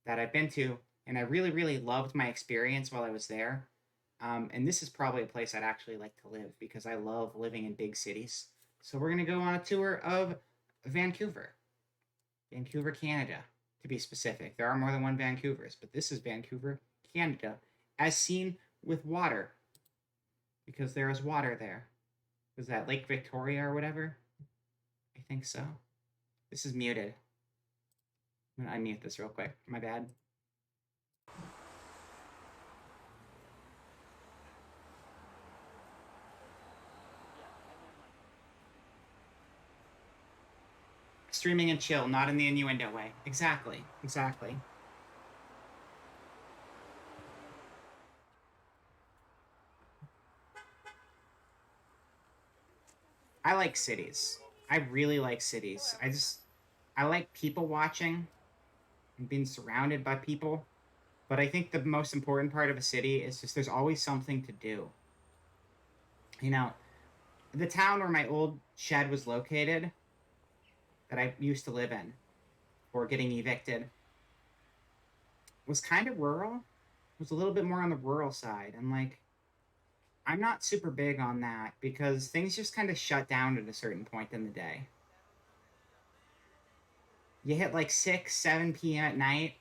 that I've been to, and I really, really loved my experience while I was there. And this is probably a place I'd actually like to live because I love living in big cities. So we're going to go on a tour of Vancouver, Vancouver, Canada, to be specific. There are more than one Vancouvers, but this is Vancouver, Canada, as seen with water, because there is water there. Was that Lake Victoria or whatever? I think so. This is muted. I'm going to unmute this real quick. My bad. Streaming and chill, not in the innuendo way. Exactly. Exactly. I like cities. I really like cities. I like people watching and being surrounded by people. But I think the most important part of a city is just there's always something to do. You know, the town where my old shed was located, that I used to live in before getting evicted, was kind of rural. It was a little bit more on the rural side. And like, I'm not super big on that because things just kind of shut down at a certain point in the day. You hit like 6, 7 p.m. at night,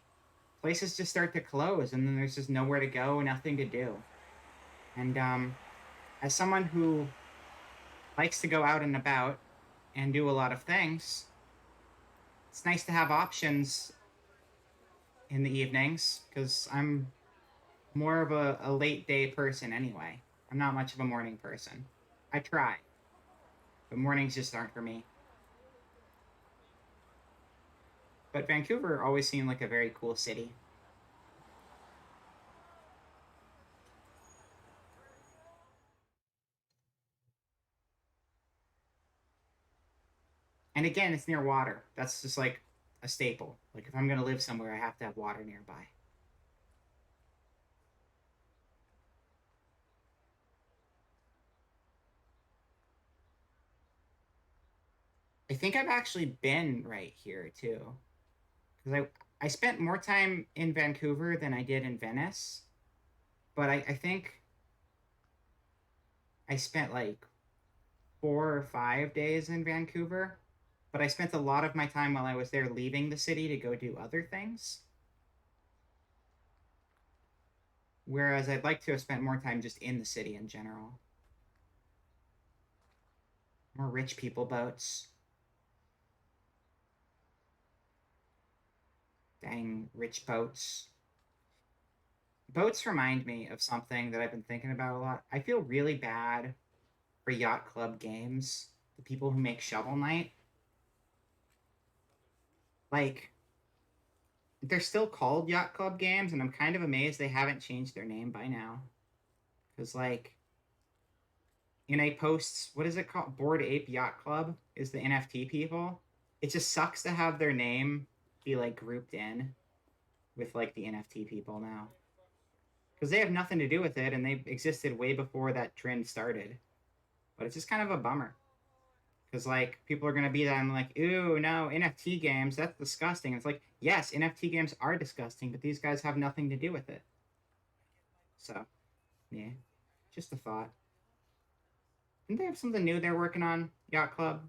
places just start to close, and then there's just nowhere to go, nothing to do. And as someone who likes to go out and about and do a lot of things, it's nice to have options in the evenings because I'm more of a late day person anyway. I'm not much of a morning person. I try, but mornings just aren't for me. But Vancouver always seemed like a very cool city. And again, it's near water. That's just like a staple. Like if I'm going to live somewhere, I have to have water nearby. I think I've actually been right here too. Because I spent more time in Vancouver than I did in Venice. But I spent like 4 or 5 days in Vancouver, but I spent a lot of my time while I was there leaving the city to go do other things. Whereas I'd like to have spent more time just in the city in general. More rich people boats. Dang, rich boats. Boats remind me of something that I've been thinking about a lot. I feel really bad for yacht club games, the people who make Shovel Knight. Like, they're still called yacht club games, and I'm kind of amazed they haven't changed their name by now. Because, like, in a posts, what is it called? Bored Ape Yacht Club is the NFT people. It just sucks to have their name be, like, grouped in with, like, the NFT people now. Because they have nothing to do with it, and they existed way before that trend started. But it's just kind of a bummer. Because, like, people are going to be then like, ooh, no, NFT games, that's disgusting. It's like, yes, NFT games are disgusting, but these guys have nothing to do with it. So, yeah, just a thought. Didn't they have something new they're working on, Yacht Club?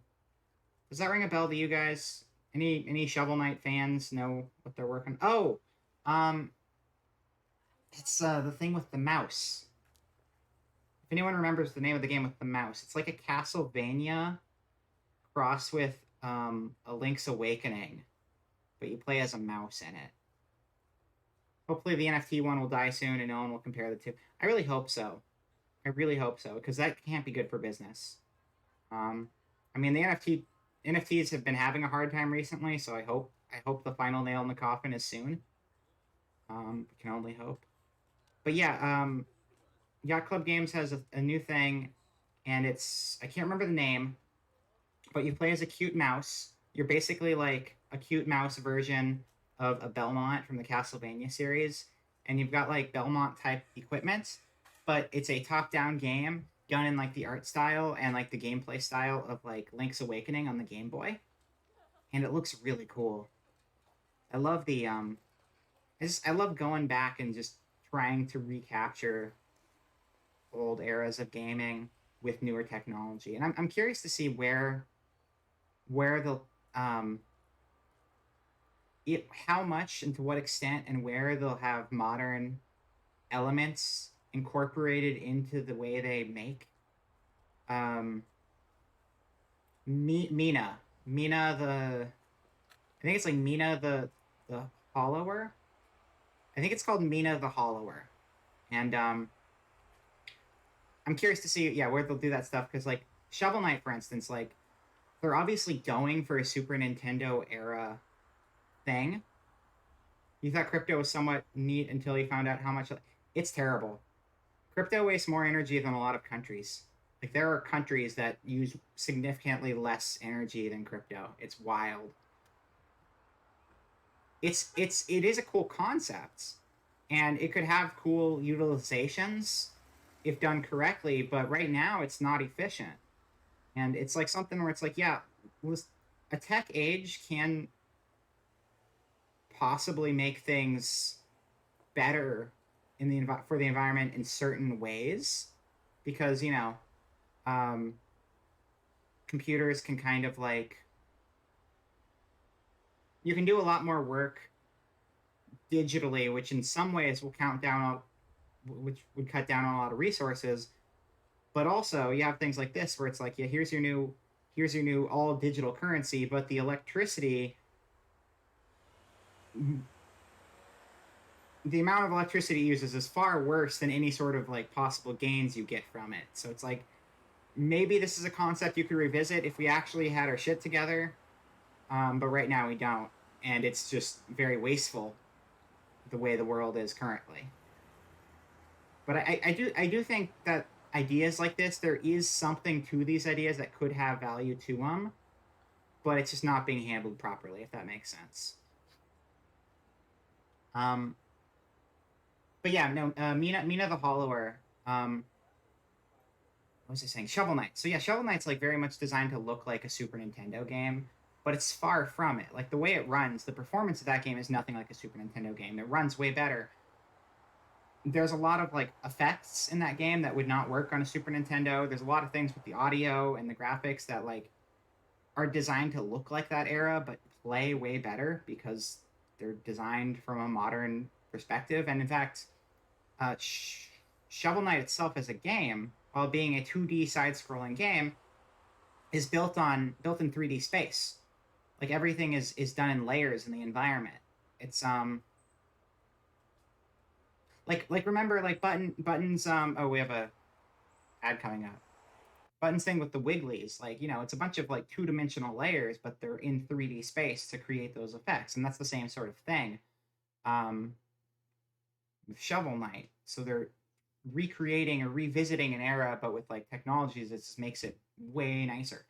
Does that ring a bell to you guys? Any Shovel Knight fans know what they're working? Oh, um, it's the thing with the mouse. If anyone remembers the name of the game with the mouse, it's like a Castlevania cross with a Link's Awakening, but you play as a mouse in it. Hopefully the NFT one will die soon and no one will compare the two. I really hope so. I really hope so, because that can't be good for business. I mean, the NFTs have been having a hard time recently, so I hope the final nail in the coffin is soon. Can only hope. But yeah, Yacht Club Games has a new thing, and I can't remember the name, but you play as a cute mouse. You're basically like a cute mouse version of a Belmont from the Castlevania series, and you've got like Belmont type equipment, but it's a top-down game done in like the art style and like the gameplay style of like Link's Awakening on the Game Boy, and it looks really cool. I love the I love going back and just trying to recapture old eras of gaming with newer technology, and I'm curious to see where the um how much and to what extent and where they'll have modern elements incorporated into the way they make. Um, Mina the I think it's like Mina the Hollower. I think it's called Mina the Hollower, and I'm curious to see where they'll do that stuff because like Shovel Knight, for instance, like they're obviously going for a Super Nintendo era thing. You thought crypto was somewhat neat until you found out how much it's terrible. Crypto wastes more energy than a lot of countries. Like there are countries that use significantly less energy than crypto. It's wild. It is a cool concept, and it could have cool utilizations if done correctly. But right now, it's not efficient, and it's like something where it's like, yeah, a tech age can possibly make things better in for the environment in certain ways because um, computers can kind of like you can do a lot more work digitally, which in some ways will which would cut down on a lot of resources. But also, you have things like this where it's like, yeah, here's your new all digital currency, but the electricity, the amount of electricity it uses is far worse than any sort of like possible gains you get from it. So it's like maybe this is a concept you could revisit if we actually had our shit together. But right now we don't, and it's just very wasteful the way the world is currently. But I do think that ideas like this, there is something to these ideas that could have value to them, but it's just not being handled properly, if that makes sense. Um, but yeah, no, Mina the Hollower. What was I saying? Shovel Knight. So yeah, Shovel Knight's like very much designed to look like a Super Nintendo game, but it's far from it. Like the way it runs, the performance of that game is nothing like a Super Nintendo game. It runs way better. there's a lot of like effects in that game that would not work on a Super Nintendo. There's a lot of things with the audio and the graphics that like are designed to look like that era but play way better because they're designed from a modern perspective. And in fact, Shovel Knight itself as a game, while being a 2D side-scrolling game, is built in 3D space. Like everything is done in layers in the environment. It's like remember like buttons oh we have a ad coming up. Buttons thing with the wigglies, like it's a bunch of like two-dimensional layers, but they're in 3D space to create those effects, and that's the same sort of thing um, with Shovel Knight. So they're recreating or revisiting an era, but with like technologies that just makes it way nicer.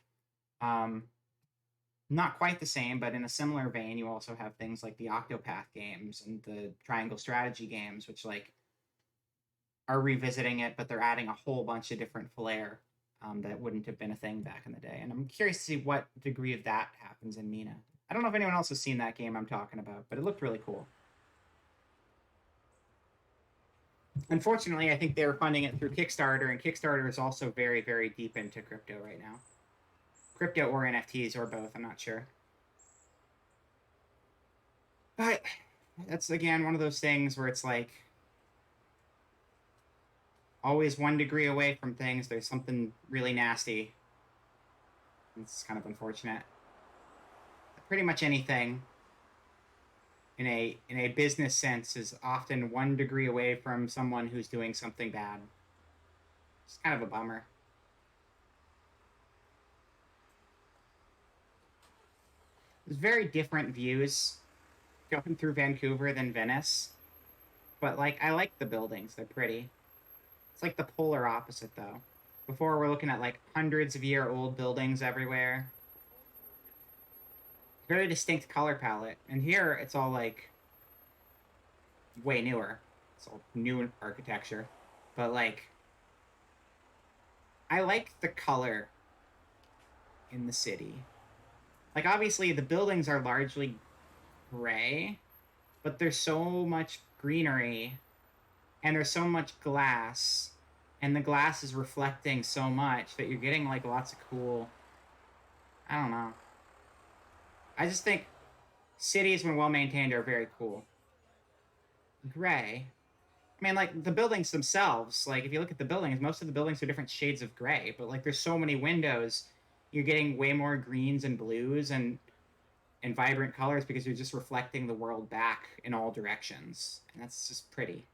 Um, Not quite the same, but in a similar vein, you also have things like the Octopath games and the Triangle Strategy games, which like are revisiting it, but they're adding a whole bunch of different flair that wouldn't have been a thing back in the day. And I'm curious to see what degree of that happens in Mina. I don't know if anyone else has seen that game I'm talking about, but it looked really cool. Unfortunately, I think they were funding it through Kickstarter, and Kickstarter is also very, very deep into crypto right now. Crypto or NFTs or both, I'm not sure. But that's again one of those things where it's like always 1 degree away from things. There's something really nasty. It's kind of unfortunate. Pretty much anything in a business sense is often 1 degree away from someone who's doing something bad. It's kind of a bummer. There's very different views going through Vancouver than Venice, but like I like the buildings. They're pretty. It's like the polar opposite though. Before we're looking at like hundreds of year old buildings everywhere. Very distinct color palette. And here it's all like way newer. It's all new architecture. But like I like the color in the city. Like obviously the buildings are largely gray, but there's so much greenery and there's so much glass and the glass is reflecting so much that you're getting like lots of cool. I don't know. I just think cities when well maintained are very cool. Gray. I mean, like the buildings themselves. Like if you look at the buildings, most of the buildings are different shades of gray. But like there's so many windows, you're getting way more greens and blues and vibrant colors because you're just reflecting the world back in all directions, and that's just pretty.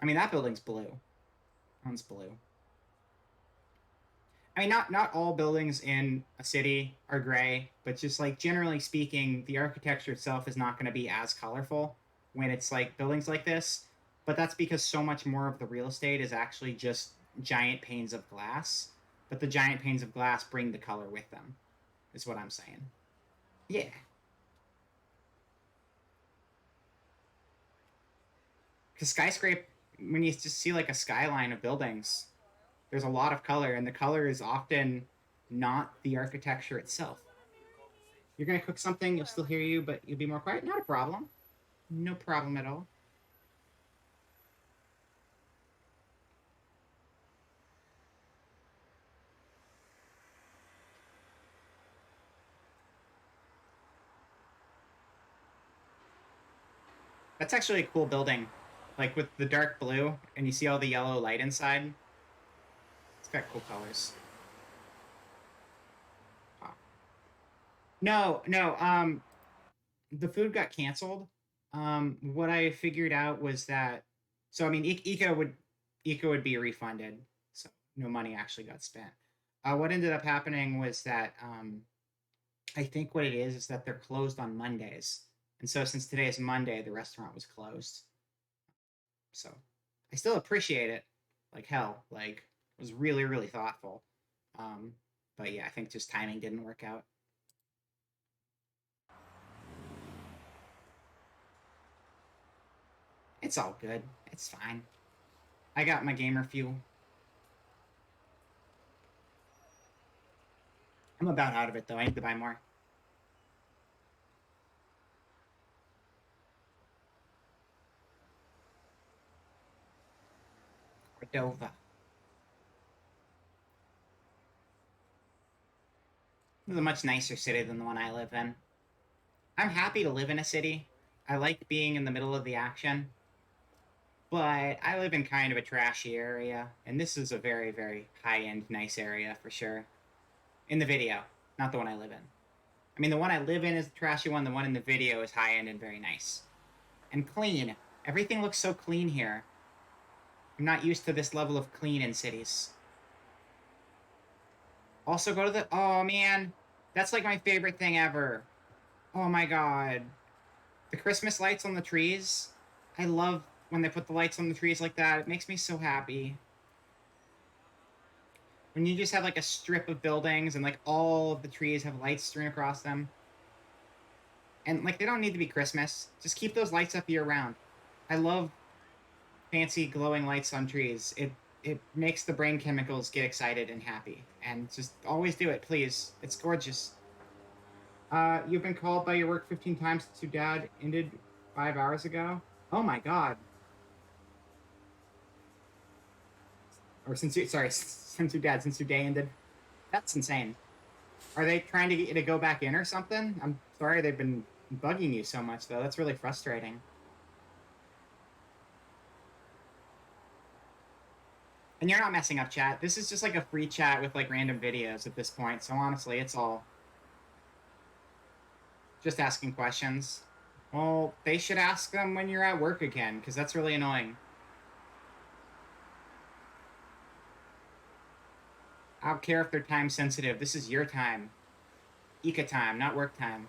I mean, that building's blue. That one's blue. I mean, not all buildings in a city are gray, but just like generally speaking, the architecture itself is not going to be as colorful when it's like buildings like this. But that's because so much more of the real estate is actually just giant panes of glass. But the giant panes of glass bring the color with them, is what I'm saying. Yeah. Because skyscraper, when you just see like a skyline of buildings, there's a lot of color, and the color is often not the architecture itself. You're gonna cook something, you'll still hear you, but you'll be more quiet. Not a problem. No problem at all. That's actually a cool building, like with the dark blue, and you see all the yellow light inside. It's got cool colors. Oh. No, no. The food got canceled. What I figured out was that, so I mean, Eco would be refunded, so no money actually got spent. What ended up happening was that I think what it is that they're closed on Mondays, and so since today is Monday, the restaurant was closed. So I still appreciate it, like hell. Like it was really really thoughtful. Um, but yeah, I think just timing didn't work out. It's all good. It's fine. I got my gamer fuel. I'm about out of it though. I need to buy more. Cordova. This is a much nicer city than the one I live in. I'm happy to live in a city. I like being in the middle of the action. But I live in kind of a trashy area, and this is a very, very high-end, nice area for sure. In the video, not the one I live in. I mean, the one I live in is the trashy one. The one in the video is high-end and very nice. And clean. Everything looks so clean here. I'm not used to this level of clean in cities. Also, go to the... Oh, man. That's like my favorite thing ever. Oh, my God. The Christmas lights on the trees. I love when they put the lights on the trees like that. It makes me so happy. When you just have like a strip of buildings and like all of the trees have lights strewn across them. And like they don't need to be Christmas. Just keep those lights up year round. I love fancy glowing lights on trees. It makes the brain chemicals get excited and happy. And just always do it, please. It's gorgeous. You've been called by your work 15 times since your dad ended 5 hours ago? Oh my God. Or since your day ended. That's insane. Are they trying to get you to go back in or something? I'm sorry they've been bugging you so much, though. That's really frustrating. And you're not messing up, chat. This is just like a free chat with like random videos at this point. So honestly, it's all just asking questions. Well, they should ask them when you're at work again, because that's really annoying. I don't care if they're time sensitive. This is your time. Ika time, not work time.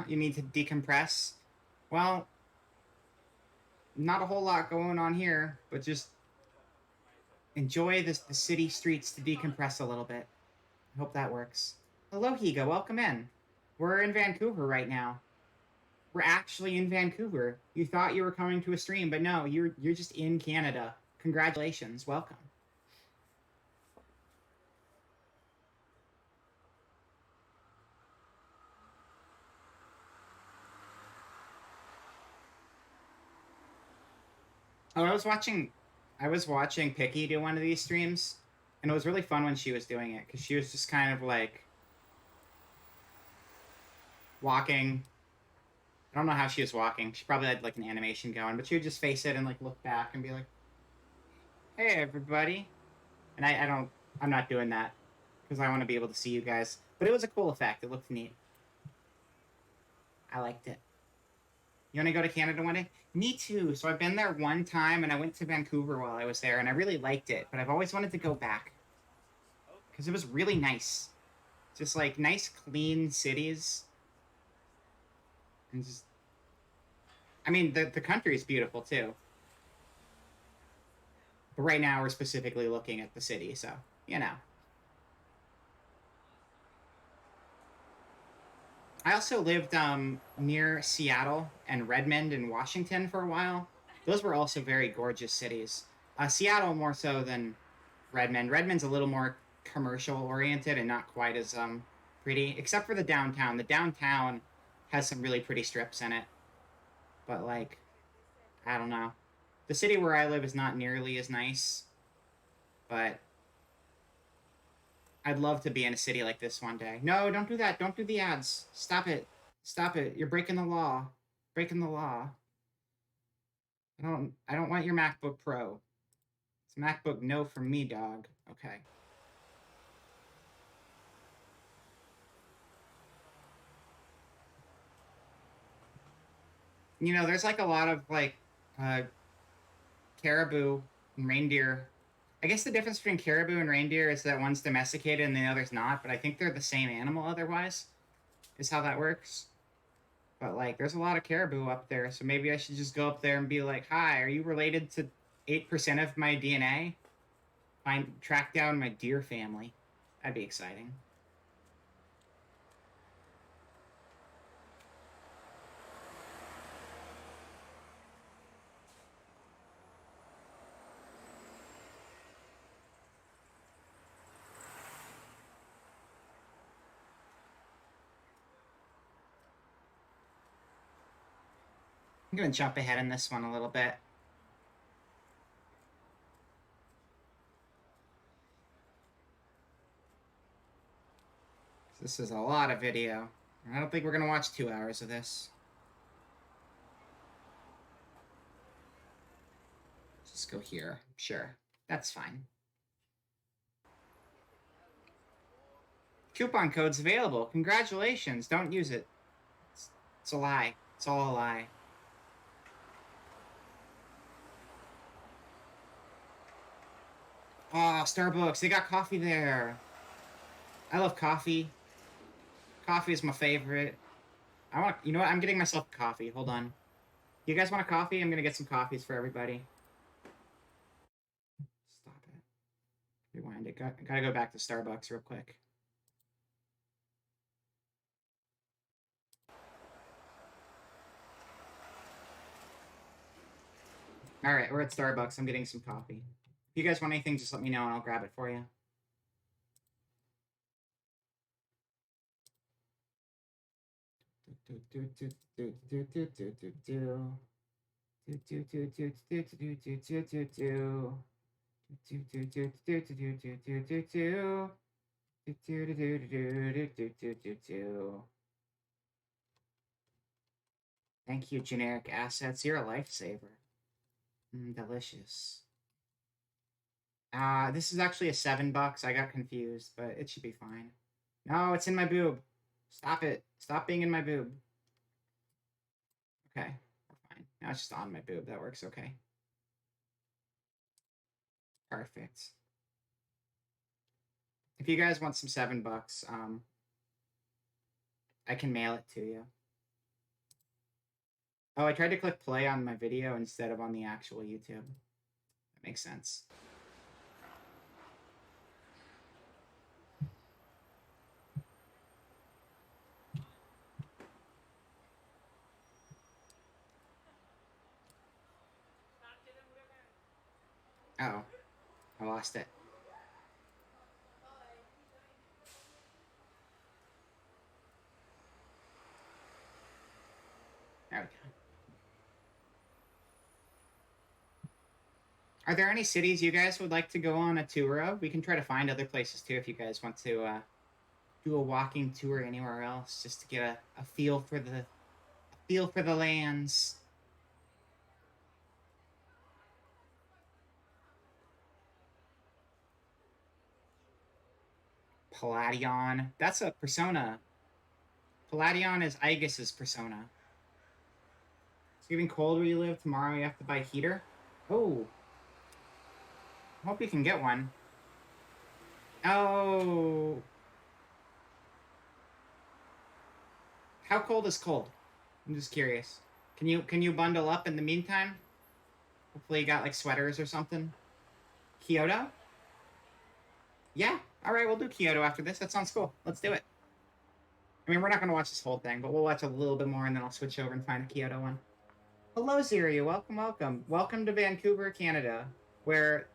You need to decompress. Well, not a whole lot going on here, but just enjoy the city streets to decompress a little bit. I hope that works. Hello, Higa. Welcome in. We're in Vancouver right now. We're actually in Vancouver. You thought you were coming to a stream, but no, you're just in Canada. Congratulations. Welcome. Oh, I was watching Picky do one of these streams, and it was really fun when she was doing it, because she was just kind of like walking. I don't know how she was walking. She probably had like an animation going, but she would just face it and like look back and be like, "Hey, everybody." And I'm not doing that because I want to be able to see you guys. But it was a cool effect. It looked neat. I liked it. You want to go to Canada one day? Me too. So I've been there one time, and I went to Vancouver while I was there, and I really liked it. But I've always wanted to go back because it was really nice. Just like nice, clean cities. And just, I mean, the country is beautiful too. But right now we're specifically looking at the city, so, you know. I also lived near Seattle and Redmond and Washington for a while. Those were also very gorgeous cities. Seattle more so than Redmond. Redmond's a little more commercial oriented and not quite as pretty, except for the downtown. The downtown has some really pretty strips in it. But like, I don't know. The city where I live is not nearly as nice, but I'd love to be in a city like this one day. No, don't do that. Don't do the ads. Stop it. Stop it. You're breaking the law. Breaking the law. I don't want your MacBook Pro. It's MacBook No from me, dog. Okay. You know, there's like a lot of like caribou and reindeer. I guess the difference between caribou and reindeer is that one's domesticated and the other's not, but I think they're the same animal otherwise, is how that works. But like, there's a lot of caribou up there, so maybe I should just go up there and be like, "Hi, are you related to 8% of my DNA? Track down my deer family." That'd be exciting. I'm gonna jump ahead in this one a little bit. This is a lot of video. I don't think we're gonna watch 2 hours of this. Just go here. Sure. That's fine. Coupon code's available. Congratulations. Don't use it. It's a lie. It's all a lie. Oh, Starbucks. They got coffee there. I love coffee. Coffee is my favorite. You know what? I'm getting myself a coffee. Hold on. You guys want a coffee? I'm gonna get some coffees for everybody. Stop it. Rewind it. Gotta go back to Starbucks real quick. Alright, we're at Starbucks. I'm getting some coffee. If you guys want anything, just let me know and I'll grab it for you. Thank you, generic assets. You're a lifesaver. Delicious. This is actually a $7. I got confused, but it should be fine. No, it's in my boob. Stop it. Stop being in my boob. Okay, we're fine. Now it's just on my boob. That works okay. Perfect. If you guys want some $7, I can mail it to you. Oh, I tried to click play on my video instead of on the actual YouTube. That makes sense. Oh, I lost it. There we go. Are there any cities you guys would like to go on a tour of? We can try to find other places too if you guys want to do a walking tour anywhere else, just to get a feel for the lands. Palladion. That's a persona. Palladion is Aegis's persona. It's getting cold where you live. Tomorrow you have to buy a heater. Oh. Hope you can get one. Oh. How cold is cold? I'm just curious. Can you bundle up in the meantime? Hopefully you got like sweaters or something. Kyoto? Yeah. All right, we'll do Kyoto after this. That sounds cool. Let's do it. I mean, we're not going to watch this whole thing, but we'll watch a little bit more, and then I'll switch over and find a Kyoto one. Hello, Ziri. Welcome, welcome. Welcome to Vancouver, Canada, where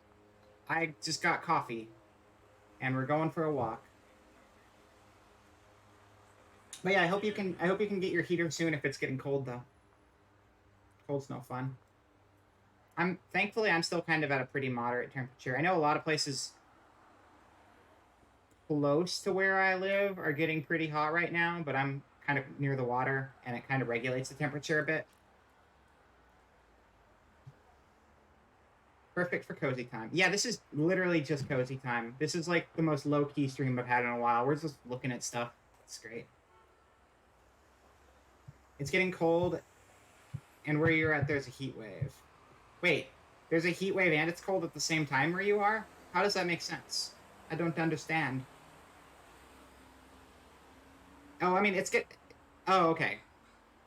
I just got coffee, and we're going for a walk. But yeah, I hope you can get your heater soon if it's getting cold, though. Cold's no fun. Thankfully, I'm still kind of at a pretty moderate temperature. I know a lot of places close to where I live are getting pretty hot right now, but I'm kind of near the water, and it kind of regulates the temperature a bit. Perfect for cozy time. Yeah, this is literally just cozy time. This is like the most low-key stream I've had in a while. We're just looking at stuff. It's great. It's getting cold, and where you're at, there's a heat wave. Wait, there's a heat wave and it's cold at the same time where you are? How does that make sense? I don't understand. Oh, I mean, Oh, okay.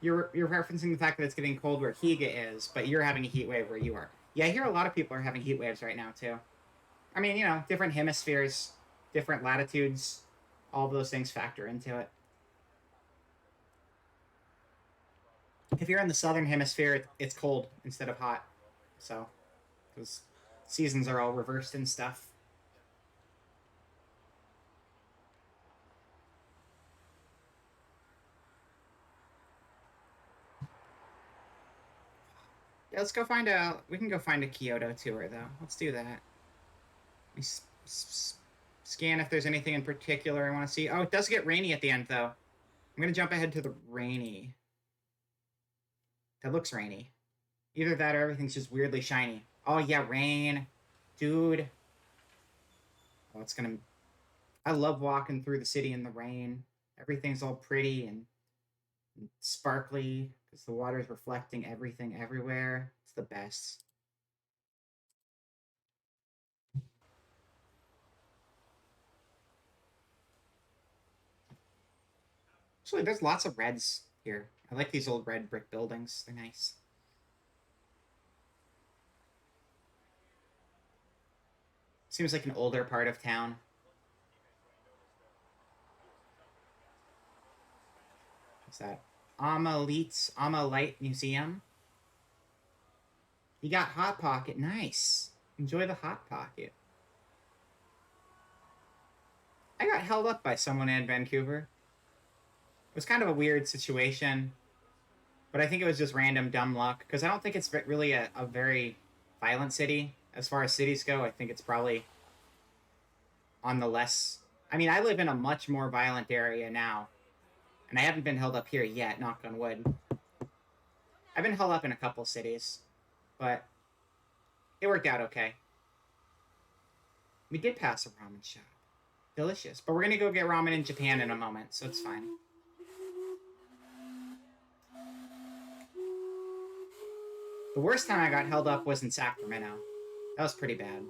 You're referencing the fact that it's getting cold where Higa is, but you're having a heat wave where you are. Yeah, I hear a lot of people are having heat waves right now, too. I mean, you know, different hemispheres, different latitudes, all of those things factor into it. If you're in the southern hemisphere, it's cold instead of hot. So, those seasons are all reversed and stuff. Yeah, let's go find a. We can go find a Kyoto tour though. Let's do that. Let me scan if there's anything in particular I want to see. Oh, it does get rainy at the end though. I'm gonna jump ahead to the rainy. That looks rainy. Either that or everything's just weirdly shiny. Oh yeah, rain, dude. Oh, it's gonna. I love walking through the city in the rain. Everything's all pretty and sparkly because the water's reflecting everything everywhere. It's the best. Actually, there's lots of reds here. I like these old red brick buildings. They're nice. Seems like an older part of town. What's that? Amalite Museum. You got Hot Pocket. Nice. Enjoy the Hot Pocket. I got held up by someone in Vancouver. It was kind of a weird situation, but I think it was just random dumb luck because I don't think it's really a very violent city. As far as cities go, I think it's probably on the less. I mean, I live in a much more violent area now, and I haven't been held up here yet, knock on wood. I've been held up in a couple cities, but it worked out okay. We did pass a ramen shop. Delicious. But we're going to go get ramen in Japan in a moment, so it's fine. The worst time I got held up was in Sacramento. That was pretty bad.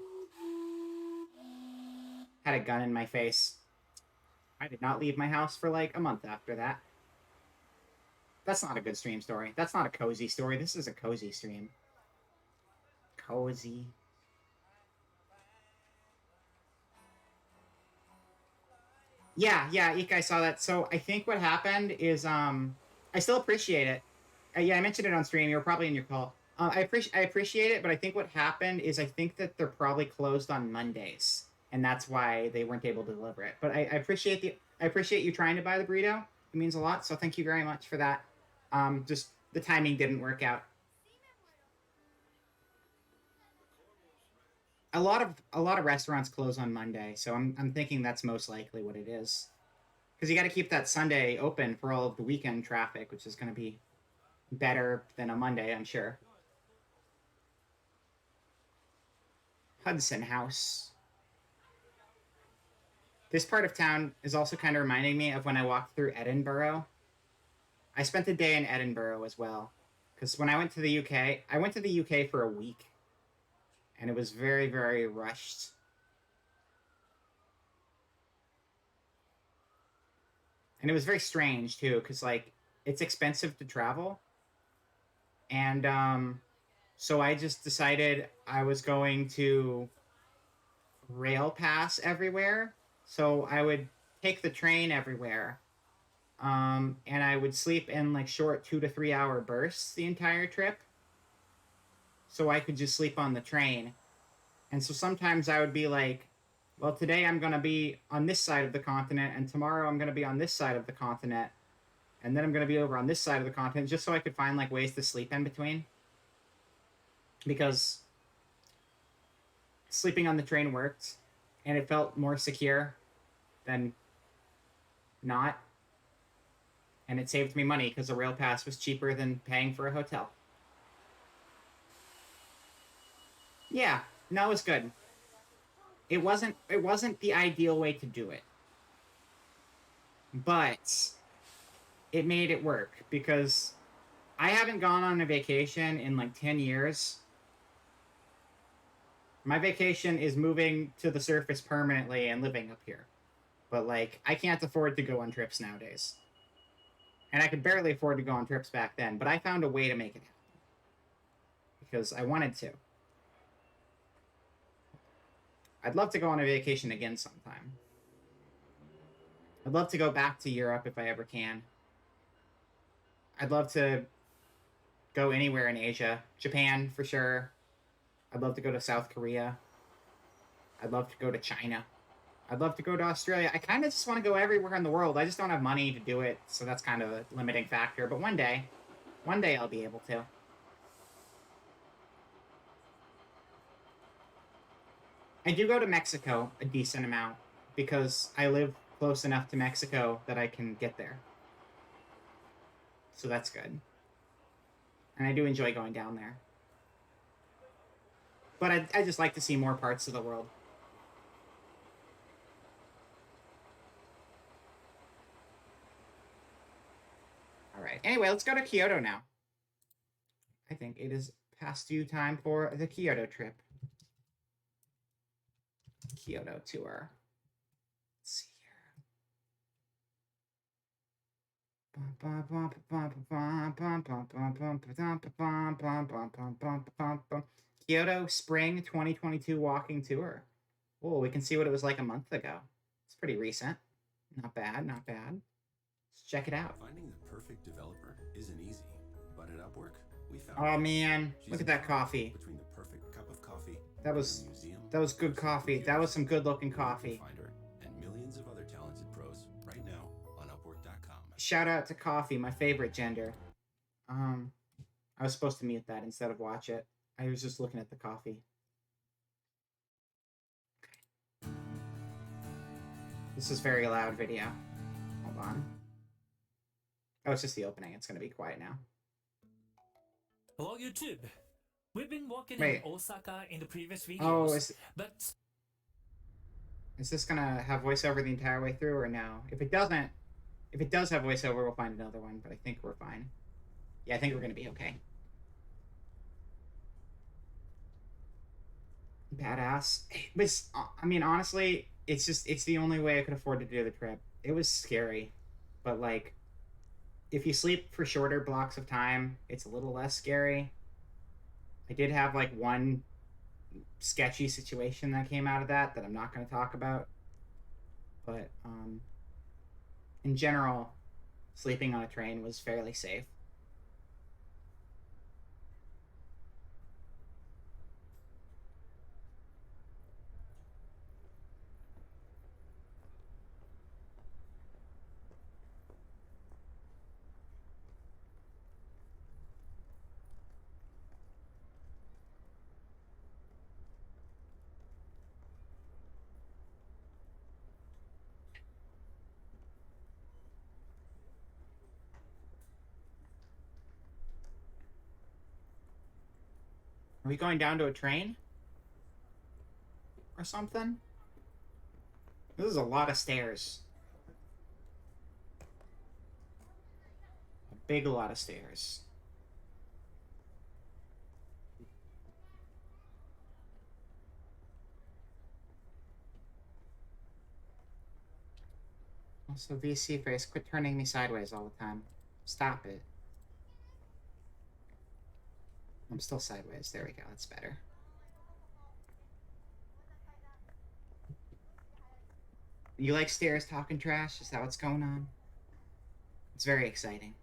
Had a gun in my face. I did not leave my house for like a month after that. That's not a good stream story. That's not a cozy story. This is a cozy stream. Cozy. Yeah, Ike, I saw that. So I think what happened is I still appreciate it. Yeah, I mentioned it on stream. You were probably in your call. I appreciate it, but I think what happened is I think that they're probably closed on Mondays, and that's why they weren't able to deliver it. But I appreciate you trying to buy the burrito. It means a lot. So thank you very much for that. Just the timing didn't work out. A lot of restaurants close on Monday, so I'm thinking that's most likely what it is. Because you got to keep that Sunday open for all of the weekend traffic, which is going to be better than a Monday, I'm sure. Hudson House. This part of town is also kind of reminding me of when I walked through Edinburgh. I spent a day in Edinburgh as well. Because when I went to the UK, I went to the UK for a week. And it was very, very rushed. And it was very strange, too, because, like, it's expensive to travel. And so I just decided I was going to rail pass everywhere. So I would take the train everywhere. And I would sleep in, like, short 2 to 3 hour bursts the entire trip. So I could just sleep on the train. And so sometimes I would be like, well, today I'm going to be on this side of the continent, and tomorrow I'm going to be on this side of the continent, and then I'm going to be over on this side of the continent, just so I could find like ways to sleep in between. Because sleeping on the train worked, and it felt more secure than not. And it saved me money because the rail pass was cheaper than paying for a hotel. Yeah, no, it was good. It wasn't the ideal way to do it. But it made it work because I haven't gone on a vacation in like 10 years. My vacation is moving to the surface permanently and living up here. But like I can't afford to go on trips nowadays. And I could barely afford to go on trips back then, but I found a way to make it happen. Because I wanted to. I'd love to go on a vacation again sometime. I'd love to go back to Europe if I ever can. I'd love to go anywhere in Asia. Japan, for sure. I'd love to go to South Korea. I'd love to go to China. I'd love to go to Australia. I kind of just want to go everywhere in the world. I just don't have money to do it, so that's kind of a limiting factor. But one day I'll be able to. I do go to Mexico a decent amount because I live close enough to Mexico that I can get there. So that's good. And I do enjoy going down there. But I just like to see more parts of the world. All right. Anyway, let's go to Kyoto now. I think it is past due time for the Kyoto trip. Kyoto tour. Let's see here. Kyoto Spring 2022 walking tour. Oh, we can see what it was like a month ago. It's pretty recent. Not bad, not bad. Let's check it out. Finding the perfect developer isn't easy, but at Upwork, we found. Oh man, look at that coffee. Between the perfect cup of coffee, That was museum, good coffee. That was some good looking coffee. Finder, and millions of other talented pros right now on Upwork.com. Shout out to coffee, my favorite gender. I was supposed to mute that instead of watch it. I was just looking at the coffee. Okay. This is very loud video. Hold on. Oh, it's just the opening. It's gonna be quiet now. Hello YouTube. We've been walking Wait. in Osaka in the previous videos, Oh, is but this gonna have voiceover the entire way through or no? If it doesn't, if it does have voiceover, we'll find another one, but I think we're fine. Yeah, I think we're gonna be okay. Badass. But I mean, honestly, it's the only way I could afford to do the trip. It was scary, but like, if you sleep for shorter blocks of time, it's a little less scary. I did have like one sketchy situation that came out of that I'm not going to talk about, but in general, sleeping on a train was fairly safe. Are we going down to a train? Or something? This is a lot of stairs. A big lot of stairs. Also, VC face, quit turning me sideways all the time. Stop it. I'm still sideways. There we go. That's better. You like stairs talking trash? Is that what's going on? It's very exciting.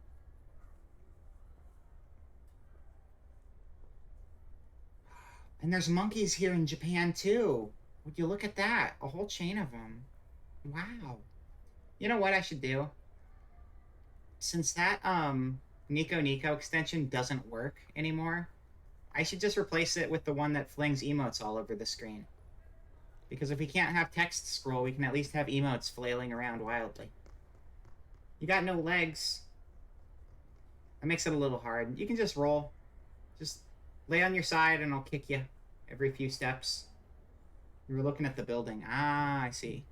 And there's monkeys here in Japan too. Would you look at that? A whole chain of them. Wow. You know what I should do? Since that Nico Nico extension doesn't work anymore, I should just replace it with the one that flings emotes all over the screen. Because if we can't have text scroll, we can at least have emotes flailing around wildly. You got no legs. That makes it a little hard. You can just roll. Just lay on your side and I'll kick you every few steps. You were looking at the building. Ah, I see.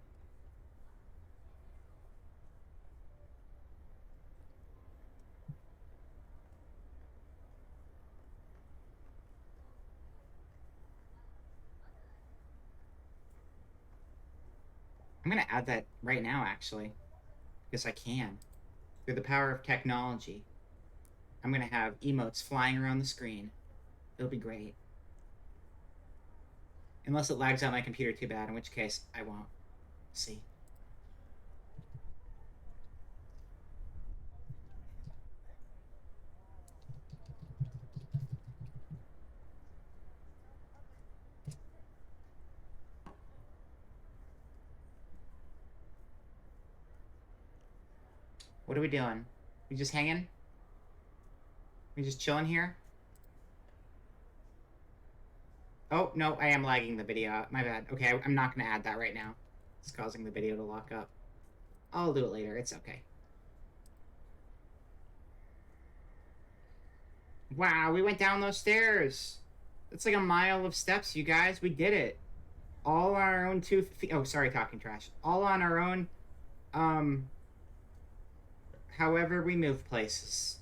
I'm gonna add that right now, actually. Because I can. Through the power of technology. I'm gonna have emotes flying around the screen. It'll be great. Unless it lags out my computer too bad, in which case I won't. See. What are we doing? We just hanging? We just chilling here? Oh, no, I am lagging the video. My bad. Okay, I'm not going to add that right now. It's causing the video to lock up. I'll do it later. It's okay. Wow, we went down those stairs. It's like a mile of steps, you guys. We did it. All on our own 2 feet. Oh, sorry, talking trash. All on our own, however we move places.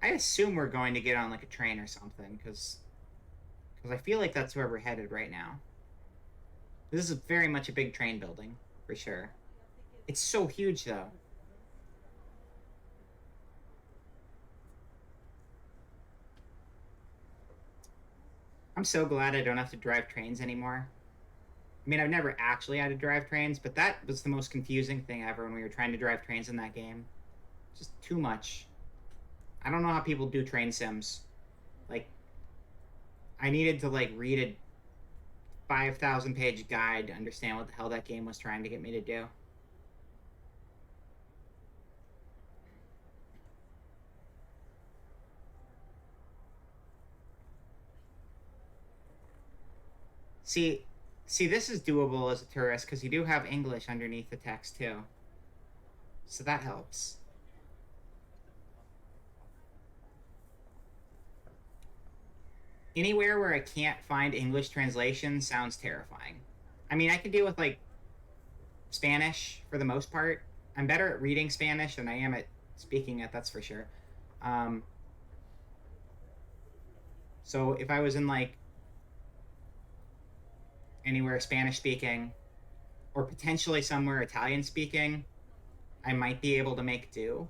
I assume we're going to get on like a train or something, because I feel like that's where we're headed right now. This is very much a big train building, for sure. It's so huge, though. I'm so glad I don't have to drive trains anymore. I mean, I've never actually had to drive trains, but that was the most confusing thing ever when we were trying to drive trains in that game. Just too much. I don't know how people do train sims. Like, I needed to, like, read a 5,000 page guide to understand what the hell that game was trying to get me to do. See, this is doable as a tourist because you do have English underneath the text too. So that helps. Anywhere where I can't find English translation sounds terrifying. I mean, I can deal with like Spanish for the most part. I'm better at reading Spanish than I am at speaking it, that's for sure. So if I was in like anywhere Spanish speaking, or potentially somewhere Italian speaking, I might be able to make do.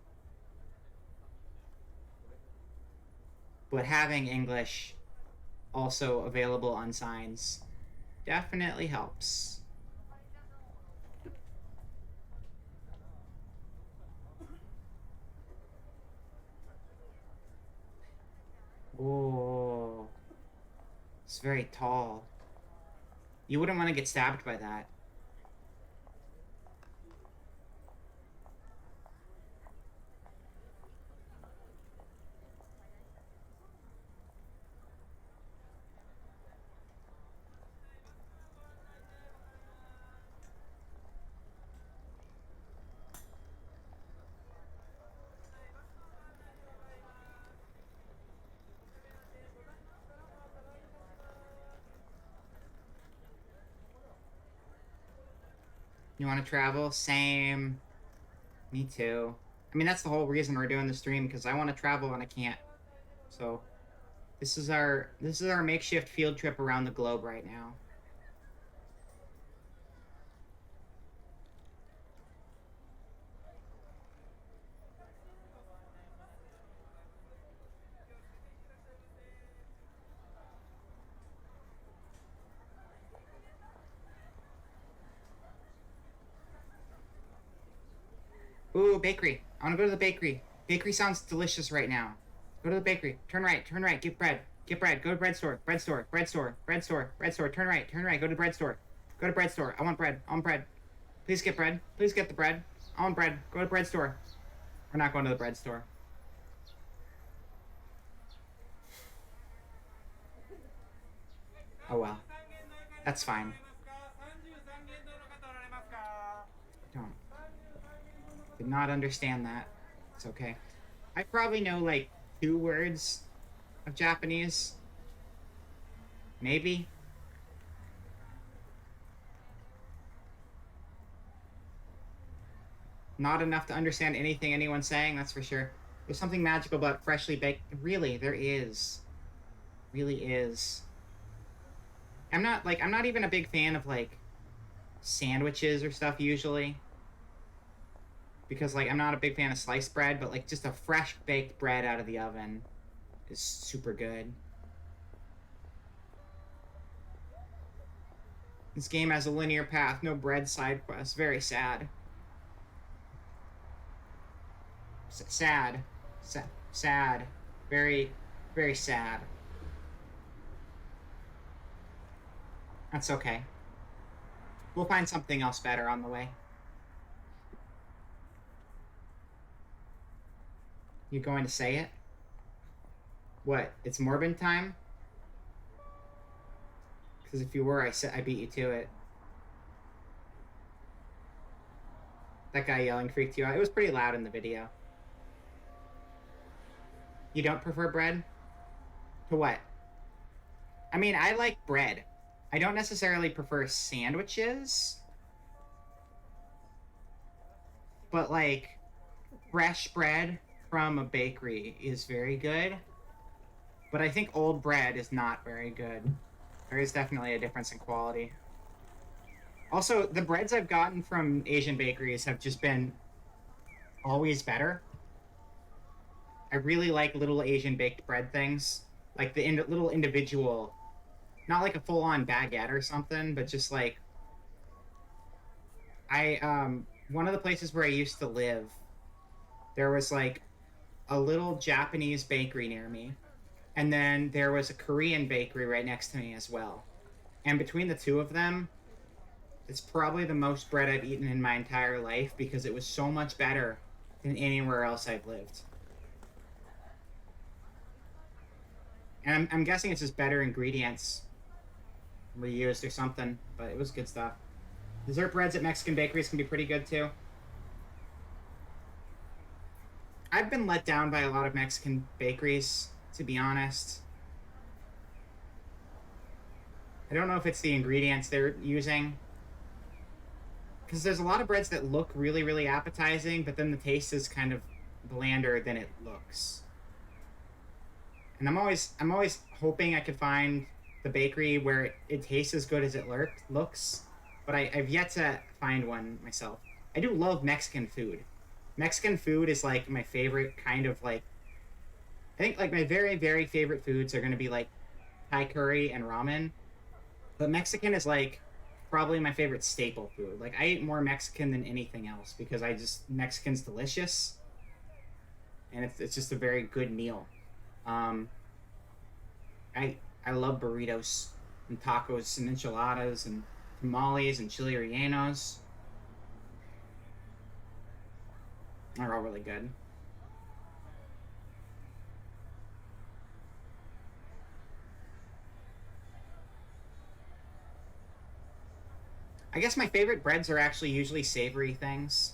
But having English also available on signs definitely helps. Oh, it's very tall. You wouldn't want to get stabbed by that. You want to travel? Same. Me too. I mean, that's the whole reason we're doing the stream, because I want to travel and I can't. So, this is our makeshift field trip around the globe right now. Ooh, bakery. I want to go to the bakery. Bakery sounds delicious right now. Go to the bakery. Turn right, get bread. Get bread. Go to bread store. Bread store. Bread store. Bread store. Bread store. Turn right. Go to bread store. Go to bread store. I want bread. I want bread. Please get bread. Please get the bread. I want bread. Go to bread store. We're not going to the bread store. Oh well. That's fine. Don't. Did not understand that. It's okay. I probably know like 2 words of Japanese. Maybe. Not enough to understand anything anyone's saying, that's for sure. There's something magical about freshly baked. Really, there is. Really is. I'm not even a big fan of like sandwiches or stuff usually. Because like I'm not a big fan of sliced bread, but like just a fresh baked bread out of the oven is super good. This game has a linear path, no bread side quests. Very sad. Sad. Sad. Very, very sad. That's okay. We'll find something else better on the way. You going to say it? What? It's Morbin time? Because if you were, I beat you to it. That guy yelling freaked you out. It was pretty loud in the video. You don't prefer bread? To what? I mean, I like bread. I don't necessarily prefer sandwiches. But, like, fresh bread from a bakery is very good. But I think old bread is not very good. There is definitely a difference in quality. Also, the breads I've gotten from Asian bakeries have just been always better. I really like little Asian baked bread things. Like the little individual, not like a full-on baguette or something, but just like... one of the places where I used to live, there was like a little Japanese bakery near me. And then there was a Korean bakery right next to me as well. And between the two of them, it's probably the most bread I've eaten in my entire life because it was so much better than anywhere else I've lived. And I'm guessing it's just better ingredients reused or something, but it was good stuff. Dessert breads at Mexican bakeries can be pretty good too. I've been let down by a lot of Mexican bakeries, to be honest. I don't know if it's the ingredients they're using. Because there's a lot of breads that look really, really appetizing, but then the taste is kind of blander than it looks. And I'm always hoping I could find the bakery where it tastes as good as it looks, but I've yet to find one myself. I do love Mexican food. Mexican food is like my favorite kind of like... I think like my very, very favorite foods are going to be like Thai curry and ramen. But Mexican is like probably my favorite staple food. Like I eat more Mexican than anything else because Mexican's delicious. And it's just a very good meal. I love burritos and tacos and enchiladas and tamales and chili rellenos. They're all really good. I guess my favorite breads are actually usually savory things.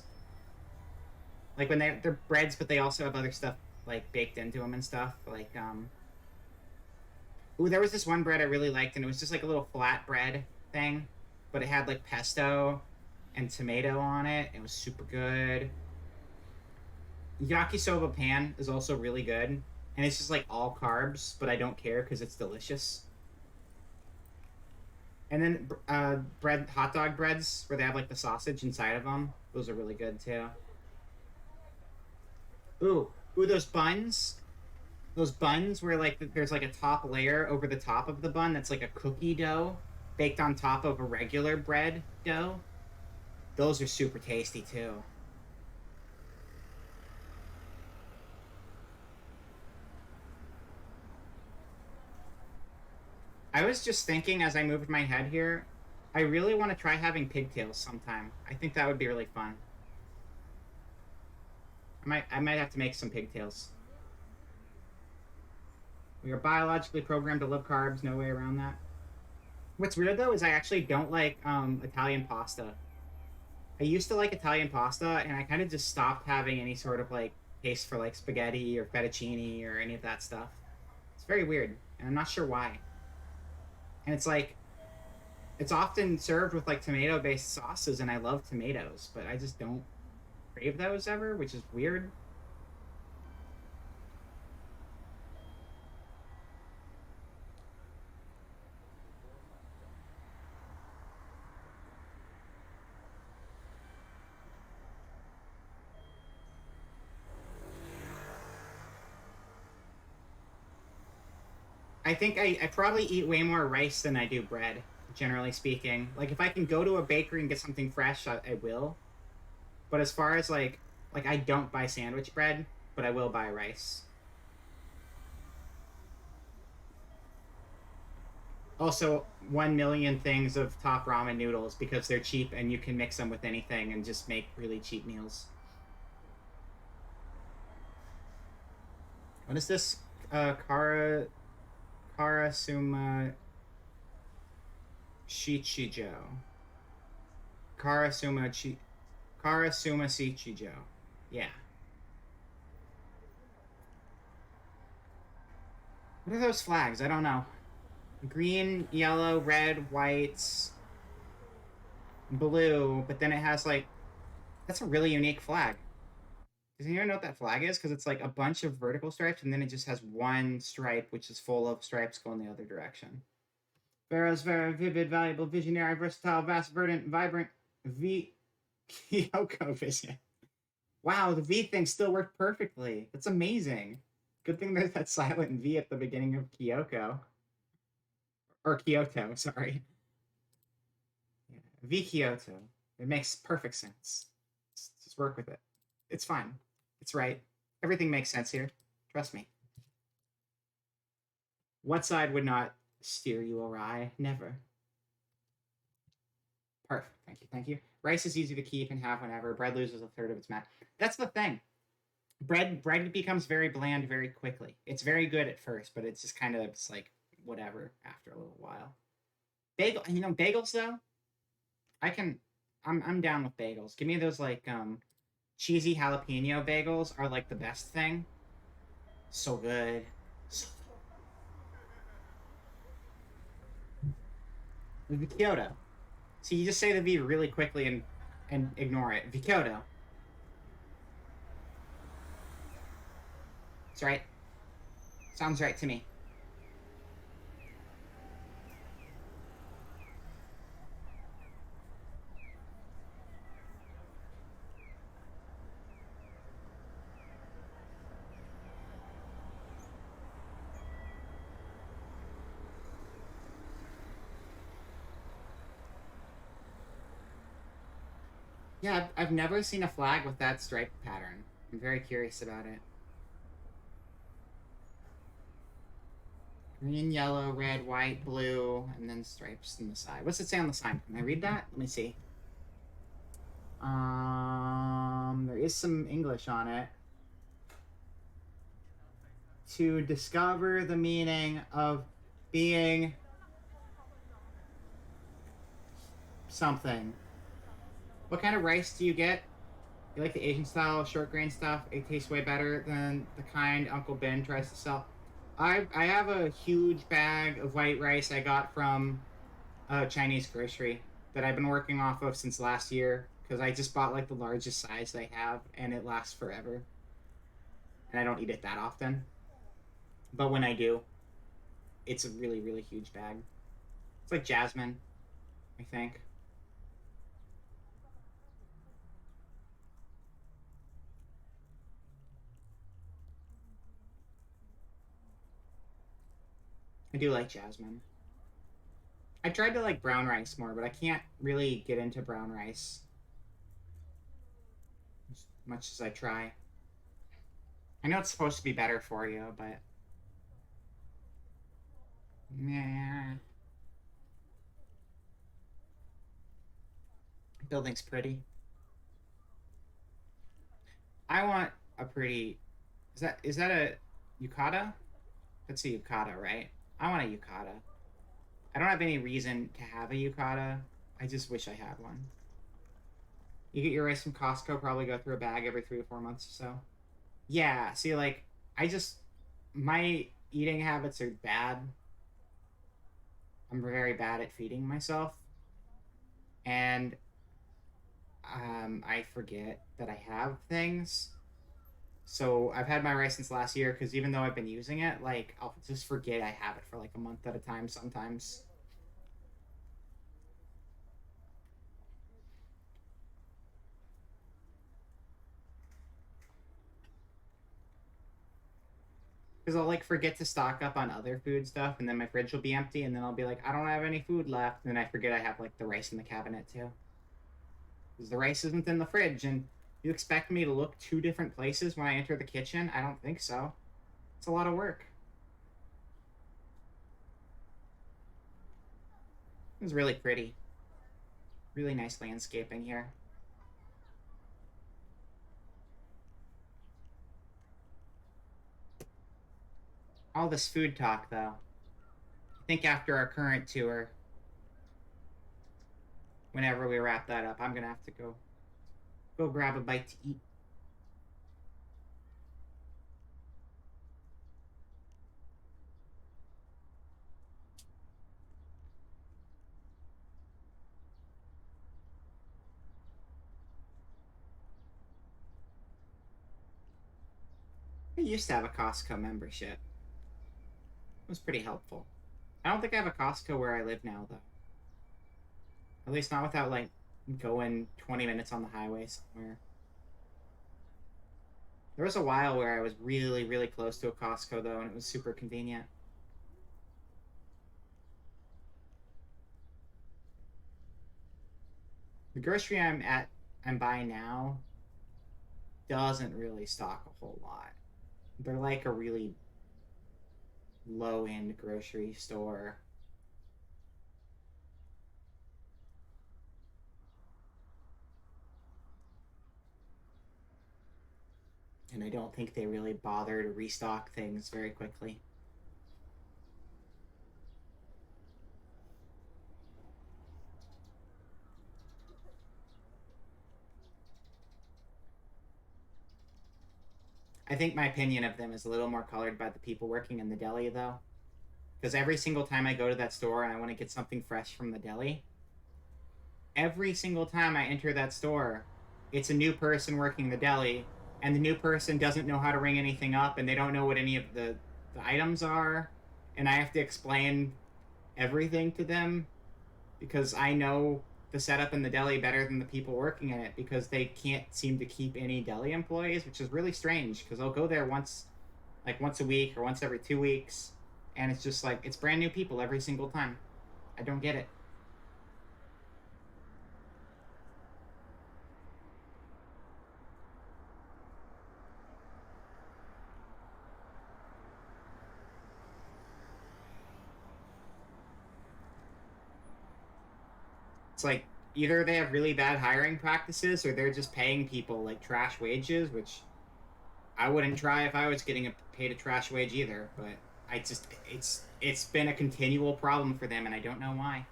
Like when they're breads, but they also have other stuff like baked into them and stuff. Like ooh, there was this one bread I really liked, and it was just like a little flat bread thing, but it had like pesto and tomato on it. It was super good. Yakisoba pan is also really good, and it's just like all carbs, but I don't care because it's delicious. And then hot dog breads where they have like the sausage inside of them. Those are really good too. Ooh, those buns. Those buns where like there's like a top layer over the top of the bun that's like a cookie dough baked on top of a regular bread dough. Those are super tasty too. I was just thinking as I moved my head here, I really want to try having pigtails sometime. I think that would be really fun. I might have to make some pigtails. We are biologically programmed to love carbs, no way around that. What's weird though is I actually don't like Italian pasta. I used to like Italian pasta, and I kind of just stopped having any sort of like taste for like spaghetti or fettuccine or any of that stuff. It's very weird, and I'm not sure why. And it's like, it's often served with like tomato-based sauces, and I love tomatoes, but I just don't crave those ever, which is weird. I think I probably eat way more rice than I do bread, generally speaking. Like, if I can go to a bakery and get something fresh, I will. But as far as, like I don't buy sandwich bread, but I will buy rice. Also, 1,000,000 things of top ramen noodles because they're cheap and you can mix them with anything and just make really cheap meals. What is this? Karasuma Shichijo. Karasuma Shichijo. Yeah. What are those flags? I don't know. Green, yellow, red, whites, blue, but then it has like, that's a really unique flag. Does anyone know what that flag is? Because it's like a bunch of vertical stripes and then it just has one stripe which is full of stripes going the other direction. Vera's very vivid, valuable, visionary, versatile, vast, verdant, vibrant, Kyoko vision. Wow, the V thing still worked perfectly. That's amazing. Good thing there's that silent V at the beginning of Kyoko. Or Kyoto, sorry. Yeah. vKyoto. It makes perfect sense. Just work with it. It's fine. It's right. Everything makes sense here. Trust me. What side would not steer you awry? Never. Perfect. Thank you. Thank you. Rice is easy to keep and have whenever. Bread loses a third of its mass. That's the thing. Bread becomes very bland very quickly. It's very good at first, but it's just kind of it's like whatever after a little while. Bagels though. I'm down with bagels. Give me those like cheesy jalapeno bagels are like the best thing. So good. So good. vKyoto. So you just say the V really quickly and ignore it. vKyoto. That's right. Sounds right to me. Yeah, I've never seen a flag with that stripe pattern. I'm very curious about it. Green, yellow, red, white, blue, and then stripes on the side. What's it say on the side? Can I read that? Let me see. There is some English on it. To discover the meaning of being something. What kind of rice do you get? You like the Asian style, short grain stuff? It tastes way better than the kind Uncle Ben tries to sell. I have a huge bag of white rice I got from a Chinese grocery that I've been working off of since last year because I just bought like the largest size they have and it lasts forever. And I don't eat it that often. But when I do, it's a really, really huge bag. It's like jasmine, I think. I do like jasmine. I tried to like brown rice more, but I can't really get into brown rice as much as I try. I know it's supposed to be better for you, but nah. Building's pretty. I want a pretty. Is that a yukata? That's a yukata, right? I want a yukata. I don't have any reason to have a yukata. I just wish I had one. You get your rice from Costco, probably go through a bag every 3 to 4 months or so. Yeah, see, like, my eating habits are bad. I'm very bad at feeding myself. And I forget that I have things. So I've had my rice since last year because even though I've been using it, like, I'll just forget I have it for like a month at a time sometimes. Because I'll like forget to stock up on other food stuff, and then my fridge will be empty, and then I'll be like, I don't have any food left, and then I forget I have like the rice in the cabinet too. Because the rice isn't in the fridge, and you expect me to look 2 different places when I enter the kitchen? I don't think so. It's a lot of work. It's really pretty. Really nice landscaping here. All this food talk, though. I think after our current tour, whenever we wrap that up, I'm gonna have to go grab a bite to eat. I used to have a Costco membership. It was pretty helpful. I don't think I have a Costco where I live now, though. At least not without, like, going 20 minutes on the highway somewhere. There was a while where I was really, really close to a Costco, though, and it was super convenient. The grocery I'm buying now doesn't really stock a whole lot. They're like a really low-end grocery store. And I don't think they really bother to restock things very quickly. I think my opinion of them is a little more colored by the people working in the deli, though. Because every single time I go to that store and I want to get something fresh from the deli, every single time I enter that store, it's a new person working the deli, and the new person doesn't know how to ring anything up, and they don't know what any of the items are, and I have to explain everything to them because I know the setup in the deli better than the people working in it because they can't seem to keep any deli employees, which is really strange because I'll go there once a week or once every 2 weeks, and it's just like it's brand new people every single time. I don't get it. It's like either they have really bad hiring practices or they're just paying people like trash wages, which I wouldn't try if I was getting paid a trash wage either. But I just it's been a continual problem for them, and I don't know why.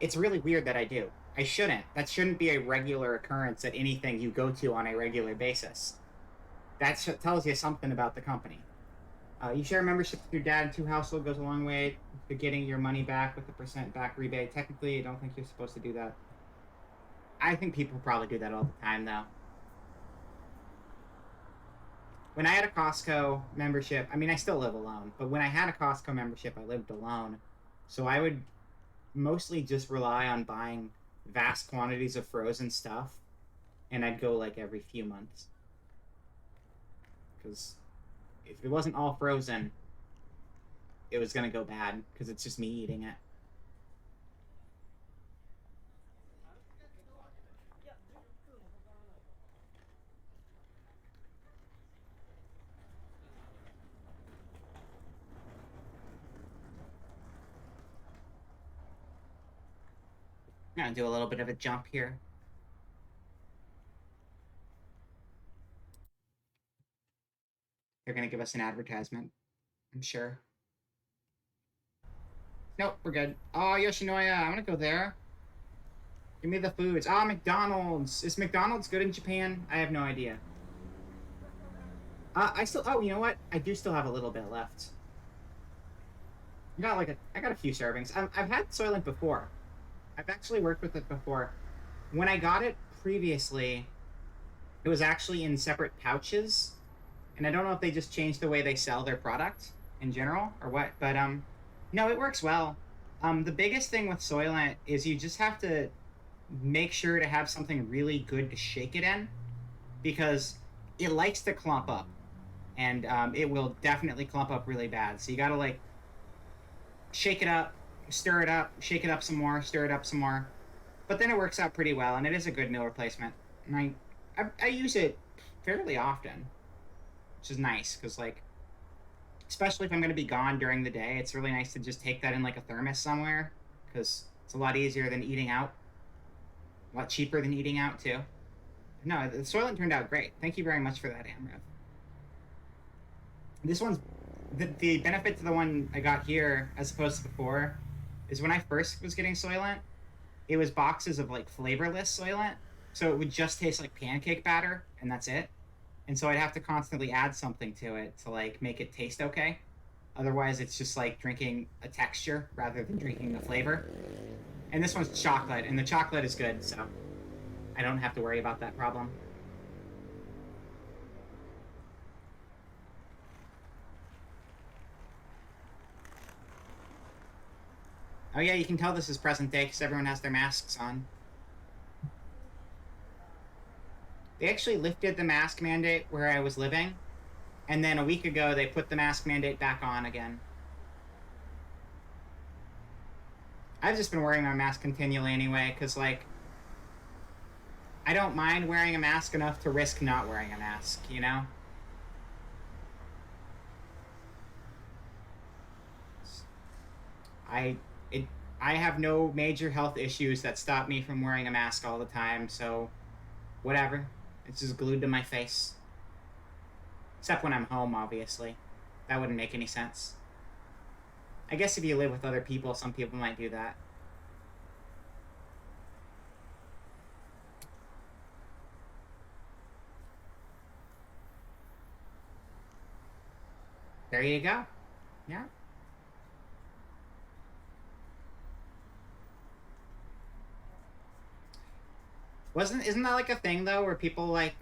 It's really weird that I do. I shouldn't. That shouldn't be a regular occurrence at anything you go to on a regular basis. That tells you something about the company. You share a membership with your dad and two household goes a long way to getting your money back with the percent back rebate. Technically, I don't think you're supposed to do that. I think people probably do that all the time, though. When I had a Costco membership, I mean, I still live alone, but when I had a Costco membership, I lived alone. So I would mostly just rely on buying vast quantities of frozen stuff, and I'd go like every few months. Because if it wasn't all frozen, it was gonna go bad because it's just me eating it. I'm gonna do a little bit of a jump here. They're gonna give us an advertisement, I'm sure. Nope, we're good. Oh, Yoshinoya, I'm gonna go there. Give me the foods. Ah, McDonald's. Is McDonald's good in Japan? I have no idea. I still. Oh, you know what? I do still have a little bit left. I got a few servings. I've had Soylent before. I've actually worked with it before. When I got it previously, it was actually in separate pouches, and I don't know if they just changed the way they sell their product in general or what. But no, it works well. The biggest thing with Soylent is you just have to make sure to have something really good to shake it in, because it likes to clump up, and it will definitely clump up really bad. So you gotta like shake it up, stir it up, shake it up some more, stir it up some more. But then it works out pretty well, and it is a good meal replacement. And I use it fairly often, which is nice because like especially if I'm going to be gone during the day, it's really nice to just take that in like a thermos somewhere because it's a lot easier than eating out, a lot cheaper than eating out too. No, the Soylent turned out great. Thank you very much for that, Amrath. This one's the benefit to the one I got here as opposed to before is when I first was getting Soylent, it was boxes of like flavorless Soylent, so it would just taste like pancake batter and that's it. And so I'd have to constantly add something to it to like make it taste okay. Otherwise, it's just like drinking a texture rather than drinking the flavor. And this one's chocolate, and the chocolate is good, so I don't have to worry about that problem. Oh yeah, you can tell this is present day because everyone has their masks on. They actually lifted the mask mandate where I was living, and then a week ago they put the mask mandate back on again. I've just been wearing my mask continually anyway, because like I don't mind wearing a mask enough to risk not wearing a mask, you know? I it I have no major health issues that stop me from wearing a mask all the time, so whatever. It's just glued to my face. Except when I'm home, obviously. That wouldn't make any sense. I guess if you live with other people, some people might do that. There you go. Yeah. Isn't that like a thing though where people like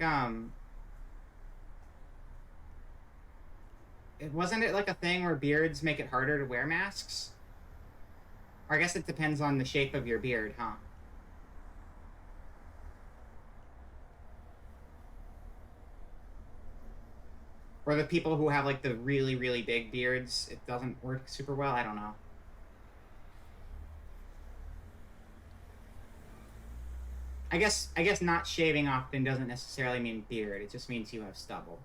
wasn't it like a thing where beards make it harder to wear masks? Or I guess it depends on the shape of your beard, huh? Or the people who have like the really, really big beards, it doesn't work super well. I don't know. I guess not shaving often doesn't necessarily mean beard. It just means you have stubble.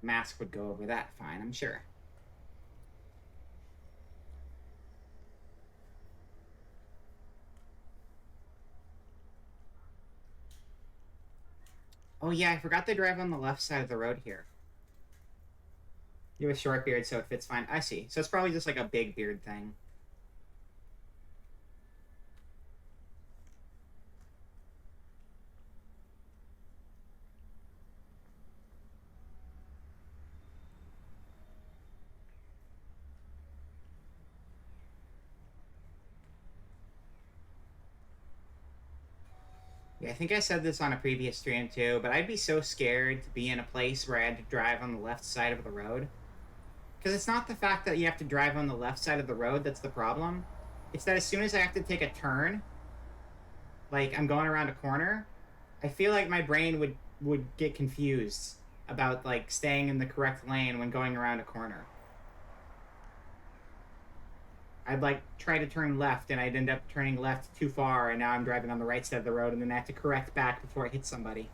Mask would go over that fine, I'm sure. Oh yeah, I forgot to drive on the left side of the road here. You have a short beard, so it fits fine. I see. So it's probably just like a big beard thing. Yeah, I think I said this on a previous stream too, but I'd be so scared to be in a place where I had to drive on the left side of the road. Because it's not the fact that you have to drive on the left side of the road that's the problem. It's that as soon as I have to take a turn, like I'm going around a corner, I feel like my brain would get confused about like staying in the correct lane when going around a corner. I'd like try to turn left and I'd end up turning left too far and now I'm driving on the right side of the road and then I have to correct back before I hit somebody.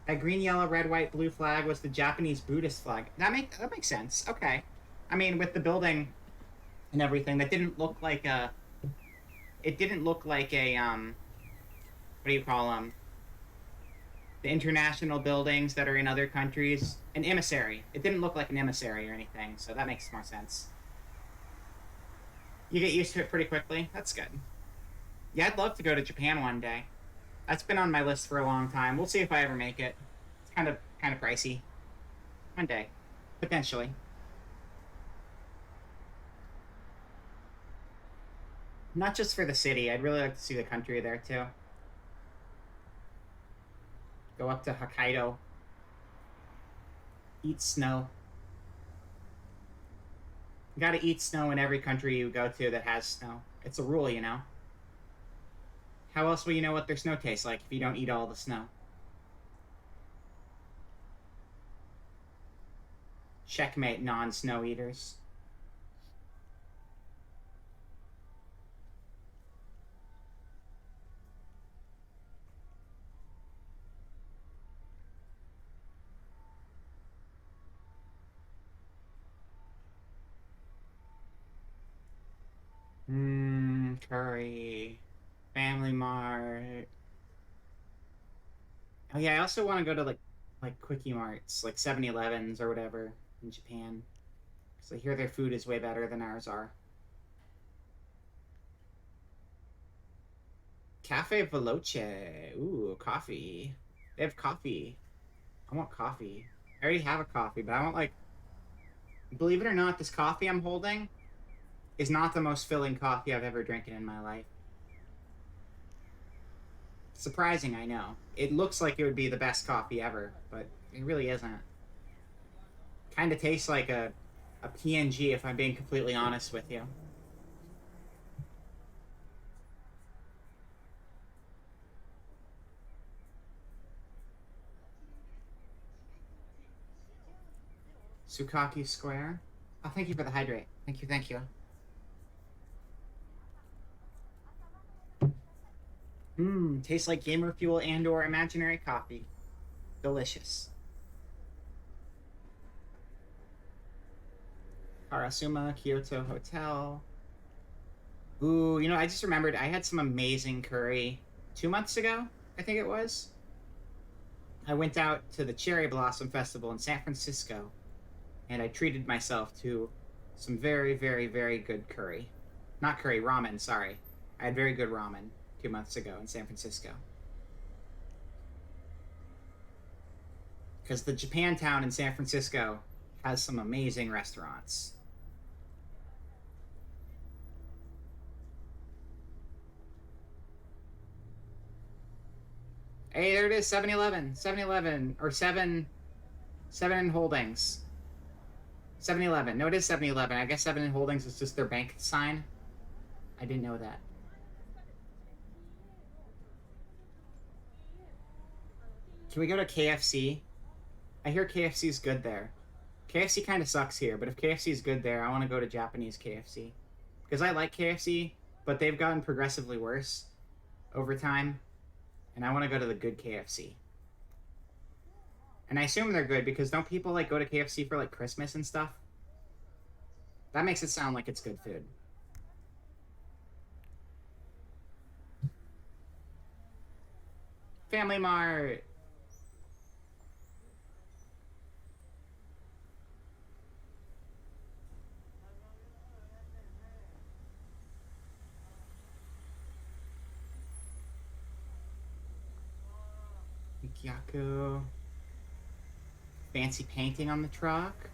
That green, yellow, red, white, blue flag was the Japanese Buddhist flag. That makes sense. Okay. I mean, with the building and everything, that didn't look like a. It didn't look like a What do you call them? The international buildings that are in other countries. An emissary. It didn't look like an emissary or anything, so that makes more sense. You get used to it pretty quickly. That's good. Yeah, I'd love to go to Japan one day. That's been on my list for a long time. We'll see if I ever make it. It's kind of pricey. One day, potentially. Not just for the city. I'd really like to see the country there too. Go up to Hokkaido. Eat snow. You gotta eat snow in every country you go to that has snow. It's a rule, you know? How else will you know what their snow tastes like if you don't eat all the snow? Checkmate, non-snow eaters. Story, Family Mart. Oh yeah, I also want to go to like Quickie Marts, like 7-Elevens or whatever in Japan, because I hear their food is way better than ours are. Cafe Veloce. Ooh, coffee. They have coffee. I want coffee. I already have a coffee, but I want like, believe it or not, this coffee I'm holding is not the most filling coffee I've ever drinking in my life. Surprising, I know. It looks like it would be the best coffee ever, but it really isn't. Kind of tastes like a PNG, if I'm being completely honest with you. Sukaki Square. Oh, thank you for the hydrate. Thank you, thank you. Tastes like gamer fuel and or imaginary coffee. Delicious. Karasuma Kyoto Hotel. Ooh, you know, I just remembered I had some amazing curry 2 months ago, I think it was. I went out to the Cherry Blossom Festival in San Francisco, and I treated myself to some very, very, very good curry. Not curry, ramen, sorry. I had very good ramen 2 months ago in San Francisco. Because the Japantown in San Francisco has some amazing restaurants. Hey, there it is, 7-Eleven. 7-Eleven, or 7 in Holdings. 7-Eleven. No, it is 7-Eleven. I guess 7 in Holdings is just their bank sign. I didn't know that. Can we go to KFC? I hear KFC's good there. KFC kind of sucks here, but if KFC's good there, I want to go to Japanese KFC. Because I like KFC, but they've gotten progressively worse over time. And I want to go to the good KFC. And I assume they're good because don't people like go to KFC for like Christmas and stuff? That makes it sound like it's good food. Family Mart. Yaku. Fancy painting on the truck.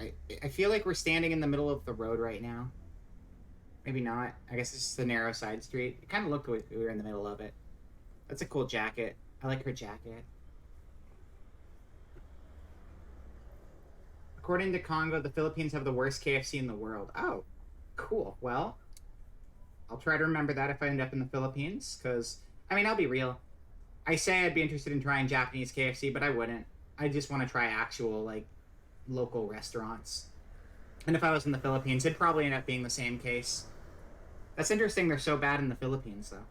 I feel like we're standing in the middle of the road right now. Maybe not. I guess it's just a narrow side street. It kind of looked like we were in the middle of it. That's a cool jacket. I like her jacket. According to Congo, the Philippines have the worst KFC in the world. Oh, cool. Well, I'll try to remember that if I end up in the Philippines, because, I mean, I'll be real. I say I'd be interested in trying Japanese KFC, but I wouldn't. I just want to try actual, like, local restaurants. And if I was in the Philippines, it'd probably end up being the same case. That's interesting they're so bad in the Philippines, though.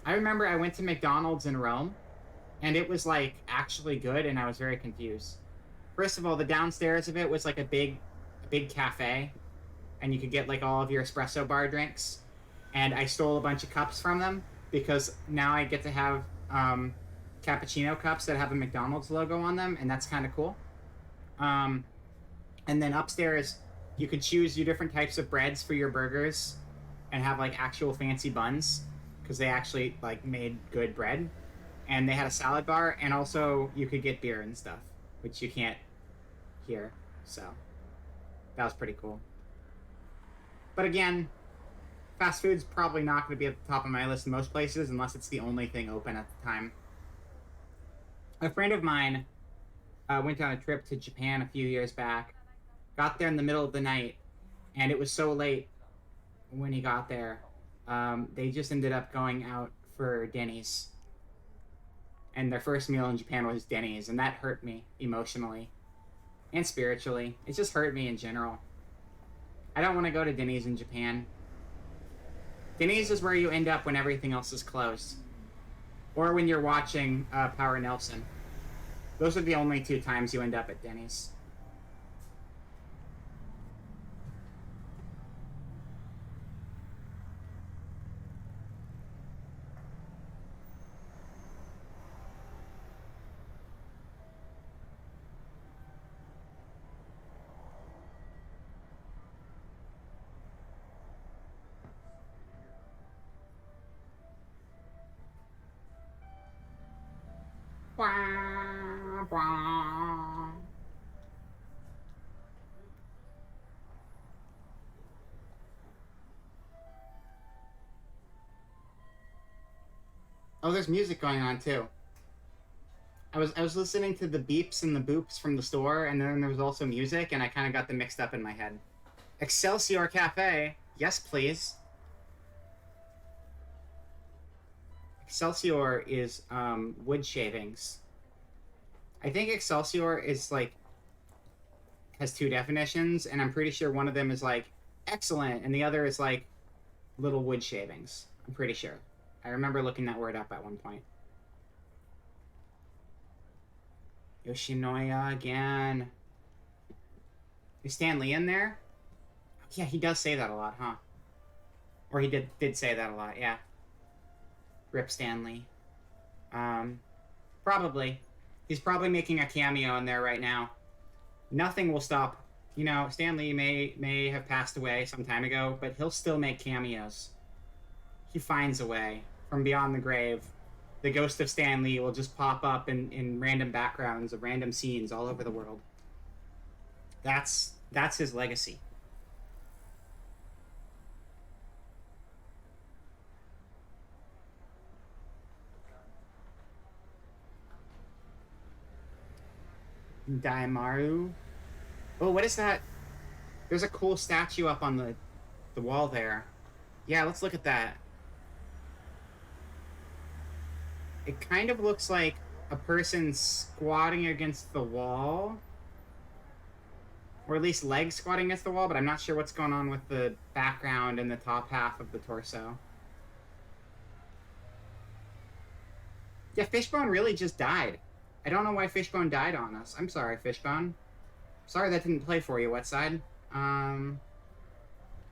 I remember I went to McDonald's in Rome, and it was, like, actually good, and I was very confused. First of all, the downstairs of it was, like, a big cafe, and you could get, like, all of your espresso bar drinks. And I stole a bunch of cups from them, because now I get to have cappuccino cups that have a McDonald's logo on them, and that's kind of cool. And then upstairs, you could choose your different types of breads for your burgers and have, like, actual fancy buns, because they actually, like, made good bread. And they had a salad bar, and also you could get beer and stuff, which you can't here. So that was pretty cool. But again, fast food's probably not going to be at the top of my list in most places unless it's the only thing open at the time. A friend of mine went on a trip to Japan a few years back, got there in the middle of the night, and it was so late when he got there, they just ended up going out for Denny's. And their first meal in Japan was Denny's, and that hurt me emotionally and spiritually. It just hurt me in general. I don't want to go to Denny's in Japan. Denny's is where you end up when everything else is closed. Or when you're watching Power Nelson. Those are the only two times you end up at Denny's. Wah, wah. Oh, there's music going on too. I was listening to the beeps and the boops from the store, and then there was also music, and I kind of got them mixed up in my head. Excelsior Cafe, yes please. Excelsior is wood shavings. I think Excelsior is like has two definitions, and I'm pretty sure one of them is like excellent, and the other is like little wood shavings. I'm pretty sure. I remember looking that word up at one point. Yoshinoya again. Is Stan Lee in there? Yeah, he does say that a lot, huh? Or he did say that a lot, yeah. Rip Stan Lee. Probably. He's probably making a cameo in there right now. Nothing will stop. You know, Stan Lee may have passed away some time ago, but he'll still make cameos. He finds a way from beyond the grave. The ghost of Stan Lee will just pop up in random backgrounds of random scenes all over the world. That's his legacy. Daimaru. Oh, what is that? There's a cool statue up on the wall there. Yeah, let's look at that. It kind of looks like a person squatting against the wall. Or at least legs squatting against the wall, but I'm not sure what's going on with the background and the top half of the torso. Yeah, Fishbone really just died. I don't know why Fishbone died on us. I'm sorry, Fishbone. Sorry that didn't play for you, Wetside.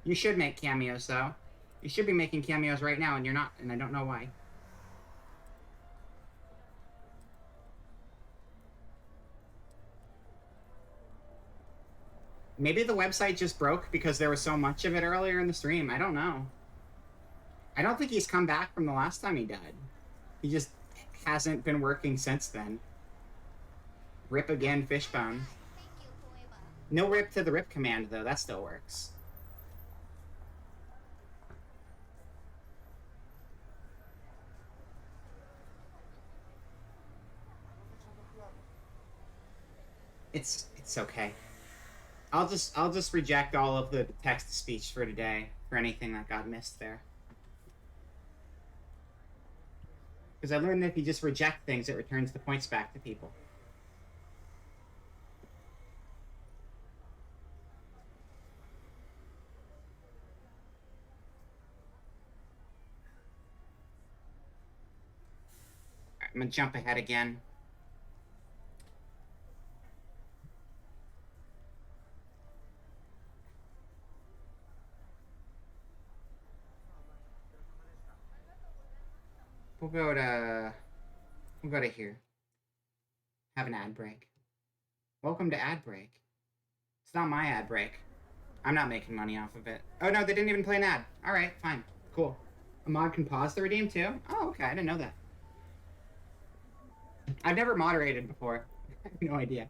You should make cameos, though. You should be making cameos right now, and you're not, and I don't know why. Maybe the website just broke because there was so much of it earlier in the stream. I don't know. I don't think he's come back from the last time he died. He just hasn't been working since then. Rip again, Fishbone. No rip to the rip command, though. That still works. It's okay. I'll just reject all of the text to speech for today for anything that got missed there. Because I learned that if you just reject things, it returns the points back to people. Alright, I'm gonna jump ahead again. We'll go to here. Have an ad break. Welcome to ad break. It's not my ad break. I'm not making money off of it. Oh no, they didn't even play an ad. Alright, fine. Cool. A mod can pause the redeem too? Oh, okay, I didn't know that. I've never moderated before. I have no idea.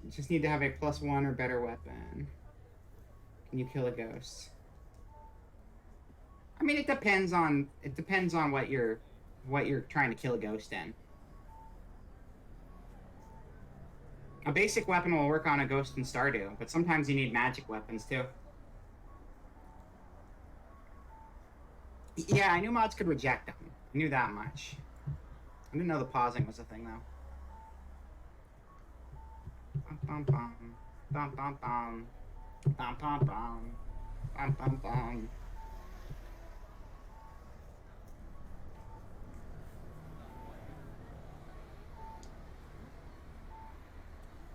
You just need to have a +1 or better weapon. Can you kill a ghost? I mean, it depends on what you're trying to kill a ghost in. A basic weapon will work on a ghost in Stardew, but sometimes you need magic weapons too. Yeah, I knew mods could reject them. I knew that much. I didn't know the pausing was a thing though. Bum bum bum. Bum bum bum. Bum bum bum. Bum bum bum.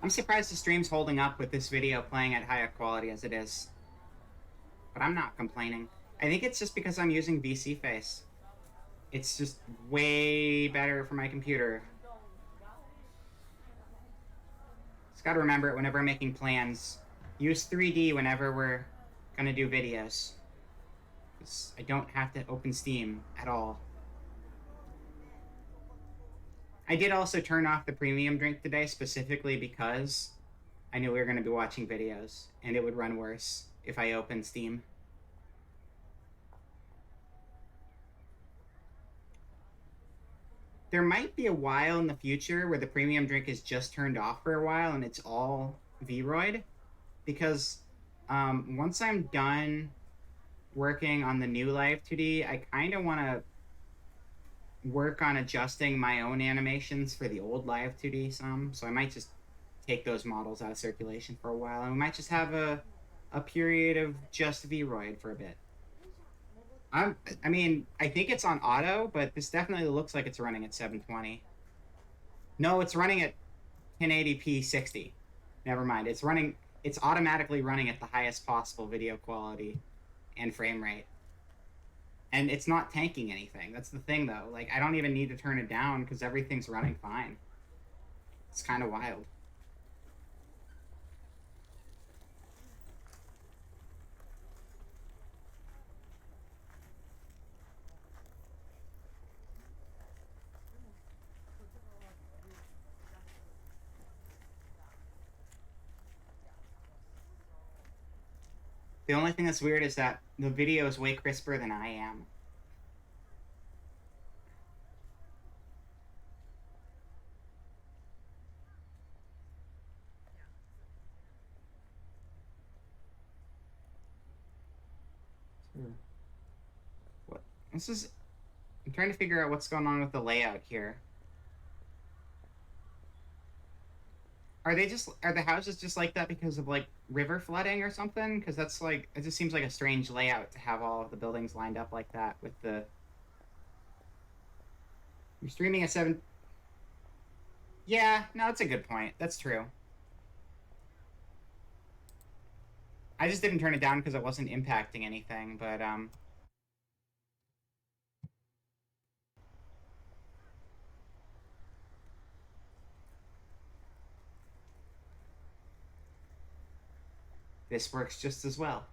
I'm surprised the stream's holding up with this video playing at higher quality as it is. But I'm not complaining. I think it's just because I'm using VC Face. It's just way better for my computer. Just gotta remember it whenever I'm making plans. Use 3D whenever we're gonna do videos. I don't have to open Steam at all. I did also turn off the premium drink today specifically because I knew we were going to be watching videos and it would run worse if I opened Steam. There might be a while in the future where the premium drink is just turned off for a while and it's all Vroid, because once I'm done working on the new Live 2D, I kind of want to work on adjusting my own animations for the old Live 2D some, so I might just take those models out of circulation for a while, and we might just have a period of just Vroid for a bit. I mean, I think it's on auto, but this definitely looks like it's running at 720. No, it's running at 1080p 60. Never mind. It's automatically running at the highest possible video quality and frame rate. And it's not tanking anything. That's the thing, though. Like, I don't even need to turn it down because everything's running fine. It's kind of wild. The only thing that's weird is that the video is way crisper than I am. What? This is... I'm trying to figure out what's going on with the layout here. Are the houses just like that because of, like, river flooding or something? Because that's, like, it just seems like a strange layout to have all of the buildings lined up like that with the... You're streaming at 7... Yeah, no, that's a good point. That's true. I just didn't turn it down because it wasn't impacting anything, but, this works just as well.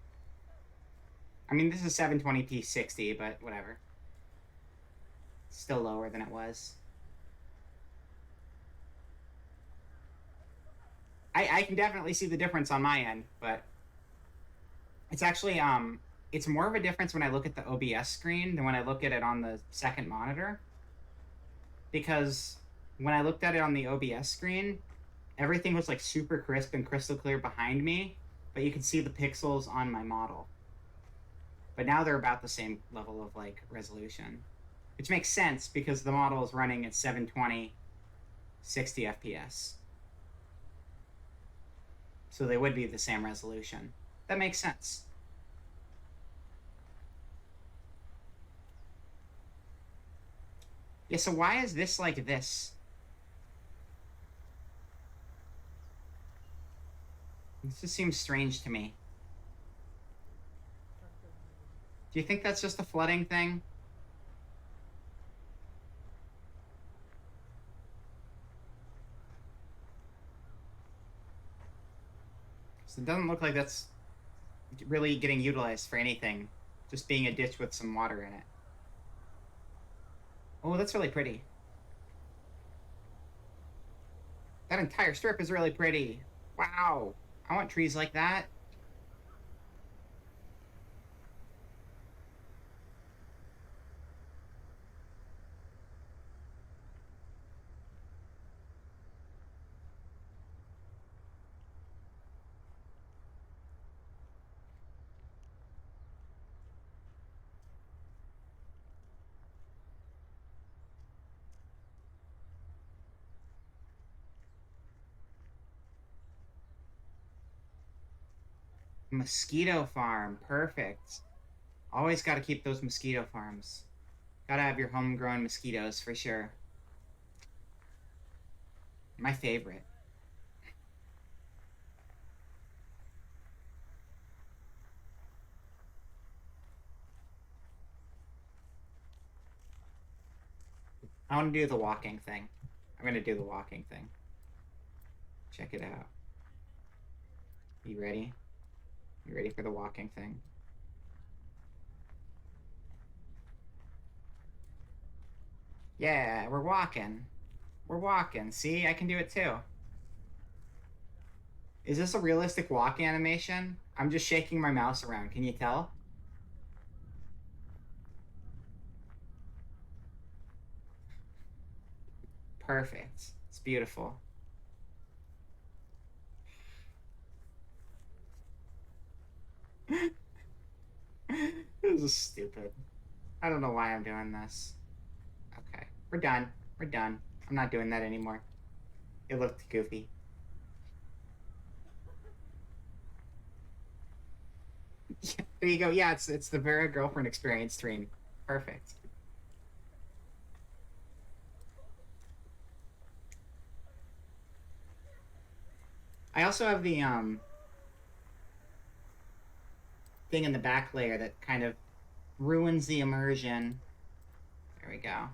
I mean, this is 720p 60, but whatever. Still lower than it was. I can definitely see the difference on my end, but it's actually, it's more of a difference when I look at the OBS screen than when I look at it on the second monitor. Because when I looked at it on the OBS screen, everything was like super crisp and crystal clear behind me, but you could see the pixels on my model. But now they're about the same level of like resolution, which makes sense because the model is running at 720, 60 FPS. So they would be the same resolution. That makes sense. Yeah, so why is this like this? This just seems strange to me. Do you think that's just a flooding thing? So it doesn't look like that's really getting utilized for anything. Just being a ditch with some water in it. Oh, that's really pretty. That entire strip is really pretty. Wow. I want trees like that. Mosquito farm. Perfect. Always got to keep those mosquito farms. Gotta have your homegrown mosquitoes for sure. My favorite. I want to do the walking thing. I'm gonna do the walking thing. Check it out. You ready? You ready for the walking thing? Yeah, we're walking. We're walking. See, I can do it too. Is this a realistic walk animation? I'm just shaking my mouse around. Can you tell? Perfect. It's beautiful. This is stupid. I don't know why I'm doing this. Okay, we're done. We're done. I'm not doing that anymore. It looked goofy. There you go. Yeah, it's the Vera girlfriend experience stream. Perfect. I also have the thing in the back layer that kind of ruins the immersion. There we go.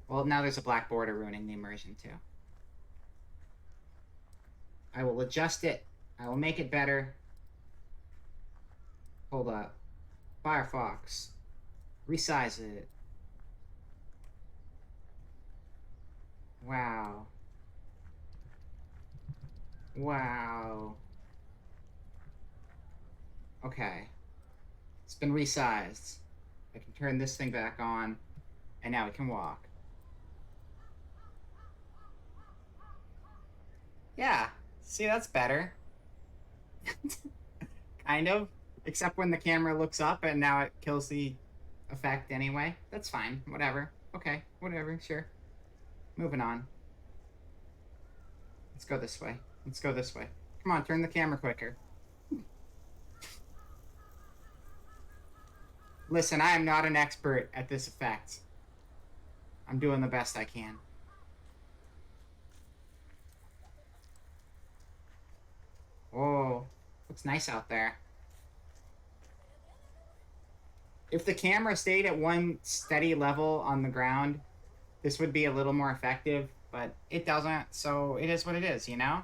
Well, now there's a black border ruining the immersion too. I will adjust it. I will make it better. Hold up. Firefox. Resize it. Wow. Wow. Okay. It's been resized. I can turn this thing back on, and now it can walk. Yeah. See, that's better. Kind of. Except when the camera looks up and now it kills the effect anyway. That's fine. Whatever. Okay. Whatever. Sure. Moving on. Let's go this way. Let's go this way. Come on, turn the camera quicker. Listen, I am not an expert at this effect. I'm doing the best I can. Whoa. Looks nice out there. If the camera stayed at one steady level on the ground, this would be a little more effective, but it doesn't, so it is what it is, you know?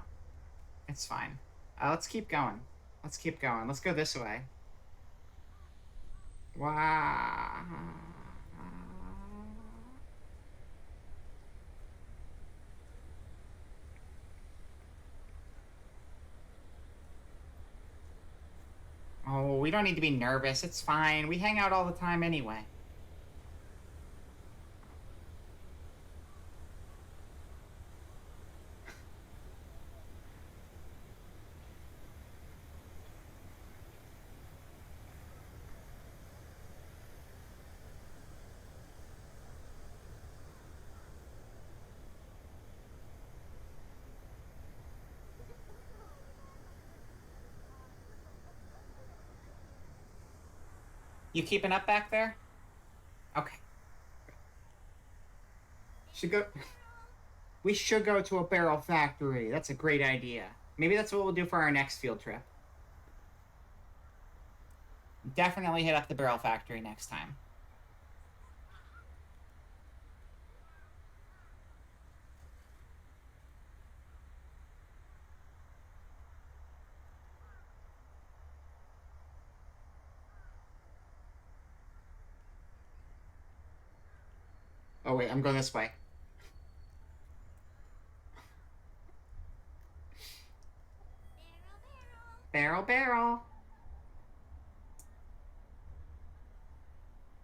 It's fine. Let's keep going. Let's keep going. Let's go this way. Wow. Oh, we don't need to be nervous. It's fine. We hang out all the time anyway. You keeping up back there? Okay. Should go. We should go to a barrel factory. That's a great idea. Maybe that's what we'll do for our next field trip. Definitely hit up the barrel factory next time. Oh wait, I'm going this way. Barrel, barrel.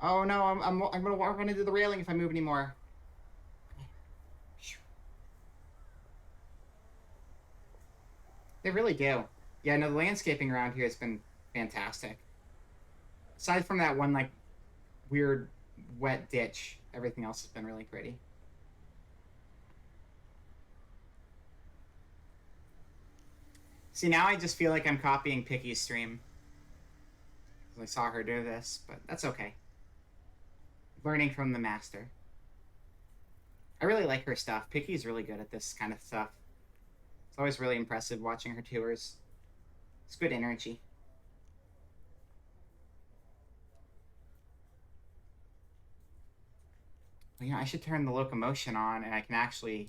Oh no, I'm gonna walk into the railing if I move anymore. They really do. Yeah, no, the landscaping around here has been fantastic. Aside from that one like weird wet ditch, everything else has been really pretty. See, now I just feel like I'm copying Picky's stream. I saw her do this, but that's okay. Learning from the master. I really like her stuff. Picky's really good at this kind of stuff. It's always really impressive watching her tours. It's good energy. Well, I should turn the locomotion on and I can actually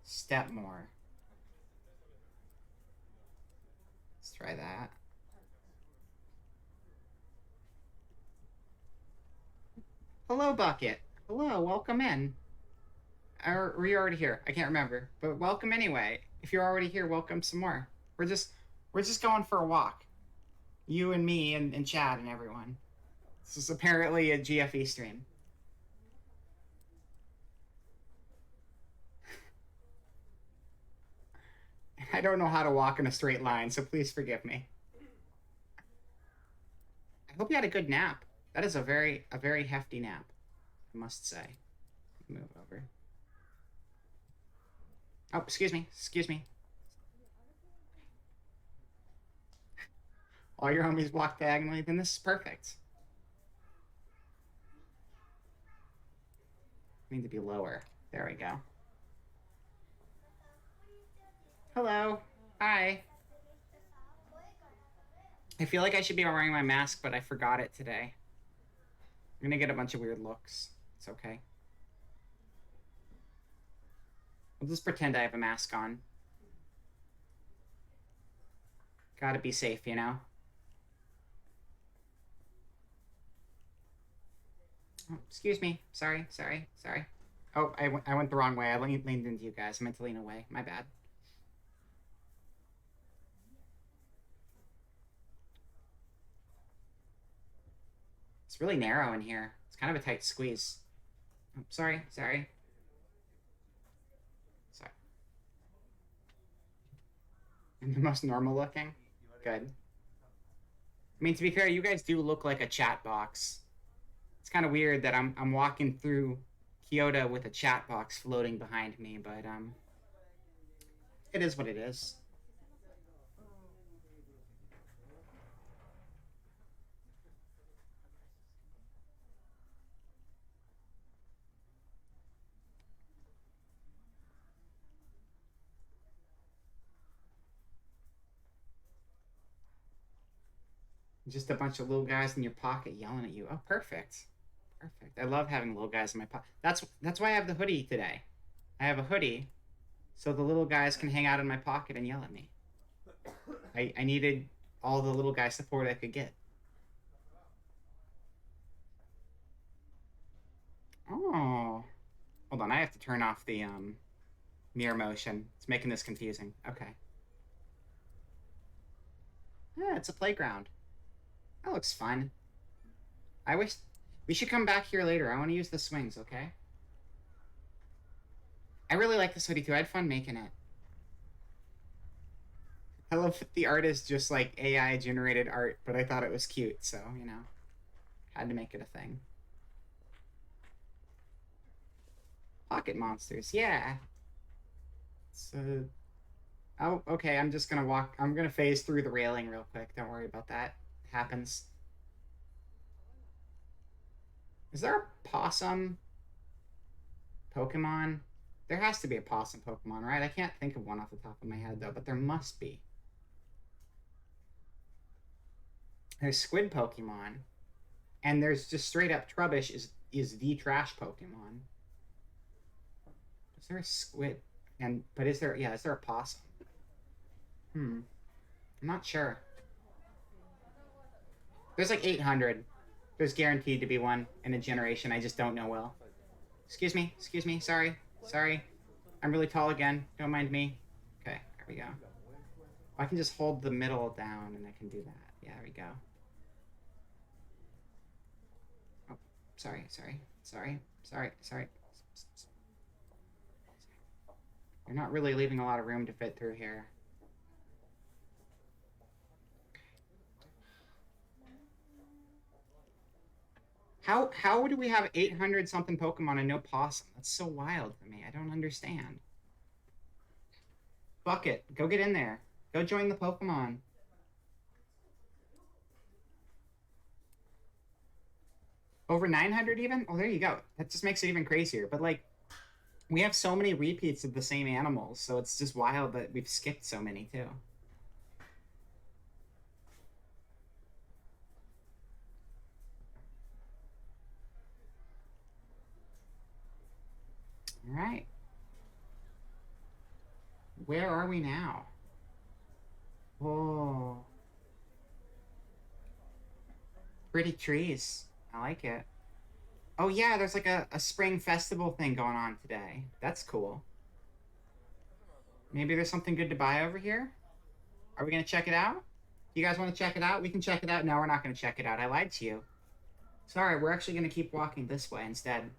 step more. Let's try that. Hello, Bucket. Hello, welcome in. or were you already here? I can't remember. But welcome anyway. If you're already here, welcome some more. We're just going for a walk. You and me and Chad and everyone. This is apparently a GFE stream. I don't know how to walk in a straight line, so please forgive me. I hope you had a good nap. That is a very hefty nap, I must say. Move over. Oh, excuse me. All your homies walk diagonally, then this is perfect. I need to be lower. There we go. Hello. Hi. I feel like I should be wearing my mask, but I forgot it today. I'm gonna get a bunch of weird looks. It's okay. I'll just pretend I have a mask on. Gotta be safe, you know? Oh, excuse me. Sorry. Oh, I went the wrong way. I leaned into you guys. I meant to lean away. My bad. It's really narrow in here. It's kind of a tight squeeze. Oh, sorry. I'm the most normal looking? Good. I mean, to be fair, you guys do look like a chat box. It's kind of weird that I'm walking through Kyoto with a chat box floating behind me, but it is what it is. Just a bunch of little guys in your pocket yelling at you. Oh, perfect. I love having little guys in my pocket. That's why I have the hoodie today. I have a hoodie so the little guys can hang out in my pocket and yell at me. I needed all the little guy support I could get. Oh. Hold on, I have to turn off the mirror motion. It's making this confusing. Okay. Yeah, it's a playground. That looks fun. I wish we should come back here later. I want to use the swings, okay? I really like this hoodie too. I had fun making it. I love that the art is just like AI generated art, but I thought it was cute, so, you know, had to make it a thing. Pocket monsters, yeah. So, oh, okay, I'm just gonna walk. I'm gonna phase through the railing real quick. Don't worry about that. It happens. Is there a possum Pokemon? There has to be a possum Pokemon, right? I can't think of one off the top of my head, though, but there must be. There's Squid Pokemon, and there's just straight up Trubbish is the trash Pokemon. Is there a squid? But is there a possum? I'm not sure. There's like 800. There's guaranteed to be one in a generation. I just don't know well. Excuse me. Sorry. I'm really tall again. Don't mind me. Okay, there we go. I can just hold the middle down and I can do that. Yeah, there we go. Oh, sorry. You're not really leaving a lot of room to fit through here. How do we have 800 something Pokemon and no possum? That's so wild to me. I don't understand. Bucket, go get in there. Go join the Pokemon. Over 900 even? Oh, there you go. That just makes it even crazier. But like, we have so many repeats of the same animals, so it's just wild that we've skipped so many too. All right. Where are we now? Oh. Pretty trees. I like it. Oh yeah, there's like a spring festival thing going on today. That's cool. Maybe there's something good to buy over here. Are we gonna check it out? You guys want to check it out? We can check it out. No, we're not gonna check it out. I lied to you. Sorry, we're actually gonna keep walking this way instead.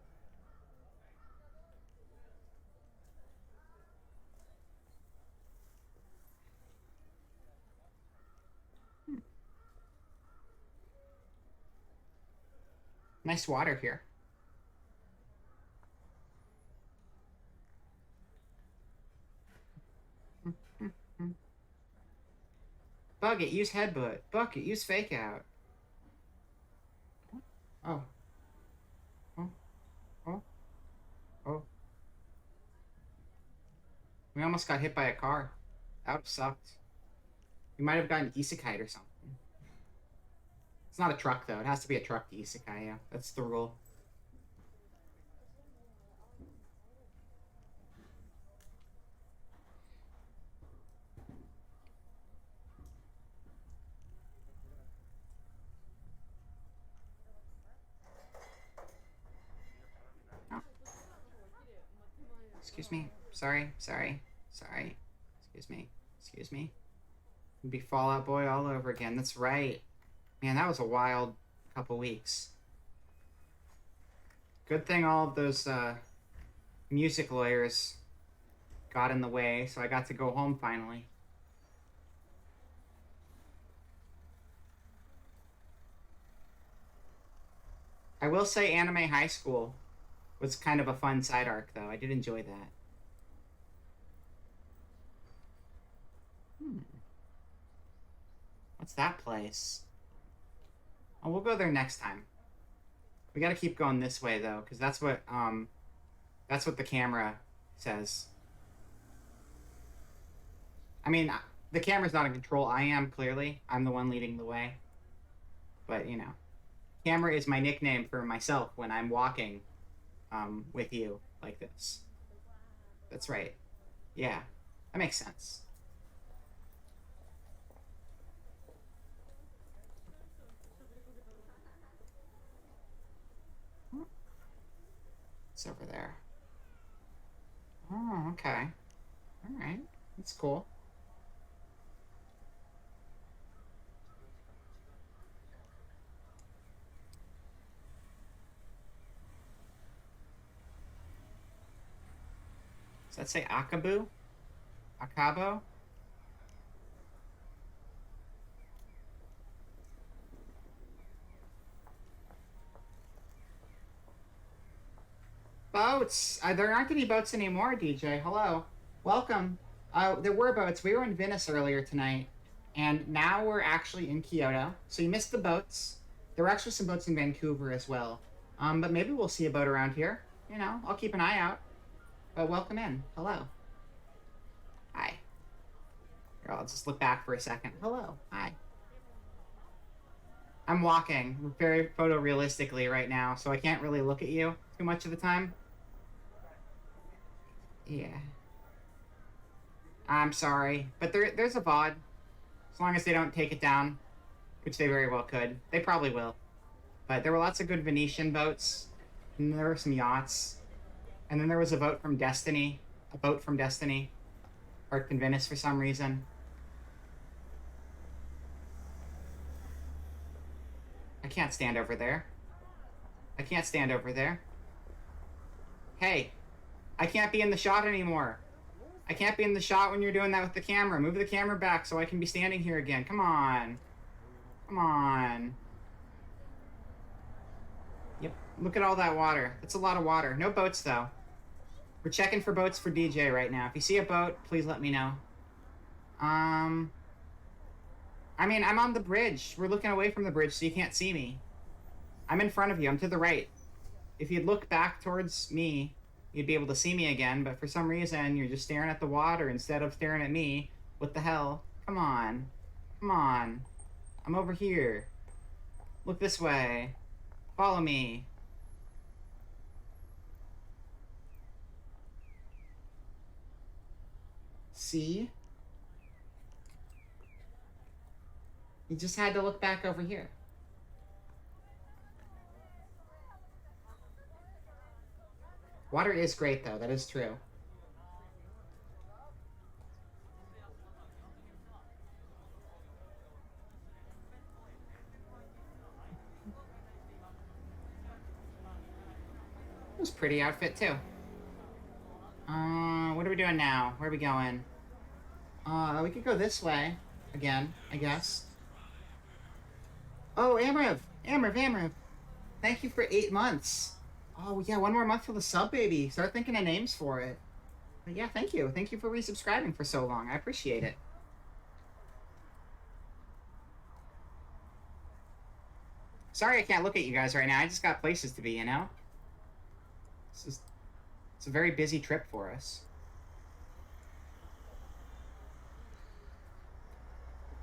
Nice water here. Bucket, use headbutt. Bucket, use fake out. Oh. Oh. Oh. Oh. We almost got hit by a car. That would have sucked. We might have gotten isekai or something. It's not a truck, though. It has to be a truck to isekai, yeah. That's the rule. Oh. Excuse me. Sorry. Excuse me. It'd be Fallout Boy all over again. That's right. Man, that was a wild couple weeks. Good thing all of those music lawyers got in the way, so I got to go home finally. I will say Anime High School was kind of a fun side arc, though. I did enjoy that. What's that place? Oh, we'll go there next time. We gotta keep going this way, though, because that's what the camera says. I mean, the camera's not in control. I am, clearly. I'm the one leading the way. But, you know. Camera is my nickname for myself when I'm walking with you like this. That's right. Yeah, that makes sense. It's over there. Oh, okay. All right. That's cool. Does that say Akabu? Akabo? Boats! There aren't any boats anymore, DJ. Hello. Welcome. There were boats. We were in Venice earlier tonight, and now we're actually in Kyoto. So you missed the boats. There were actually some boats in Vancouver as well. But maybe we'll see a boat around here. You know, I'll keep an eye out. But welcome in. Hello. Hi. Here, I'll just look back for a second. Hello. Hi. I'm walking very photorealistically right now, so I can't really look at you too much of the time. Yeah. I'm sorry, but there's a VOD. As long as they don't take it down, which they very well could. They probably will. But there were lots of good Venetian boats, and there were some yachts. And then there was a boat from Destiny. A boat from Destiny. Parked in Venice for some reason. I can't stand over there. I can't stand over there. Hey, I can't be in the shot anymore. I can't be in the shot when you're doing that with the camera. Move the camera back so I can be standing here again. Come on. Come on. Yep, look at all that water. That's a lot of water. No boats, though. We're checking for boats for DJ right now. If you see a boat, please let me know. I mean, I'm on the bridge. We're looking away from the bridge so you can't see me. I'm in front of you. I'm to the right. If you'd look back towards me, you'd be able to see me again, but for some reason, you're just staring at the water instead of staring at me. What the hell? Come on. Come on. I'm over here. Look this way. Follow me. See? You just had to look back over here. Water is great, though. That is true. It was a pretty outfit, too. What are we doing now? Where are we going? We could go this way. Again, I guess. Oh, Amriv! Amriv! Thank you for 8 months. Oh, yeah, 1 more month for the sub, baby. Start thinking of names for it. But yeah, thank you. Thank you for resubscribing for so long. I appreciate it. Sorry I can't look at you guys right now. I just got places to be, you know? It's a very busy trip for us.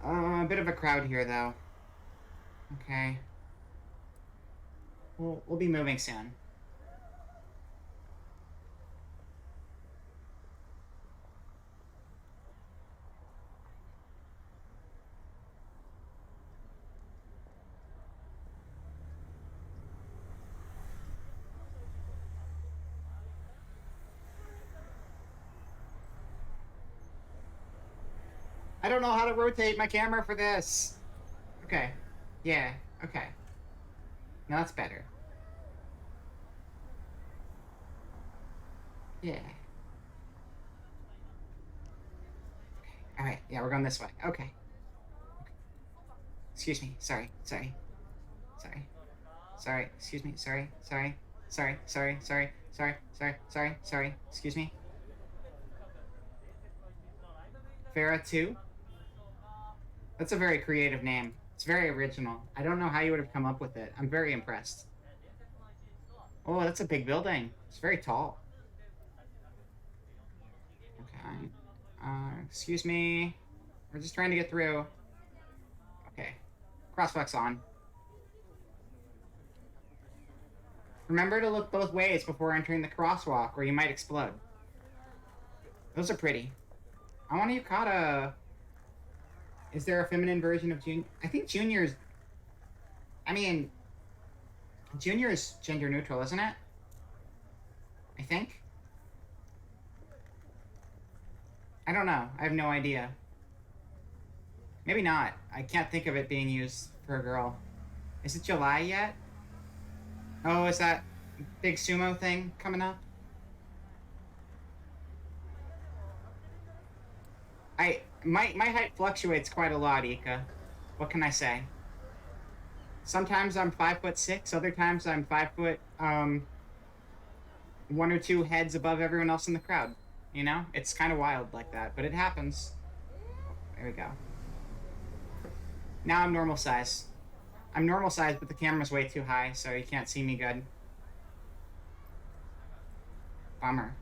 A bit of a crowd here, though. Okay. We'll be moving soon. I don't know how to rotate my camera for this. Okay. Yeah, okay. Now that's better. Yeah. Okay. Alright, yeah, we're going this way. Okay. Excuse me. Sorry. Excuse me. Sorry. Excuse me. Farah 2? That's a very creative name. It's very original. I don't know how you would have come up with it. I'm very impressed. Oh, that's a big building. It's very tall. Okay. Excuse me. We're just trying to get through. Okay. Crosswalk's on. Remember to look both ways before entering the crosswalk, or you might explode. Those are pretty. I want a yukata. Is there a feminine version of Junior? I think Junior's... I mean... Junior is gender neutral, isn't it? I think? I don't know. I have no idea. Maybe not. I can't think of it being used for a girl. Is it July yet? Oh, is that big sumo thing coming up? My height fluctuates quite a lot, Ika. What can I say? Sometimes I'm 5'6", other times I'm 5', 1 or 2 heads above everyone else in the crowd. You know? It's kind of wild like that, but it happens. There we go. Now I'm normal size. I'm normal size, but the camera's way too high, so you can't see me good. Bummer.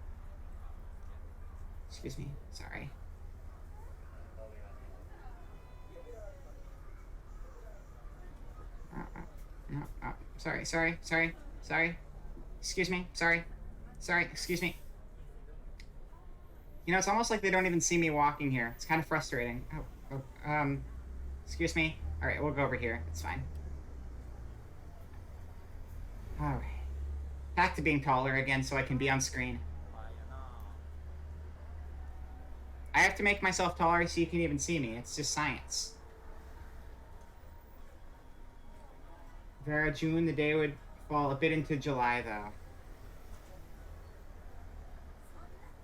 Excuse me. Sorry. No. Sorry. Excuse me. Sorry. Excuse me. You know, it's almost like they don't even see me walking here. It's kind of frustrating. Excuse me. All right, we'll go over here. It's fine. All right. Back to being taller again so I can be on screen. I have to make myself taller so you can even see me. It's just science. Vera, June, the day would fall a bit into July, though.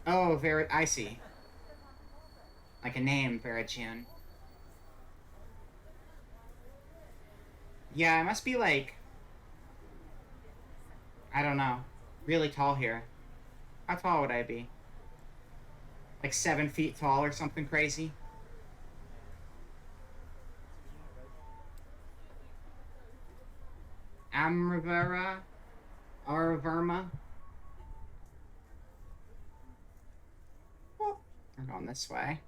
Oh, Vera, I see. Like a name, Vera June. Yeah, I must be like... I don't know. Really tall here. How tall would I be? Like 7 feet tall or something crazy? Amravera? Araverma? Oh, we're going this way.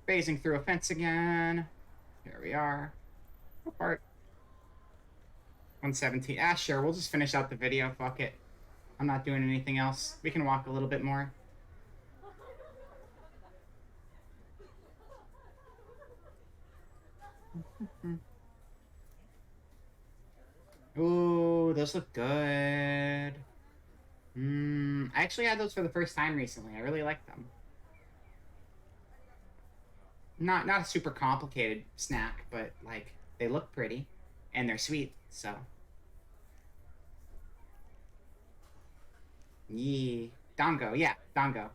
Phasing through a fence again. Here we are. What part? 117. Ah, sure. We'll just finish out the video. Fuck it. I'm not doing anything else. We can walk a little bit more. Ooh, those look good. I actually had those for the first time recently. I really like them. Not a super complicated snack, but like they look pretty and they're sweet, so. Yee. Dango, yeah, dango.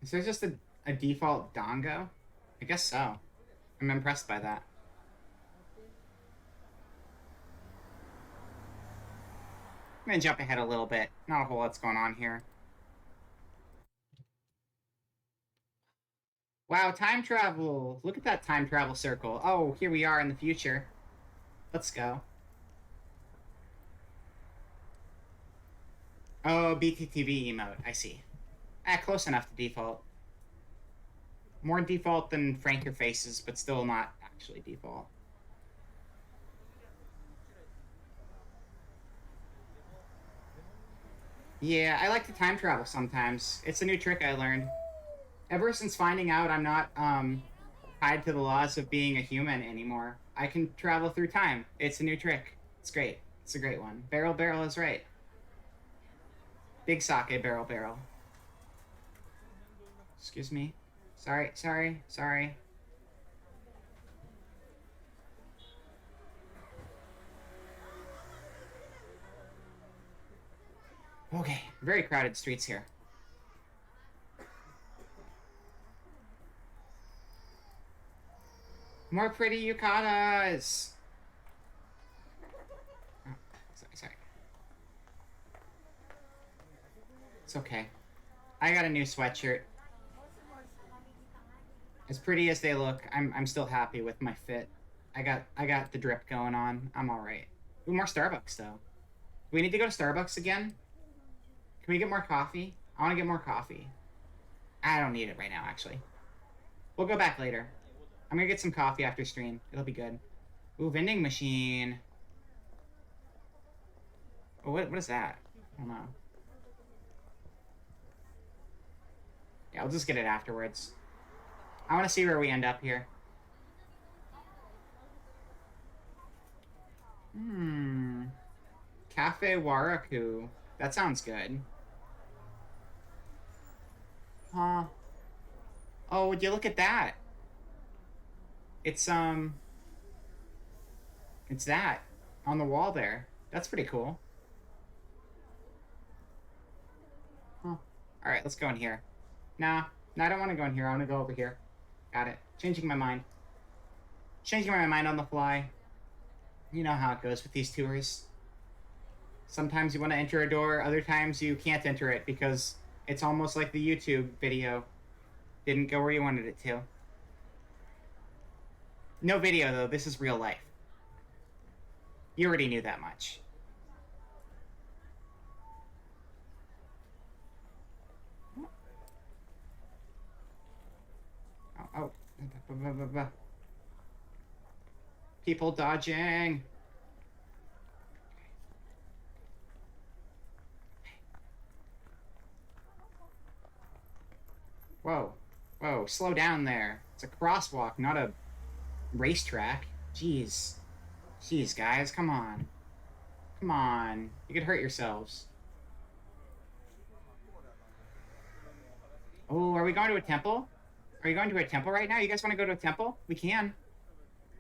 Is there just a default dango? I guess so. I'm impressed by that. I'm gonna jump ahead a little bit. Not a whole lot's going on here. Wow, time travel! Look at that time travel circle. Oh, here we are in the future. Let's go. Oh, BTTV emote. I see. Close enough to default. More default than Frank Your Faces, but still not actually default. Yeah, I like to time travel sometimes. It's a new trick I learned. Ever since finding out I'm not tied to the laws of being a human anymore, I can travel through time. It's a new trick. It's great. It's a great one. Barrel Barrel is right. Big sake Barrel Barrel. Excuse me. Sorry. Okay, very crowded streets here. More pretty yukatas! Oh, sorry. It's okay. I got a new sweatshirt. As pretty as they look, I'm still happy with my fit. I got the drip going on. I'm alright. Ooh, more Starbucks though. Do we need to go to Starbucks again? Can we get more coffee? I want to get more coffee. I don't need it right now, actually. We'll go back later. I'm gonna get some coffee after stream. It'll be good. Ooh, vending machine. Oh, what is that? I don't know. Yeah, I'll just get it afterwards. I want to see where we end up here. Cafe Waraku. That sounds good. Huh. Oh, would you look at that? It's that on the wall there. That's pretty cool. Huh. Alright, let's go in here. Nah, I don't want to go in here. I want to go over here. Got it. Changing my mind. Changing my mind on the fly. You know how it goes with these tours. Sometimes you want to enter a door, other times you can't enter it because it's almost like the YouTube video. Didn't go where you wanted it to. No video, though. This is real life. You already knew that much. Oh. People dodging. Whoa, slow down there. It's a crosswalk, not a racetrack. Jeez, guys, come on. You could hurt yourselves. Oh, are we going to a temple? Are you going to a temple right now? You guys want to go to a temple? We can.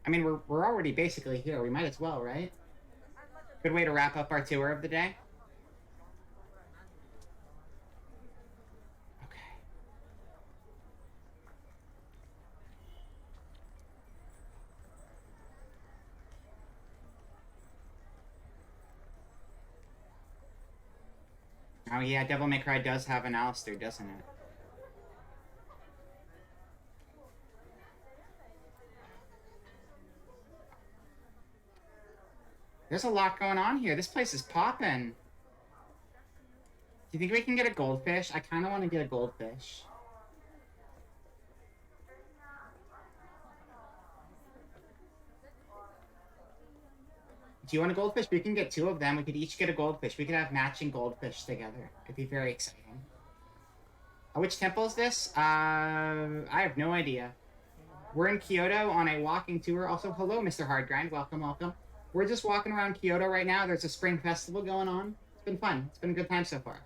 I mean, we're already basically here. We might as well, right? Good way to wrap up our tour of the day. Okay. Oh yeah, Devil May Cry does have an Alistair, doesn't it? There's a lot going on here. This place is poppin'. Do you think we can get a goldfish? I kind of want to get a goldfish. Do you want a goldfish? We can get 2 of them. We could each get a goldfish. We could have matching goldfish together. It'd be very exciting. Which temple is this? I have no idea. We're in Kyoto on a walking tour. Also, hello, Mr. Hardgrind. Welcome, welcome. We're just walking around Kyoto right now. There's a spring festival going on. It's been fun. It's been a good time so far.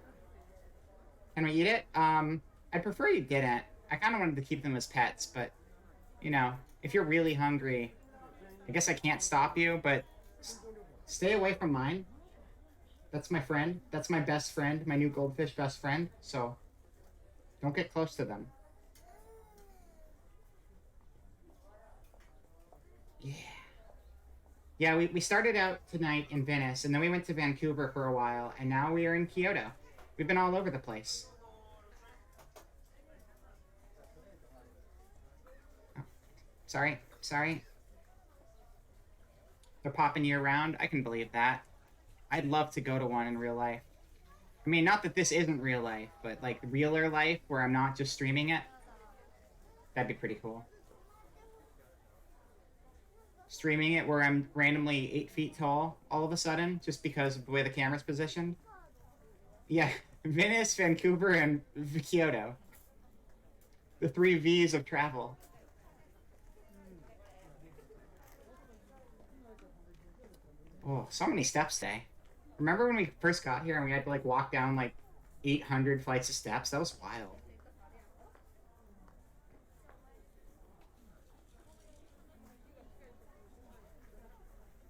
Can we eat it? I'd prefer you didn't. I kind of wanted to keep them as pets, but, you know, if you're really hungry, I guess I can't stop you, but stay away from mine. That's my friend. That's my best friend, my new goldfish best friend. So don't get close to them. Yeah. Yeah, we started out tonight in Venice, and then we went to Vancouver for a while, and now we are in Kyoto. We've been all over the place. Oh, sorry. They're popping year round. I can believe that. I'd love to go to one in real life. I mean, not that this isn't real life, but like realer life where I'm not just streaming it. That'd be pretty cool. Streaming it where I'm randomly 8 feet tall all of a sudden, just because of the way the camera's positioned. Yeah, Venice, Vancouver, and vKyoto. The 3 V's of travel. Oh, so many steps today. Remember when we first got here and we had to like walk down like 800 flights of steps? That was wild.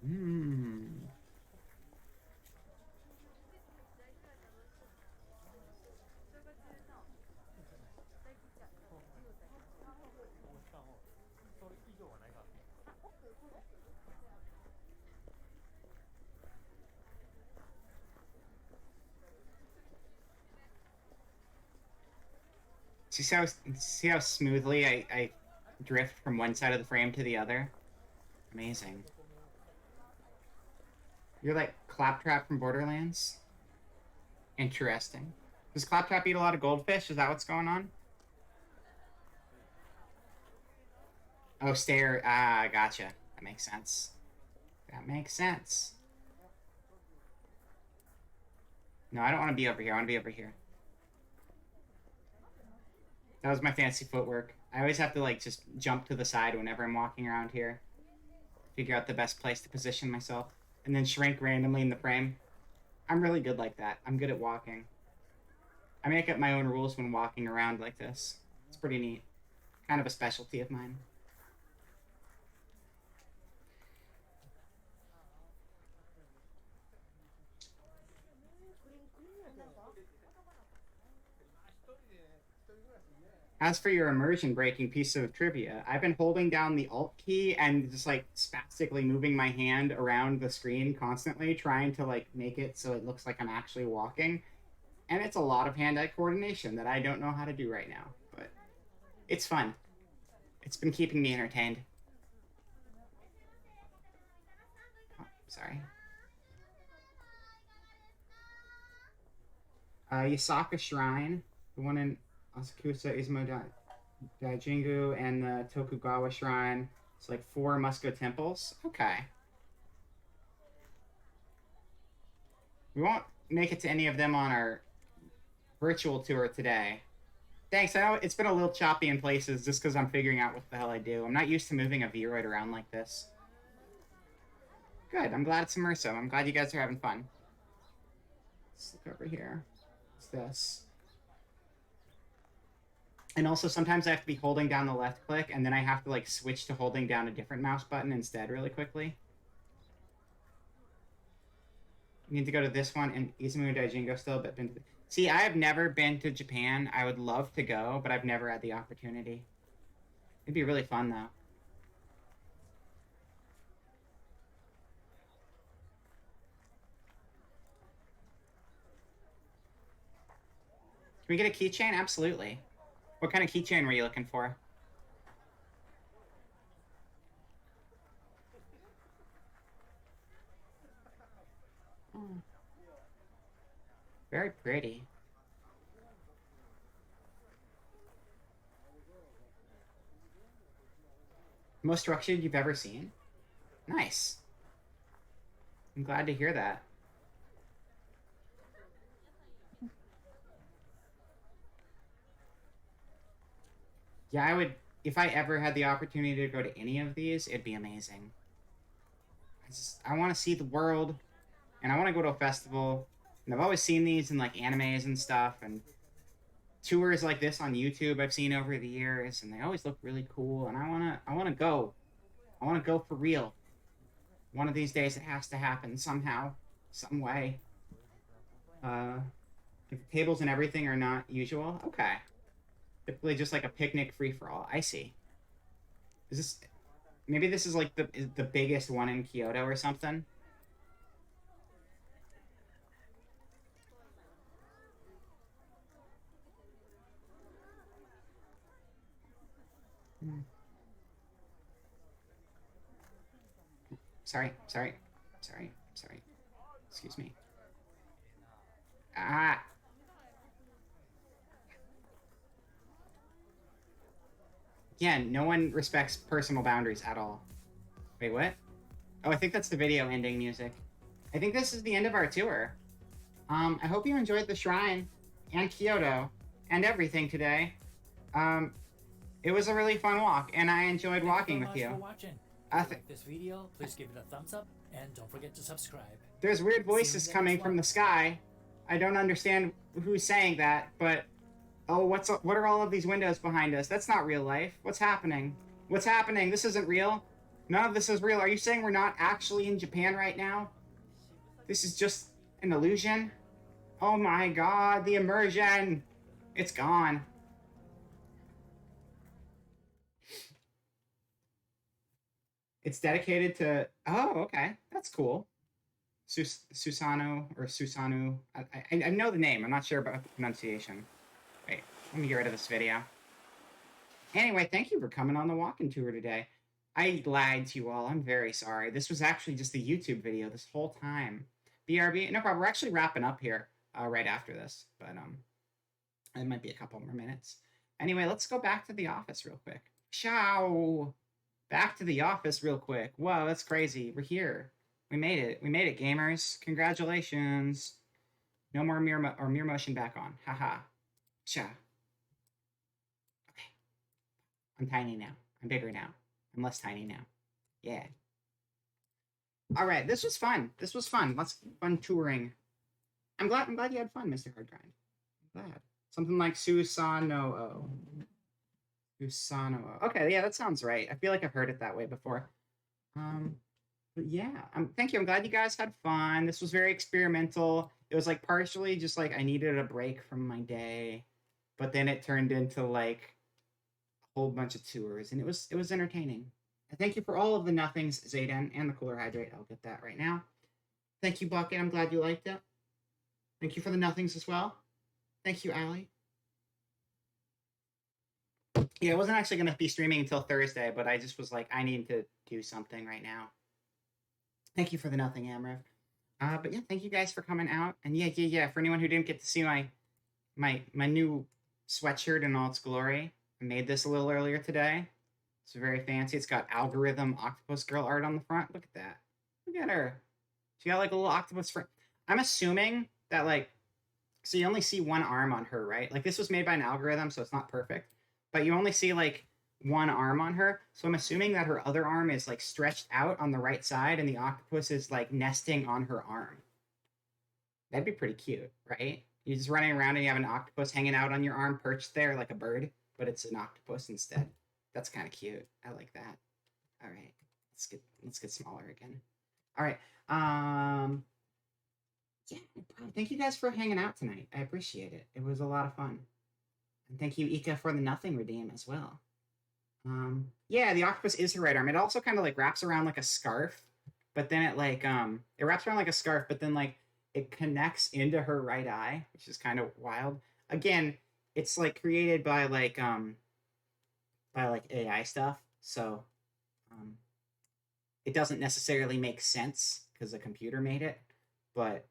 Mmm. See how smoothly I drift from one side of the frame to the other? Amazing. You're like Claptrap from Borderlands? Interesting. Does Claptrap eat a lot of goldfish? Is that what's going on? Oh, stare. Ah, gotcha. That makes sense. That makes sense. No, I don't want to be over here. I want to be over here. That was my fancy footwork. I always have to like just jump to the side whenever I'm walking around here. Figure out the best place to position myself. And then shrink randomly in the frame. I'm really good like that. I'm good at walking. I make up my own rules when walking around like this. It's pretty neat. Kind of a specialty of mine. As for your immersion breaking piece of trivia, I've been holding down the Alt key and just like spastically moving my hand around the screen constantly, trying to like make it so it looks like I'm actually walking. And it's a lot of hand-eye coordination that I don't know how to do right now, but it's fun. It's been keeping me entertained. Oh, sorry. Yasaka Shrine, the one in Asakusa Izumo Daijingu, and the Tokugawa Shrine. It's like 4 Musco temples. Okay. We won't make it to any of them on our virtual tour today. Thanks. I know it's been a little choppy in places just because I'm figuring out what the hell I do. I'm not used to moving a Vroid around like this. Good. I'm glad it's immersive. I'm glad you guys are having fun. Let's look over here. What's this? And also sometimes I have to be holding down the left click and then I have to like switch to holding down a different mouse button instead really quickly. You need to go to this one and Izumo Daijingo still, but been to see, I have never been to Japan. I would love to go, but I've never had the opportunity. It'd be really fun though. Can we get a keychain? Absolutely. What kind of keychain were you looking for? Oh. Very pretty. Most structured you've ever seen? Nice. I'm glad to hear that. Yeah, if I ever had the opportunity to go to any of these, it'd be amazing. I want to see the world, and I want to go to a festival. And I've always seen these in like animes and stuff, and tours like this on YouTube I've seen over the years, and they always look really cool. And I wanna go. I wanna go for real. One of these days, it has to happen somehow, some way. If the tables and everything are not usual, okay. Typically, just like a picnic free for all. I see. Is this? Maybe this is like the biggest one in Kyoto or something. Sorry. Excuse me. Ah. Again, no one respects personal boundaries at all. Wait, what? Oh, I think that's the video ending music. I think this is the end of our tour. I hope you enjoyed the shrine and Kyoto and everything today. It was a really fun walk, and I enjoyed walking with you. Thank you so much for watching. If you like this video, please give it a thumbs up, and don't forget to subscribe. There's weird voices coming from the sky. I don't understand who's saying that, but oh, what are all of these windows behind us? That's not real life. What's happening? What's happening? This isn't real. None of this is real. Are you saying we're not actually in Japan right now? This is just an illusion? Oh my god, the immersion! It's gone. It's dedicated to... Oh, okay. That's cool. Susano, or Susanu. I know the name. I'm not sure about the pronunciation. Wait, let me get rid of this video. Anyway, thank you for coming on the walking tour today. I lied to you all. I'm very sorry. This was actually just a YouTube video this whole time. BRB, no problem. We're actually wrapping up here right after this, but it might be a couple more minutes. Anyway, let's go back to the office real quick. Ciao. Back to the office real quick. Whoa, that's crazy. We're here. We made it. We made it, gamers. Congratulations. No more mirror motion back on. Haha. Cha. Okay. I'm tiny now. I'm bigger now. I'm less tiny now. Yeah. All right. This was fun. This was fun. Lots of fun touring. I'm glad you had fun, Mr. Hardgrind. I'm glad. Something like Susano. Susano. Okay, yeah, that sounds right. I feel like I've heard it that way before. But yeah, thank you. I'm glad you guys had fun. This was very experimental. It was like partially just like I needed a break from my day, but then it turned into like a whole bunch of tours, and it was entertaining. And thank you for all of the nothings, Zayden, and the cooler hydrate. I'll get that right now. Thank you, Bucket. I'm glad you liked it. Thank you for the nothings as well. Thank you, Allie. Yeah, I wasn't actually going to be streaming until Thursday, but I just was like, I need to do something right now. Thank you for the nothing, Amriv. But yeah, thank you guys for coming out. And yeah. For anyone who didn't get to see my new sweatshirt in all its glory, I made this a little earlier today. It's very fancy. It's got algorithm octopus girl art on the front. Look at that. Look at her. She got like a little octopus friend. I'm assuming that like, so you only see one arm on her, right? Like this was made by an algorithm, so it's not perfect. But you only see like one arm on her. So I'm assuming that her other arm is like stretched out on the right side and the octopus is like nesting on her arm. That'd be pretty cute, right? You're just running around and you have an octopus hanging out on your arm, perched there like a bird, but it's an octopus instead. That's kind of cute. I like that. All right. Let's get smaller again. All right. Yeah, thank you guys for hanging out tonight. I appreciate it. It was a lot of fun. And thank you, Ika, for the nothing redeem as well. Yeah, the octopus is her right arm. It also kind of like wraps around like a scarf, but then it like it wraps around like a scarf, but then like it connects into her right eye, which is kind of wild. Again, it's like created by like AI stuff, so it doesn't necessarily make sense because the computer made it, but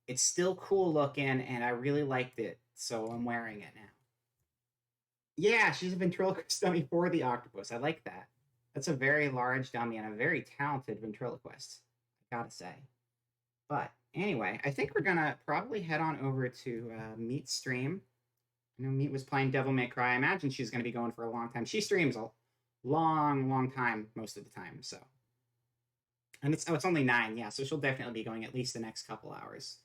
it's still cool looking, and I really liked it, so I'm wearing it now. Yeah, she's a ventriloquist dummy for the octopus. I like that. That's a very large dummy and a very talented ventriloquist, I gotta say. But anyway, I think we're gonna probably head on over to Meat's stream. I know Meat was playing Devil May Cry. I imagine she's gonna be going for a long time. She streams long time most of the time. So, and it's only 9, yeah. So she'll definitely be going at least the next couple hours.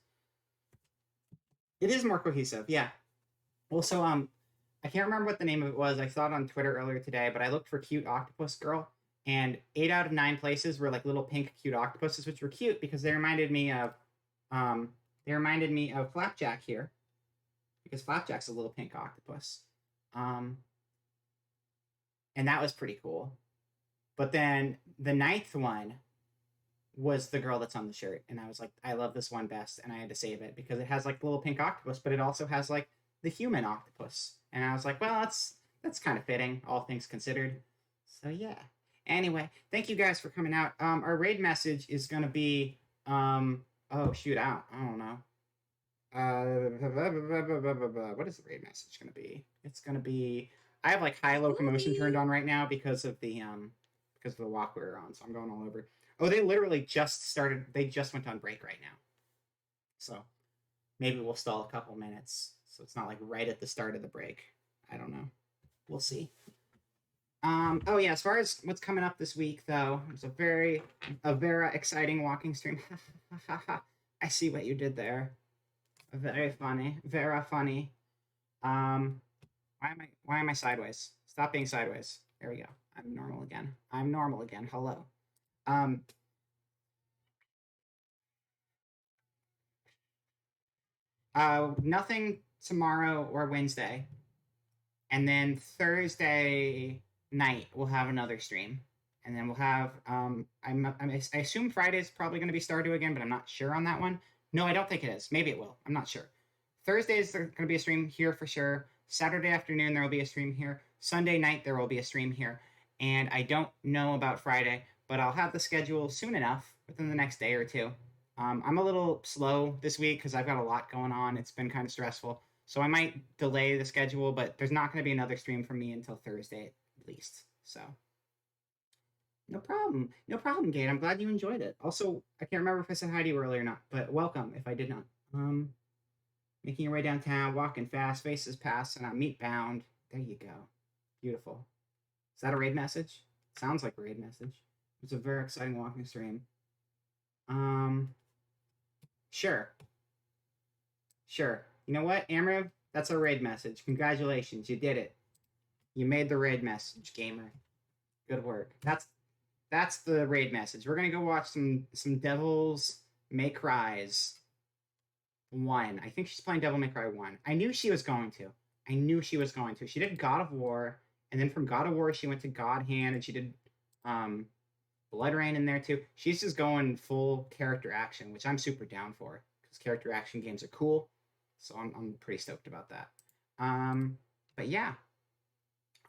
It is more cohesive, yeah. Well, so I can't remember what the name of it was. I saw it on Twitter earlier today, but I looked for cute octopus girl, and 8 out of 9 places were like little pink cute octopuses, which were cute because they reminded me of Flapjack here, because Flapjack's a little pink octopus, and that was pretty cool. But then the 9th one was the girl that's on the shirt, and I was like, I love this one best, and I had to save it because it has like the little pink octopus, but it also has like the human octopus, and I was like, well, that's kind of fitting, all things considered. So yeah. Anyway, thank you guys for coming out. Our raid message is gonna be oh shoot, I don't know. What is the raid message gonna be? It's gonna be, I have like high locomotion turned on right now because of the walk we were on, so I'm going all over. Oh, they literally just started. They just went on break right now, so maybe we'll stall a couple minutes, so it's not like right at the start of the break. I don't know. We'll see. Oh yeah, as far as what's coming up this week, though, it's a very exciting walking stream. I see what you did there. Very funny. Very funny. Why am I sideways? Stop being sideways. There we go. I'm normal again. Hello. Nothing tomorrow or Wednesday, and then Thursday night we'll have another stream, and then we'll have I assume Friday's probably going to be Stardew again, but I'm not sure on that one. No, I don't think it is. Maybe it will. I'm not sure. Thursdays there's going to be a stream here for sure. Saturday afternoon there will be a stream here. Sunday night there will be a stream here, and I don't know about Friday, but I'll have the schedule soon enough within the next day or two. I'm a little slow this week because I've got a lot going on. It's been kind of stressful. So I might delay the schedule, but there's not going to be another stream for me until Thursday at least. So no problem. No problem, Gate. I'm glad you enjoyed it. Also, I can't remember if I said hi to you earlier or not, but welcome if I did not. Making your way downtown, walking fast, faces past, and I'm meat bound. There you go. Beautiful. Is that a raid message? Sounds like a raid message. It's a very exciting walking stream. Sure. You know what, Amriv? That's a raid message. Congratulations, you did it. You made the raid message, gamer. Good work. That's the raid message. We're gonna go watch some Devils May Cries 1. I think she's playing Devil May Cry 1. I knew she was going to. She did God of War, and then from God of War she went to God Hand, and she did Blood Rain in there too. She's just going full character action, which I'm super down for because character action games are cool. So I'm pretty stoked about that. But yeah,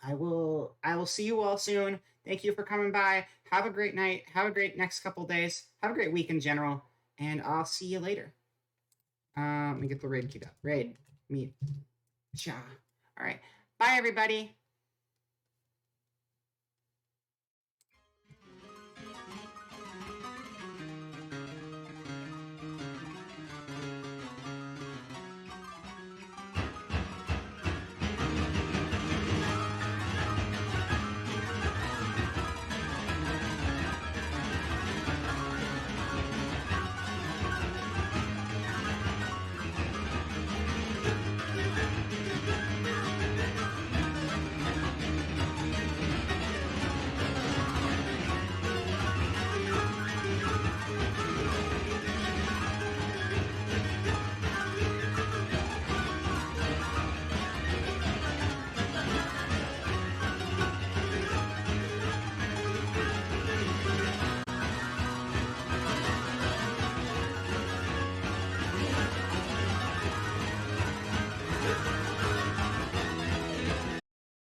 I will see you all soon. Thank you for coming by. Have a great night. Have a great next couple days. Have a great week in general, and I'll see you later. Let me get the raid queued up. Raid meet. Cha. All right. Bye, everybody.